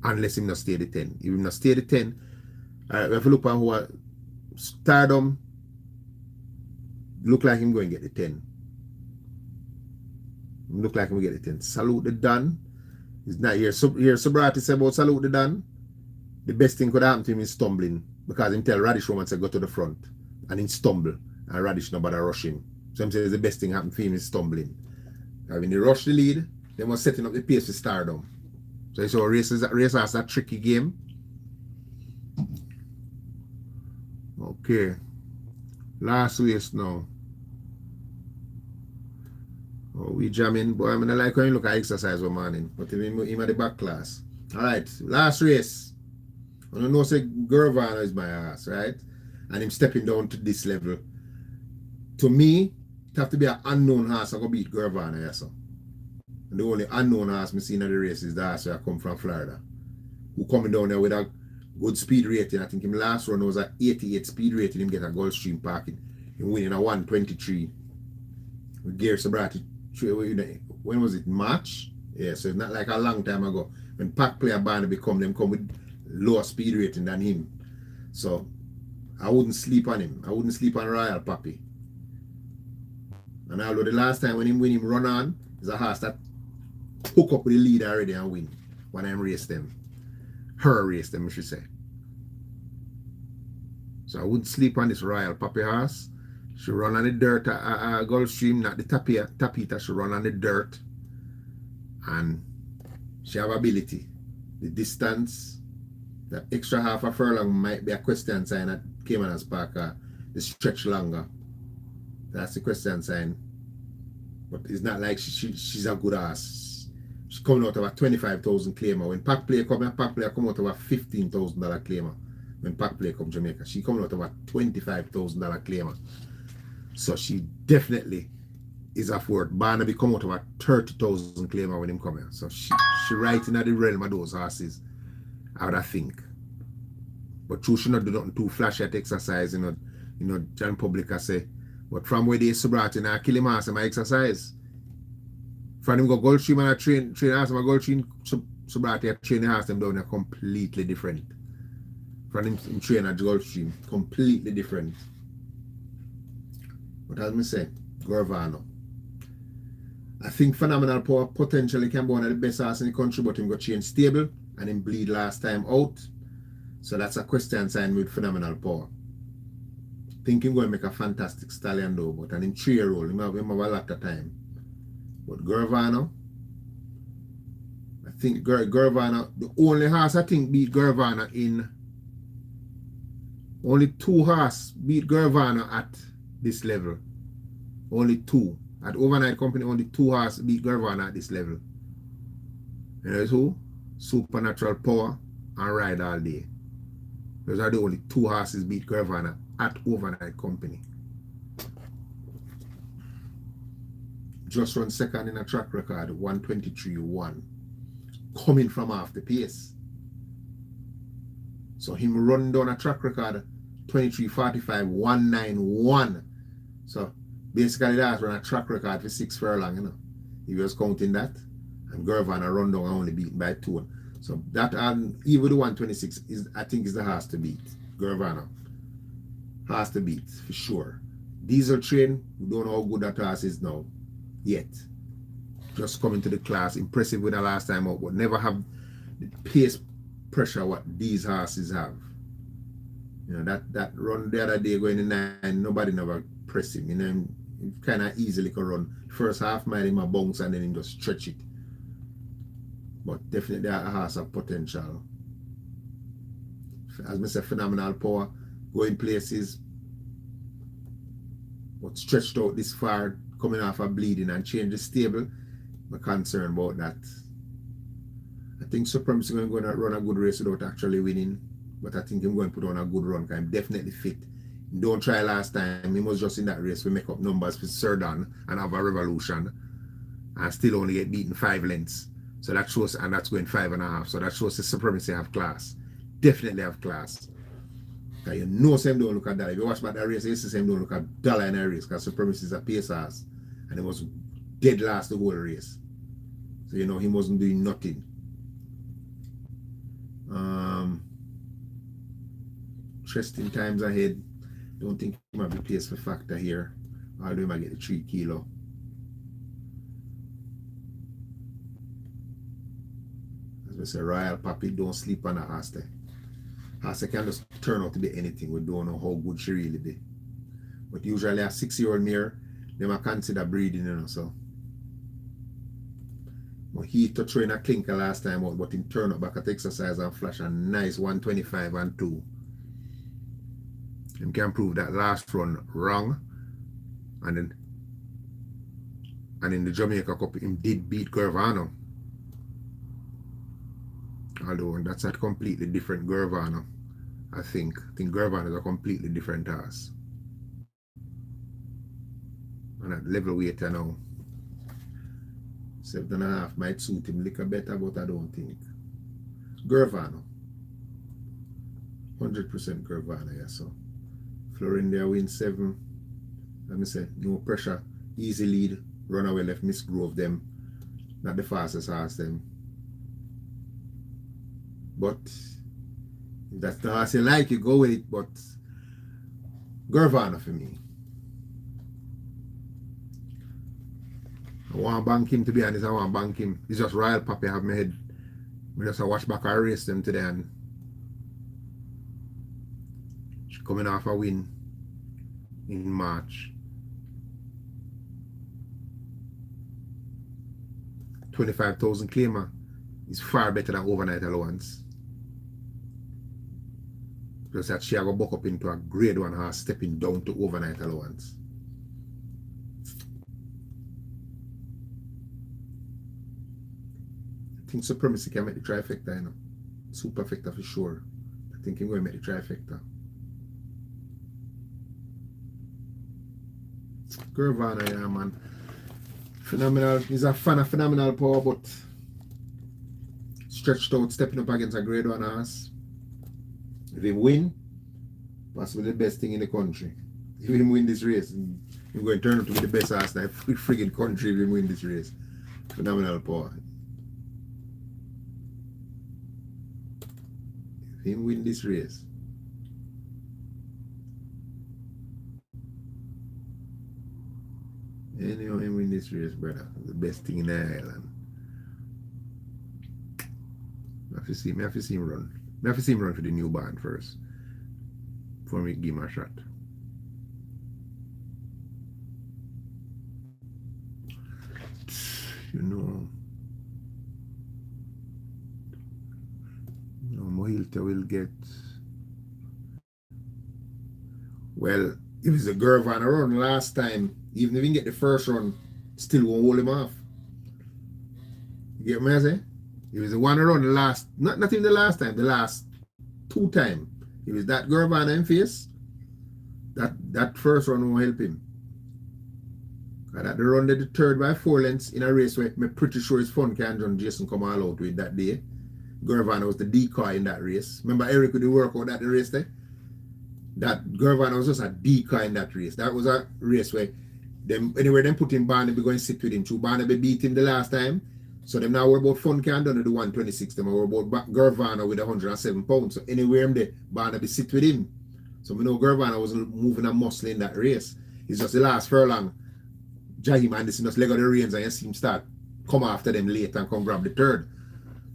Unless him not stay the 10. If him not stay the 10, we have to look on who Stardom look like him going to get the 10. Look like him get the 10. Salute the Dan. He's not here. Here Sobrati say about salute the Dan. The best thing could happen to him is stumbling. Because him tell Radish Roman to go to the front. And he stumble. And Radish nobody rush him. So him says the best thing happen for him is stumbling. And when they rush the lead, they must setting up the pace for Stardom. So you saw race has that tricky game. Okay. Last race now. Oh, we jamming, boy. I mean, I like when you look at exercise one morning, but him at the back class. Alright, last race. I don't know say Gervana is my ass, right? and him stepping down to this level. To me, it have to be an unknown horse that go beat Gurvana, yes, sir. And the only unknown horse I see in the race is the horse that come from Florida, who coming down there with a good speed rating. I think him last run was a 88 speed rating. Him get a Gulfstream parking. Him winning a 123 with Gear Sobrati. When was it? March? Yeah, so it's not like a long time ago. When Pack Player Barnaby them come with lower speed rating than him. So I wouldn't sleep on him. I wouldn't sleep on Royal Papi. And although the last time when him run on, is a horse that hook up with the lead already and win when I race them. Her race them, I should say. So I wouldn't sleep on this Royal Papi horse. She run on the dirt at Gulfstream, not the tapita. She run on the dirt. And she have ability. The distance, the extra half a furlong might be a question sign at Caymanas Park. The stretch longer. That's the question sign. But it's not like she's a good ass. She's coming out of a 25,000 claimer. When Pack Player come out of a $15,000 claimer. When Pack Player come Jamaica, she coming out of a $25,000 claimer. So she definitely is of worth. Barnaby come out of a 30,000 claimer when him come here. So she right in the realm of those horses, I would think. But true, she not do nothing too flashy at exercise, you know, John Public say. But from where they Subrati, I kill him horse and I exercise. From him go Gulfstream and I train horse and I Gulfstream, Subrati I train the horse them down there completely different. From him train at Gulfstream, completely different. But as I say, Gurvana. I think Phenomenal Power potentially can be one of the best horses in the country, but him got change stable and him bleed last time out. So that's a question sign with Phenomenal Power. Think him going to make a fantastic stallion though, but an him 3-year-old, him have a lot of time. But Gurvana, I think Gurvana, the only horse I think beat Gurvana in, only 2 horses beat Gurvana at this level. Only 2. At Overnight Company, only 2 horses beat Gurvana at this level. You know who? Supernatural Power and Ride All Day. Those are the only 2 horses beat Gurvana at Overnight Company. Just run second in a track record, 123.1. Coming from off the pace. So him run down a track record, 23.45, 191. So basically that's run a track record for 6 furlong, you know. He was counting that. And Gurvana run down only beaten by 2. So that even the 126 is, I think, is the horse to beat. Gurvana. Has to beat for sure. Diesel Train, we don't know how good that horse is now. Yet. Just coming to the class, impressive with the last time out, but never have the pace pressure what these horses have. You know, that run the other day going in 9, nobody never press him. You know, he kind of easily can run. First half mile him a bounce and then him just stretch it. But definitely a horse of potential. As I said, Phenomenal Power, going places, but stretched out this far, coming off of bleeding and change the stable. I'm concerned about that. I think Supremacy is going to run a good race without actually winning, but I think I'm going to put on a good run because I'm definitely fit. Don't try last time. He was just in that race. We make up numbers for Cerdan and have a Revolution and still only get beaten 5 lengths. So that shows, and that's going 5.5. So that shows the Supremacy have class. Definitely have class. Because you know Sam don't look at that. If you watch about that race, you see Sam don't look at dollar in a race because Supremacy is a pace horse. And it was dead last the whole race. So you know he wasn't doing nothing. Interesting times ahead. Don't think he might be placed for factor here. Although he might get the 3 kilo. As we say, Royal Papi, don't sleep on a horse there. Horse can just turn out to be anything. We don't know how good she really be. But usually a 6-year-old mare, they might consider breeding, you know, so. But he to train a clinker last time out, but he turned up back at exercise and flash a nice 125 and 2. He can prove that last run wrong. And in the Jamaica Cup, he did beat Gurvana. Although that's a completely different Gurvana. I think Gervan is a completely different horse. And at level weight now, 7.5 might suit him a little better, but I don't think. Gervano. 100% Gervano, yeah, so. Florinda wins 7. Let me say, no pressure, easy lead, run away left, Miss Grove them. Not the fastest horse them. But if that's the horse you like, you go with it, but Gervano for me. I want to bank him, to be honest. I want to bank him. It's just Royal Papi have my head. I just watch back, I race them today, and she coming off a win in March. 25,000 claimer is far better than overnight allowance. Plus that she will buck up into a grade 1 horse stepping down to overnight allowance. I think Supremacy can make the trifecta, you know. Superfecta for sure. I think he's going to make the trifecta. Gervano, yeah, man. Phenomenal. He's a fan of phenomenal power, but stretched out, stepping up against a grade 1 horse. If he win, possibly the best thing in the country. If he win this race, he's going to turn out to be the best horse in the friggin' country if he win this race. Phenomenal power. If he win this race, anyway, win this race, brother. The best thing in the island. I have to see him run. I have to see him run for the new band first before we give him a shot. You know, Mohilta will get, well, if it's a Gervano run last time, even if he can get the first run, still won't hold him off. You get what I say? It was the one around the last, not even the last time, the last 2 times. It was that Gervano in face. That first run won't help him. And at the run the 3rd by 4 lengths in a race where I'm pretty sure his fun can John Jason come all out with that day. Gervano was the decoy in that race. Remember Eric would work out that the race there? That Gervano was just a decoy in that race. That was a race where anywhere them put in Barnaby going to sit with him. True, Barnaby beat him the last time. So them now worry about Fun Can done to the 126. Them worry about Gervano with 107 pounds. So anywhere him there, Barnaby sit with him. So we know Gervano was moving a muscle in that race. It's just the last furlong. Jahim and this just leg of the reins and you see him start come after them late and come grab the 3rd.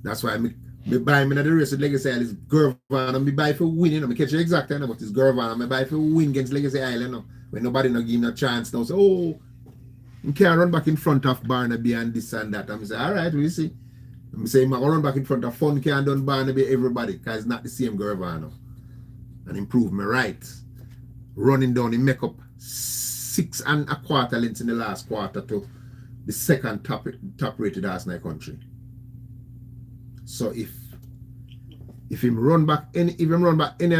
That's why I buy him in the race with Legacy Island. It's Gervano. I buy for winning. I catch you exact time, but it's Gervano. I buy for win against Legacy Island now. When nobody no give him a chance now. So, oh, you can't run back in front of Barnaby and this and that. I'm say, all right, we'll see. I'm saying, I'm run back in front of Fun Can done Barnaby, everybody, because it's not the same Gervano. And improve my right. Running down the makeup 6 1/4 lengths in the last quarter to the 2nd top rated horse in the country. So if him run back any of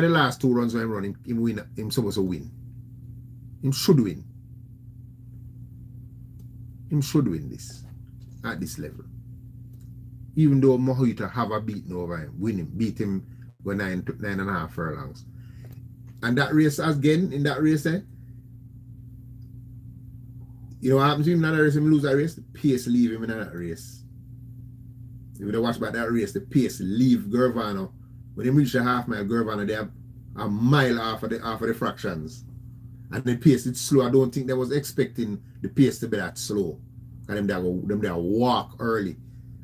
the last 2 runs when him running, him win, him supposed to win. Him should win. Him should win this at this level. Even though Mohita have a beating over him, beat him with 9.5 furlongs. And that race again, in that race, you know what happens to him in that race? Him lose that race, the pace leave him in that race. If you don't watch about that race, the pace leave Gervano. When he reach the half mile, Gervano, they have a mile off of the fractions. And the pace is slow. I don't think they was expecting the pace to be that slow. And them there walk early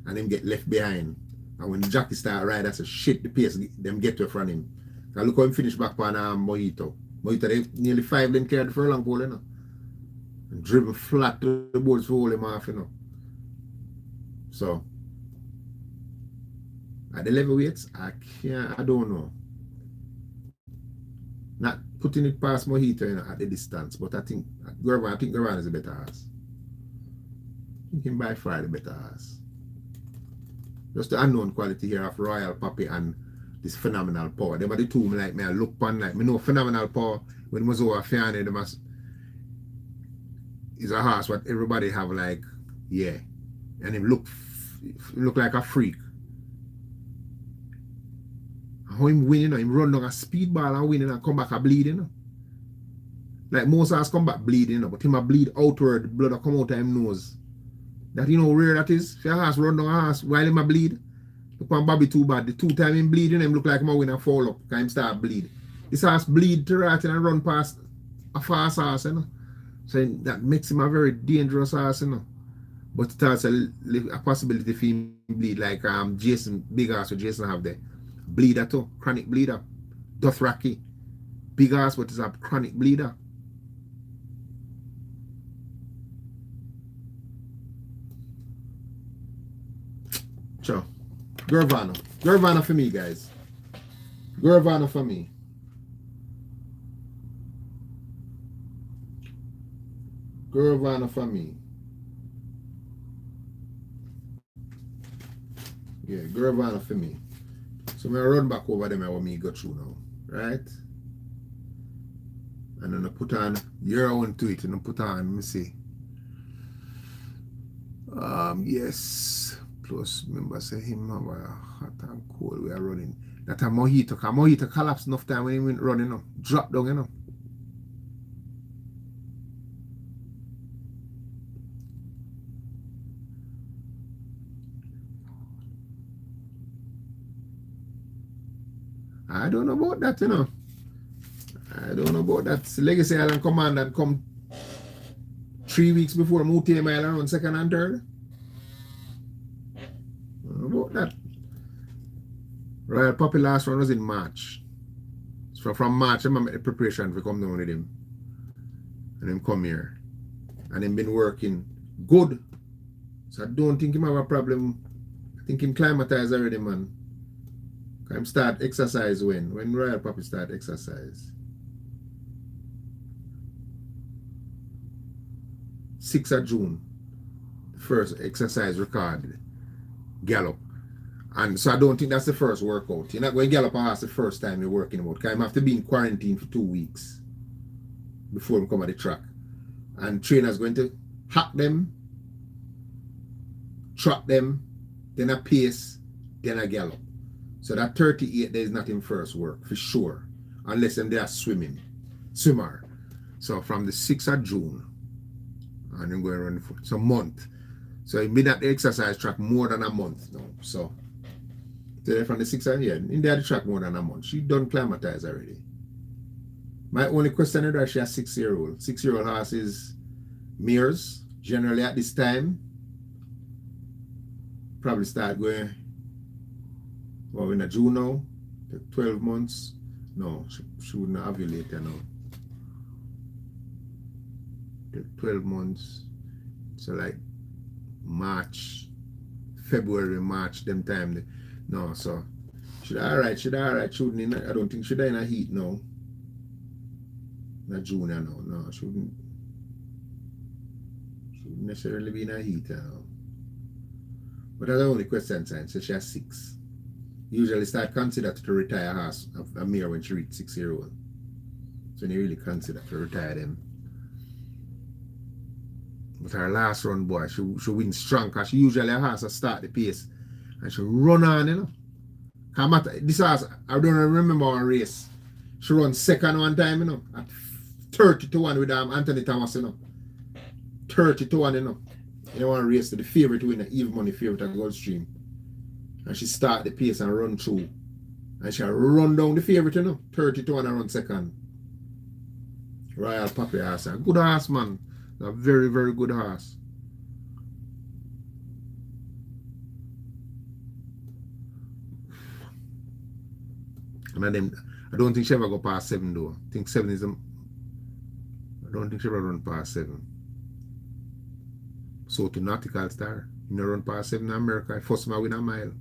and them get left behind. And when the jockey start ride, that's a shit, the pace them get to front him. And look how him finish back on Mojito. Mojito, they nearly 5 them carried the furlong pole, you know. And driven flat to the boards to hold him off, you know. So at the level weights, I don't know. Not putting it past Mojito, you know, at the distance, but I think Gervano is a better horse. I think him by far the better horse. Just the unknown quality here of Royal Papi and this phenomenal power. Them are the two like me I look upon like me know phenomenal power when it was over Fianna, them is a horse what everybody have like, yeah. And him look like a freak. How him win, you know, him run down a speedball and win and come back a bleed, you know. Like most horses come back bleeding, you know, but him a bleed outward, the blood a come out of him nose. That you know how rare that is. If your horse run down a horse while him a bleed. Look on Bobby too bad. The 2 time him bleeding, him look like him a win and fall up. Because him start bleed. This horse bleed to right and run past a fast horse, you know. So that makes him a very dangerous horse, you know. But it has a possibility for him bleed like Jason, big horse what Jason have there. Bleeder too, chronic bleeder. Dothraki. Big horse but it's a chronic bleeder. Sure. Gurvana for me, guys. Gurvana for me. Gurvana for me. Yeah, Gurvana for me. So I'm going to run back over them and what me go through now. Right? And then I put on your own to it and I put on, let me see. Yes. Plus, remember, say him have a hot and cold we are running. That a mojito, because mojito collapsed enough time when he went running, you know. Drop down, you know. I don't know about that, you know. I don't know about that. Legacy Island Command that come 3 weeks before Mutame Island run second and third. I don't know about that. Royal Puppy last run was in March. So from March, I'm at the preparation to come down with him. And him come here. And him been working good. So I don't think him have a problem. I think him climatized already, man. Him start exercise when Royal Puppy start exercise. 6th of June, first exercise recorded, gallop. And so I don't think that's the first workout. You're not going to gallop a horse the first time you're working out. Because you have to be in quarantine for 2 weeks before you come at the track. And trainer's going to hack them, trot them, then a pace, then a gallop. So that 38 days not in first work, for sure. Unless they are swimmer. So from the 6th of June, and I'm going to run for some month. So I've been at the exercise track more than a month now. So from the 6th of, yeah, in there the track more than a month. She done climatize already. My only question is that she has 6-year-old. 6-year-old horse is mares. Generally at this time, probably start going, well, in a June now, 12 months. No, she wouldn't ovulate now. 12 months. So like March, February, March, them time. No, so she's alright. Shouldn't I don't think she's in a heat now. Not junior now. No, she wouldn't necessarily be in a heat now. But that's the only question sign. So she has 6. Usually start consider to retire a mare when she reaches 6-year-old. So you really consider to retire them. But her last run, boy, she wins strong because she usually has to start the pace and she run on, you know. This horse, I don't remember one race. She run second one time, you know, at 30-1 with Anthony Thomas, you know. 30-1, you know. You want to race to the favorite winner, even money favorite at Goldstream. And she start the pace and run through. And she'll run down the favorite, you know. 30-1 and run second. Royal Puppy horse. A good horse, man. A very, very good horse. And I don't think she ever go past 7 though. I think 7 is I don't think she ever run past 7. So to Nautical Star, you know, run past 7 in America. First time I win a mile.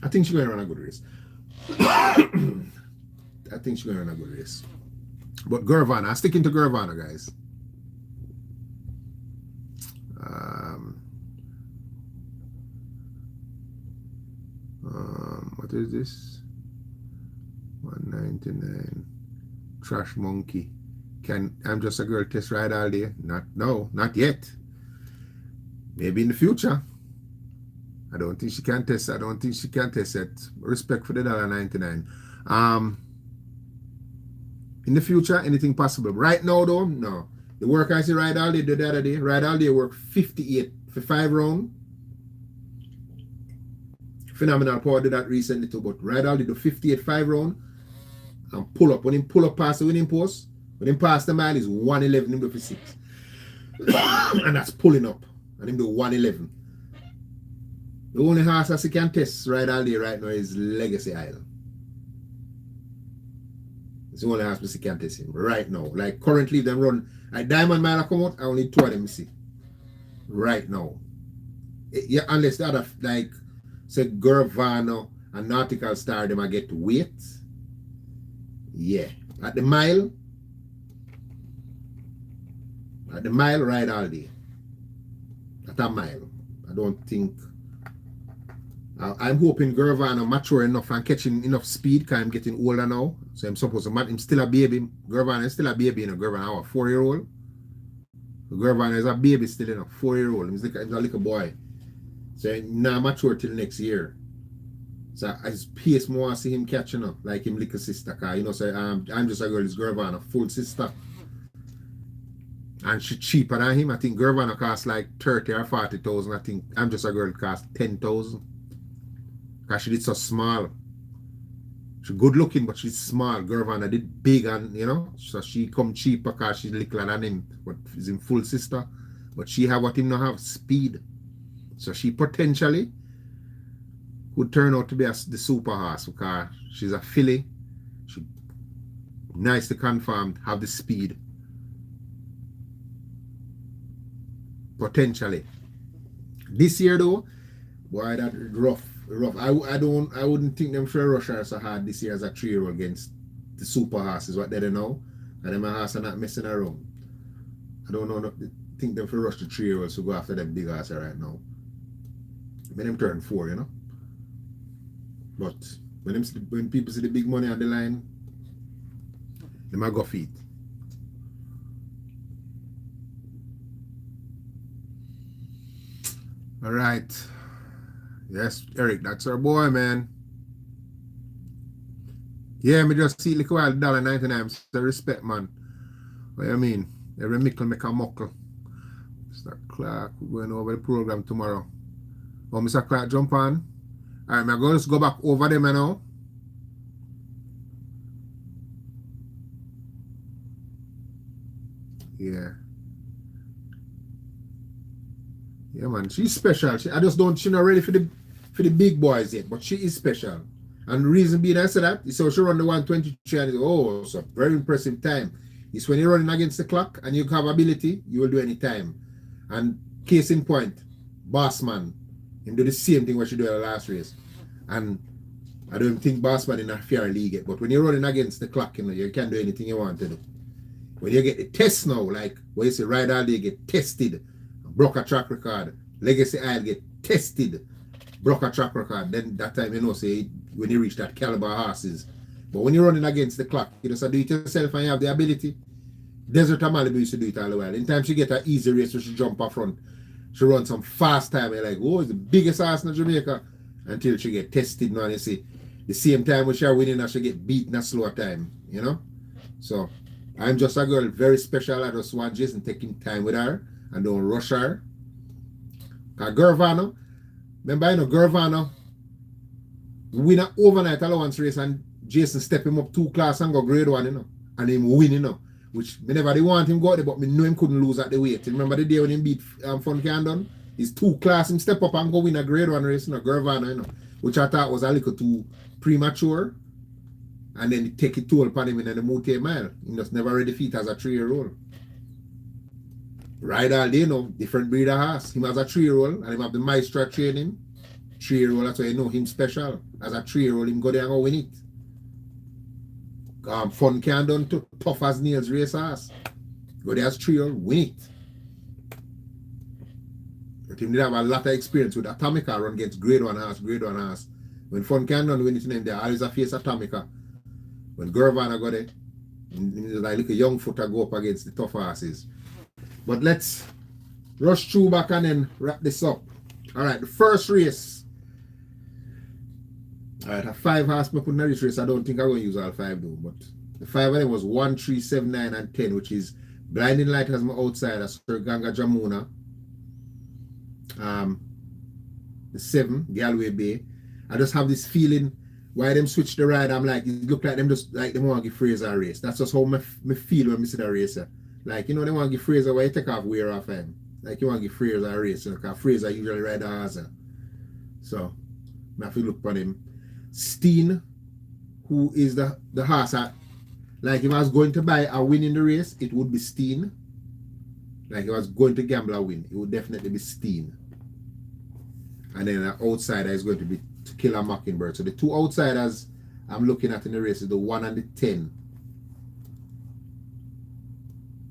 I think she's going to run a good race. I think she's going to run a good race. But Gervana, sticking to Gervana, guys. What is this? 199. Trash monkey. Can I'm just a girl test ride all day? Not yet. Maybe in the future. I don't think she can test. I don't think she can test it. Respect for the $1.99. In the future, anything possible. Right now, though, no. The work I see Ride All Day the other day. Ride All Day work 58 for 5 rounds. Phenomenal Power did that recently too, but Ride All Day do 58 5 round and pull up. When him pull up past the winning post, when him pass the mile is 111, him do for 6. And that's pulling up. And him do 111. The only horse that he can test Ride All Day right now is Legacy Isle. It's the only horse that he can test him right now. Like currently them run like Diamond Mile come out, I only 2 of them see. Right now. Yeah, unless the other like say Gervano and Nautical Star them I get weight. Yeah. At the mile, Ride All Day. At a mile. I don't think I'm hoping Gervano mature enough and catching enough speed because I'm getting older now. So I'm supposed to I'm still a baby. Gervano is still a baby, you know. Gervano, a 4-year-old. Gervano is a baby still, you know, 4-year-old. He's a little boy. So I'm not mature till next year. So I pace more to see him catching up, like him little sister. Cause you know, so I'm just a girl, is Gervano, full sister. And she cheaper than him. I think Gervano costs like 30 or 40,000. I think I'm just a girl cost 10,000. Because she did so small. She good looking, but she's small. Gervana did big and, you know, so she come cheaper because she's littler than him, but is in full sister. But she have what him not have, speed. So she potentially would turn out to be the super horse because she's a filly. She nicely confirmed, have the speed. Potentially. This year though, boy, that rough. I wouldn't think them for rush her so hard this year as a 3-year-old against the super horses, what they don't know. And them horses are not messing around. I don't know, think them for rush the 3-year-olds to go after them big horses right now. When them turn 4, you know. But when people see the big money on the line, they might go feet. All right. Yes, Eric, that's our boy, man. Yeah, me just see like while $1.99. So respect, man. What you mean? Every mickle make a muckle. Mr. Clark, we're going over the program tomorrow. Oh, Mr. Clark, jump on. All right, I'm going to go back over them now. Yeah. Yeah, man. She's special. She not ready for the big boys yet, but she is special. And the reason being I said that is so she run the 123 and it's a very impressive time. It's when you're running against the clock and you have ability, you will do any time. And case in point, Bossman, him do the same thing what she do in the last race. And I don't think Bossman in a fair league yet, but when you're running against the clock, you know, you can do anything you want to do. When you get the test now, like where you say Ride All Day get tested, broke a track record, Legacy Isle get tested, broke a track record, then that time you know say when you reach that caliber horses. But when you're running against the clock, you just do it yourself and you have the ability. Desert Malibu used to do it all the while. In time she get an easy race so she jump up front. She run some fast time, you're like, oh, it's the biggest horse in Jamaica. Until she get tested now and you see the same time when she winning and she get beat in a slower time, you know? So I'm just a girl, very special. I just want Jason taking time with her and don't rush her. Because Gervano, remember, you know, Gervano win an overnight allowance race and Jason step him up 2 class and go grade 1, you know, and him win, you know, which me never did want him go there, but me know him couldn't lose at the weight. Remember the day when him beat Fun Candon? He's 2 class, him step up and go win a grade 1 race, you know, Gervano, you know, which I thought was a little too premature. And then take it toll upon him in the multi mile. He just never ready feet as a 3-year-old. Ride All Day, you know, different breed of horse. Him as a 3-year-old, and him have the maestro training. 3-year-old, that's why you know him special. As a 3-year-old, him go there and go win it. Fun can done to tough as nails race horse. Go there as 3-year, win it. But him did have a lot of experience with Atomica run against grade 1 horse. When Fun can done win it in them, they always a face Atomica. When Gervana got it, like a young footer go up against the tough horses. But let's rush through back and then wrap this up. Alright, the first race. Alright, a 5 horse me put in this race. I don't think I'm going to use all 5 though. But the 5 of them was 1, 3, 7, 9, and 10, which is Blinding Light as my outsider, Sir Ganga Jamuna. The 7, Galway Bay. I just have this feeling why them switch the ride. I'm like, it look like them just like they want to give Fraser a race. That's just how me feel when I see the racer. Like, you know, they want to give Fraser why you take off wear off him. Like, you want to give Fraser a race, you know, because Fraser usually ride the horse. So, I have to look for him. Steen, who is the horse. Like, if I was going to buy a win in the race, it would be Steen. Like, if I was going to gamble a win, it would definitely be Steen. And then the outsider is going to be To Kill a Mockingbird. So the 2 outsiders I'm looking at in the race is the 1 and the 10.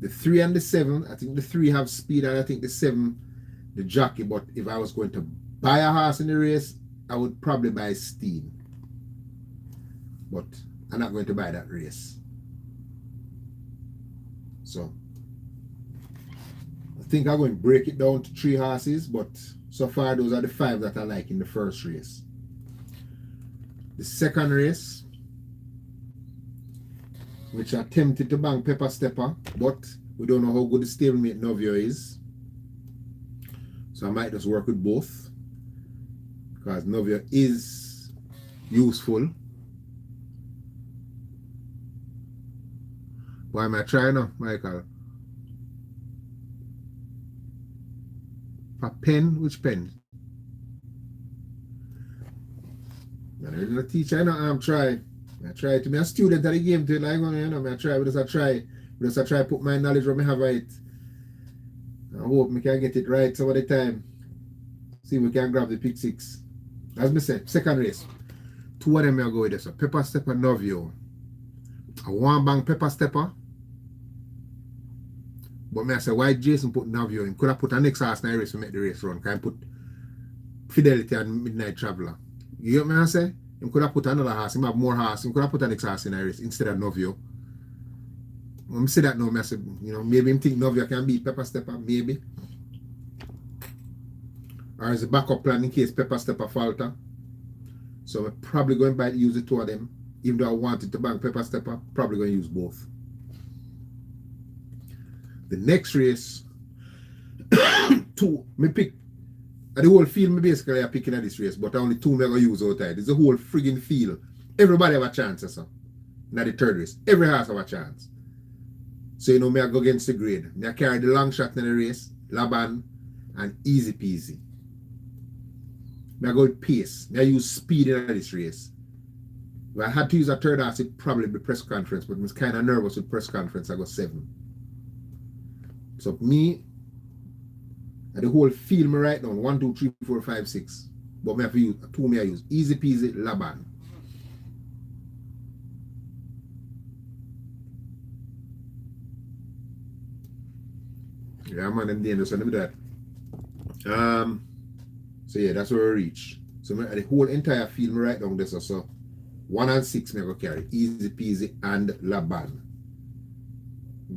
The 3 and the 7, I think the 3 have speed, and I think the 7, the jockey. But if I was going to buy a horse in the race, I would probably buy Steen. But I'm not going to buy that race. So I think I'm going to break it down to 3 horses, but so far those are the 5 that I like in the first race. The second race, which I attempted to bang Pepper Stepper, but we don't know how good the stablemate Novio is. So I might just work with both, because Novio is useful. Why am I trying now, Michael? A pen? Which pen? I didn't teach. I know I'm trying. I try to be a student of the game to like, you know, I try, but I try put my knowledge where I have it. I hope I can get it right some of the time. See if we can grab the pick 6. As I said, second race. 2 of them I go with this. So Pepper Stepper Novio. I want bang Pepper Stepper. But I say, why Jason put Novio in? Could I put an next horse in the race to make the race run? Can I put Fidelity and Midnight Traveler? You get what I say? He could have put another horse, he have more horse, he could have put an next horse in the race instead of Novio. When I say that now, I say, you know, maybe him think Novio can beat Pepper Stepper, maybe. Or as a backup plan in case Pepper Stepper falter. So I'm probably going to use the 2 of them. Even though I wanted to bang Pepper Stepper, probably going to use both. The next race, 2, me pick. The whole field, me basically are picking at this race, but only 2 me going to use out there. It's the whole friggin' field. Everybody have a chance, so. Now the third race, every horse have a chance. So, you know, me I go against the grade. Me I carry the long shot in the race, Laban, and Easy Peasy. Me I go with pace. Me I use speed in this race. If I had to use a third horse, it'd probably be press conference, but I was kind of nervous with press conference. I got 7. So, me, the whole field me right now, 1, 2, 3, 4, 5, 6. But me have to use 2 me I use. Easy Peasy, Laban. Yeah, man, them dangerous. So let me do that. So yeah, that's where we reach. So the whole entire field me right down this. So 1 and 6 me I go carry. Easy Peasy and Laban.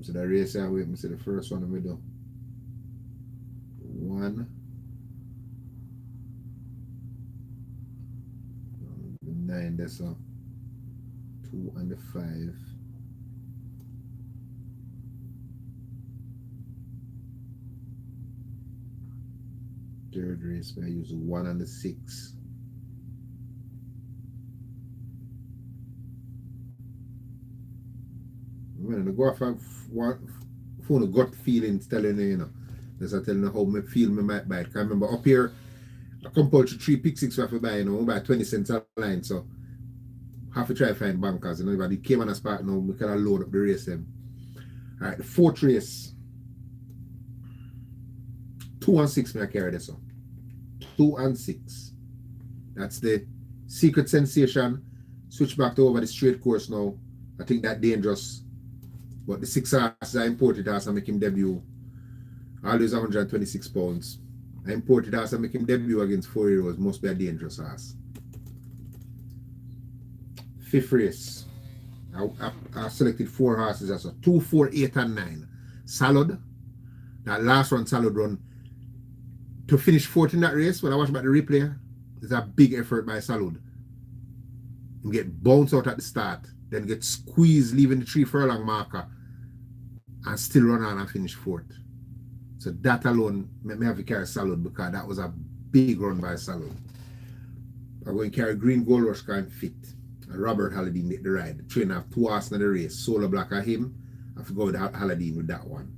So the race I wait, me see the first one we do. 1, the 9, that's a 2 and the 5. Third race, I use 1 and the 6. When I go off for a gut feeling, telling you, you know. That's I telling you how me feel me might buy it. I remember up here, I compulsory 3 pick 6 for buy, you know, buy 20 cents a line. So have to try to find bankers. You know, if I came on a spot now, we can load up the race them. Alright, the 4th race. 2 and 6 may I carry this one. 2 and 6. That's the Secret Sensation. Switch back to over the straight course now. I think that dangerous. But the 6 horses I imported horse and make him debut. Always 126 pounds. I imported horse and make him debut against 4 euros. Must be a dangerous horse. 5th race. I selected 4 horses as a 2, 4, 8, and 9. Salad. That last run, Salad run. To finish 4th in that race, when I watch about the replay, it's a big effort by Salud. He get bounced out at the start, then get squeezed, leaving the 3 furlong marker, and still run on and finish 4th. So that alone made me have to carry Salud because that was a big run by Salud. I'm going to carry Green Gold Rush kind fit. And Robert Halladine did the ride. The trainer have 2 horses in the race. Solar Black of him. I have to go with Halladine with that one.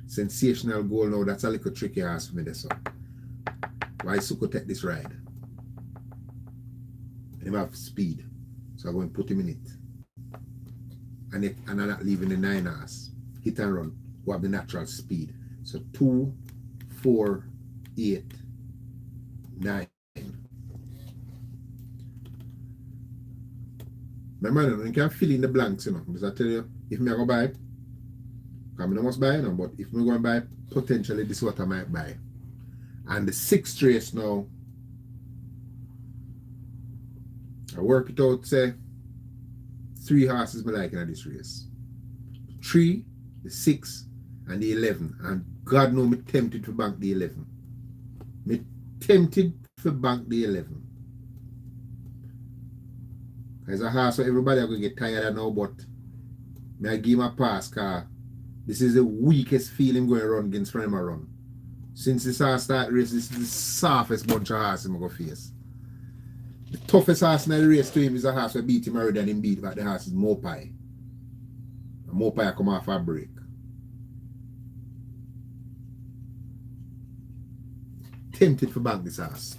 Sensational Goal now. That's a little tricky horse for me this one. Why Suko take this ride? Him have speed. So I'm going to put him in it. And I'm not leaving the 9 horse. Hit and run. Who have the natural speed. So 2, 4, 8, 9. Remember, you can fill in the blanks, you know. Because I tell you, if I go buy, I must buy, you know, but if I go and buy, potentially this is what I might buy. And the 6th race now, I work it out, say, 3 horses I like in this race. 3, the 6, and the 11. And God knows me tempted to bank the 11. Me tempted to bank the 11. There's a horse so everybody are going to get tired of now, but I give him a pass because this is the weakest feeling going to run against from him a run. Since this horse start race, this is the softest bunch of horses I'm going to face. The toughest horse in the race to him is a horse that beat him already and him beat back the horse is Mopai. And Mopai come off a break. Tempted for bank this horse.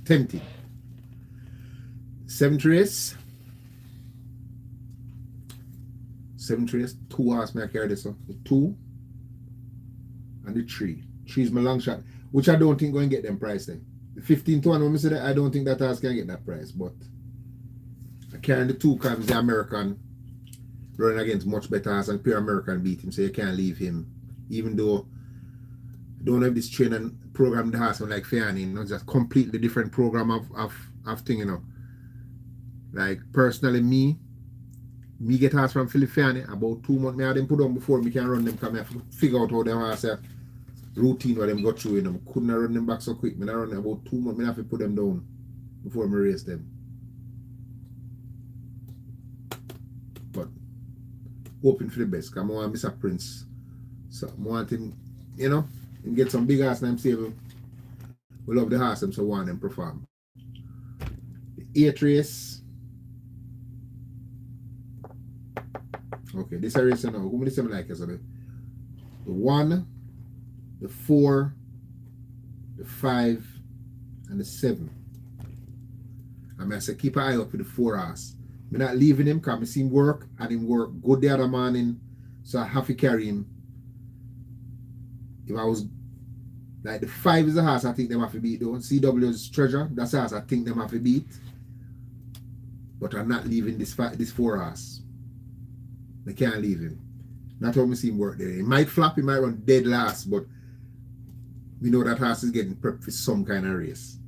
Tempted. 7th race. 7th race. 2 horse may I carry this one. The 2 and the 3. 3 is my long shot, which I don't think going to get them price then. The 15 to 1 when I say that, I don't think that horse can get that price, but I carry the 2 because the American running against much better horse and pure American beat him, so you can't leave him. Even though I don't have this training program the horse like Fiani, you know, just completely different program of thing, you know. Like personally me get horse from Philip Fiani about 2 months. I had them put on before me can run them because I have to figure out how them horse routine what them got through, you know. I couldn't run them back so quick. I run them about 2 months. I have to put them down before I race them. But hoping for the best because I want Mr. Prince. So I want him, you know, and get some big horse and I'm saying we love the horse them so I want them perform. The 8th race. Okay, this is a race now. Who many seven like is the 1, the 4, the 5, and the 7. And I say keep an eye out for the 4 horse. I'm not leaving him because I see him work and him work good the other morning. So I have to carry him. If I was like the 5 is the horse I think them have to beat though. CW's Treasure, that's the horse I think them have to beat. But I'm not leaving this 4 horse. I can't leave him. Not how I see him work there. He might flop, he might run dead last, but we know that horse is getting prepped for some kind of race.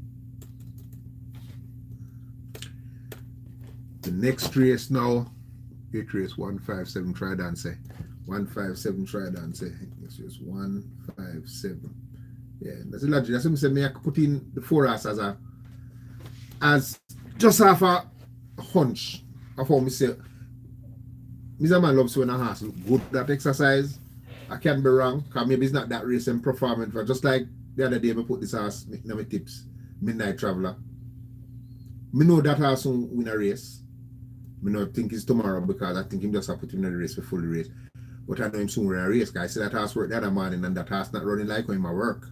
The next race now, 8th race, 157 try dance. 157 try dance. This is 157. Yeah, that's a logic. That's what I said. I could put in the 4 horse as just half a hunch of how I say. Mr. Man loves when a horse look good that exercise. I can't be wrong, because maybe it's not that race and performance. But just like the other day, I put this horse in my tips, Midnight Traveler. I know that horse will win a race. I don't think it's tomorrow because I think him just have put him in the race for full race. But I know him soon win a race, guys. I see that horse work the other morning and that horse not running like when I work.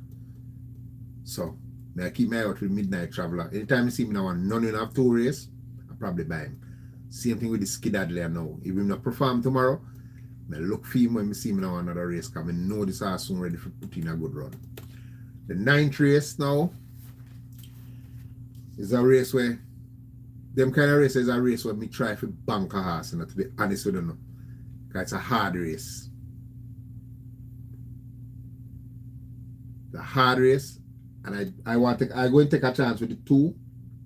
So, I keep my eye out with Midnight Traveler. Anytime you see me now and none enough 2 race, I probably buy him. Same thing with the Skid Adler now. If he not perform tomorrow, I look for him when I see him now another race because I know this horse soon ready for put in a good run. The 9th race now is a race where them kind of races are a race where me try for bank a horse, and to be honest with you, no. Because it's a hard race. The hard race, and I want to I go and take a chance with the two.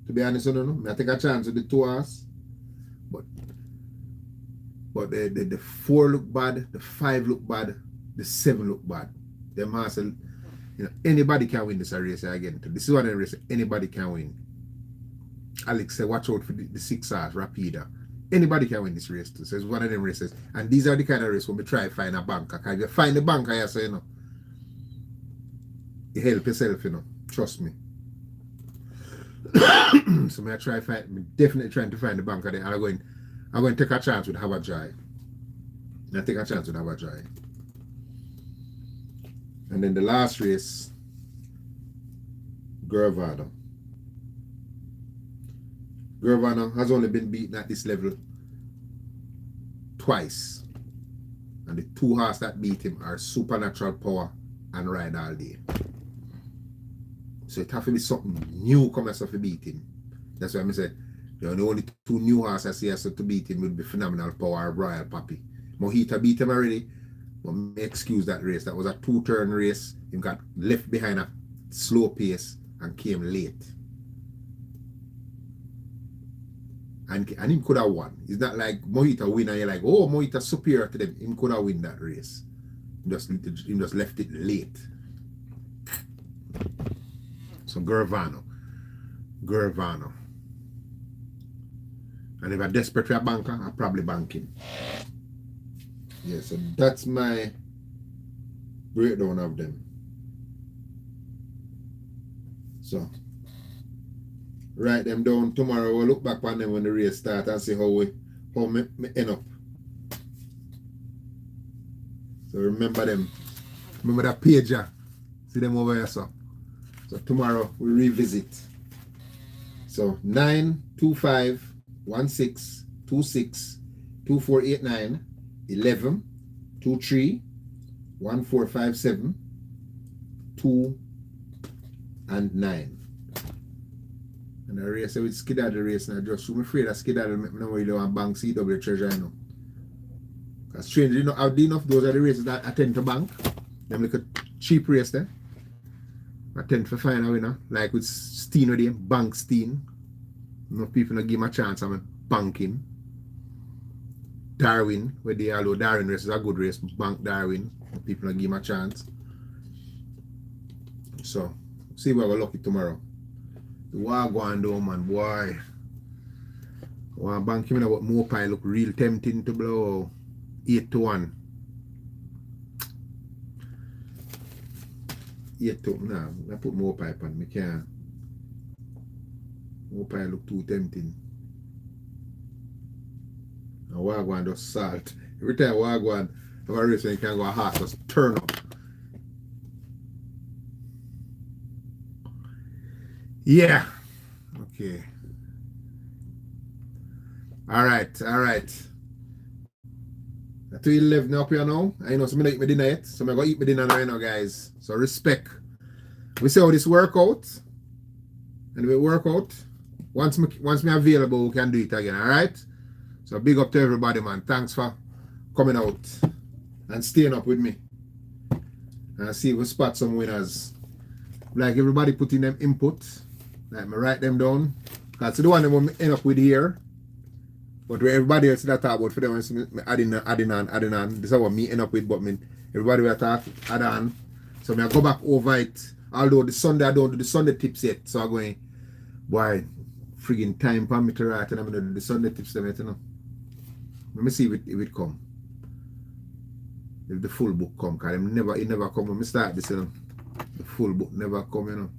To be honest with you, no. I take a chance with the two horse. But the 4 look bad, the 5 look bad, the 7 look bad. Them horses, you know, anybody can win this race again. This is one of the races anybody can win. Alex said, watch out for the 6 horse, Rapida. Anybody can win this race too. So it's one of them races. And these are the kind of races when we try to find a banker. Because if you find the banker, you say, you know, you help yourself, you know. Trust me. So I try to find, I'm definitely trying to find the banker there. And I'm going to take a chance with Have a Joy. I take a chance with Have a Joy. And then the last race, Gervano. Gervano has only been beaten at this level twice. And the 2 horses that beat him are Supernatural Power and Ride All Day. So it has to be something new coming to beat him. That's why I say the only 2 new horses I see to beat him will be Phenomenal Power or Royal Papi. Mojito beat him already, but me excuse that race. That was a 2-turn race. He got left behind a slow pace and came late. And he could have won. It's not like Mojito win and you're like, oh, Mojito superior to them. He could have won that race. He just left it late. So Gervano. And if I'm desperate for a banker, I'll probably bank him. Yeah, so that's my breakdown of them. So write them down. Tomorrow we'll look back on them when the race starts and see how me end up. So remember them. Remember that pager. See them over here, so. So tomorrow we revisit. So 925 16 26 2489 11 23 1457 2 and 9. And the race with Skidaddle race now just I'm afraid that Skidaddle make me know where you want bank CW treasure, you know. Because strange, you know, how do you know those are the races that I tend to bank? Them like a cheap race there. I tend to find a winner. Like with Steen with him, bank Steen. Enough people not give him a chance, I'm banking. Darwin, where they allow Darwin race is a good race, bank Darwin. People not give him a chance. So, see where we're lucky tomorrow. The war going down, man, boy. One bank him in about Mopai look real tempting to blow 8-1. 8-2, nah, I put Mopai on, me can't. Mopai look too tempting. And Wagwan just salt. Every time Wagwan have a race when you can go a horse, just turn up. Yeah. Okay. Alright. At 11 up here now. I know some eat my dinner yet. So I'm gonna eat my dinner right now, guys. So respect. We see how this work out. And we work out. Once me available, we can do it again. Alright? So big up to everybody, man. Thanks for coming out and staying up with me. And see if we spot some winners. Like everybody put in them input. Like me write them down. Because the one that we end up with here. But where everybody else that talk about for them, me adding on. This is what me end up with, but everybody will talk add on. So I go back over it. Although the Sunday I don't do the Sunday tips yet. So I'm going, boy, friggin' time for me to write and I'm gonna do the Sunday tips them yet, you know. Let me see if it come. If the full book come, because it never come when I start this, you know. The full book never come, you know.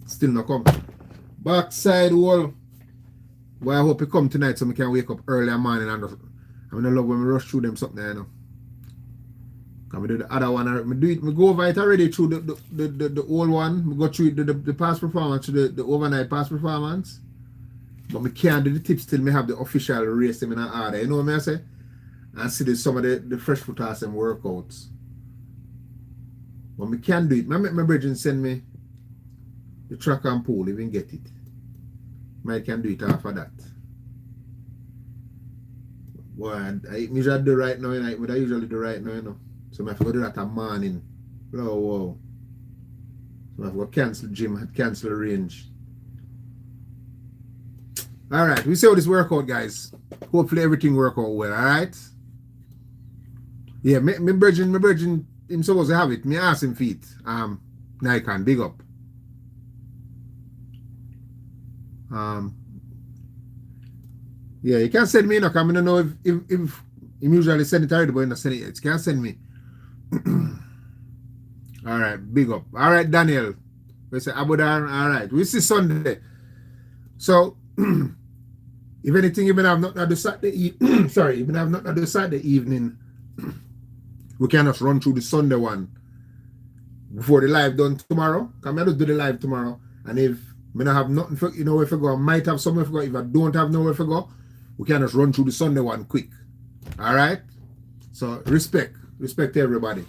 Still not come. Backside wall. Well, I hope it come tonight so I can wake up early in the morning and I'm gonna love when we rush through them something, you know. Can we do the other one? We go over it already through the old one. We go through the past performance, the overnight past performance. But we can't do the tips till we have the official race them in an order. You know what I say? And see some of the fresh foot horse and workouts. But we can do it. My brethren send me the track and pull, even get it. Might can do it after that. Boy, I usually do right now, you know, but I usually do right now, you know. So I have to go do that at morning. Oh, wow. So I have to go cancel gym, cancel the range. Alright, we see how this work out, guys. Hopefully everything work out well, alright? Yeah, my virgin, him supposed to have it. Me ask him for it. Nikon, big up. Yeah, you can send me, because I don't know if him usually send it already, but he not send it yet. You can send me. Alright, big up. Alright, Daniel. We say Abudan. Alright, we see Sunday. So, if anything, even have not the Saturday even have not the Saturday evening, we can just run through the Sunday one before the live done tomorrow. Come I just do the live tomorrow. And if I don't have nothing for you know where to go, I might have somewhere to go. If I don't have nowhere to go, we can just run through the Sunday one quick. Alright? So respect everybody.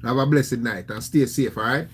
Have a blessed night and stay safe, alright?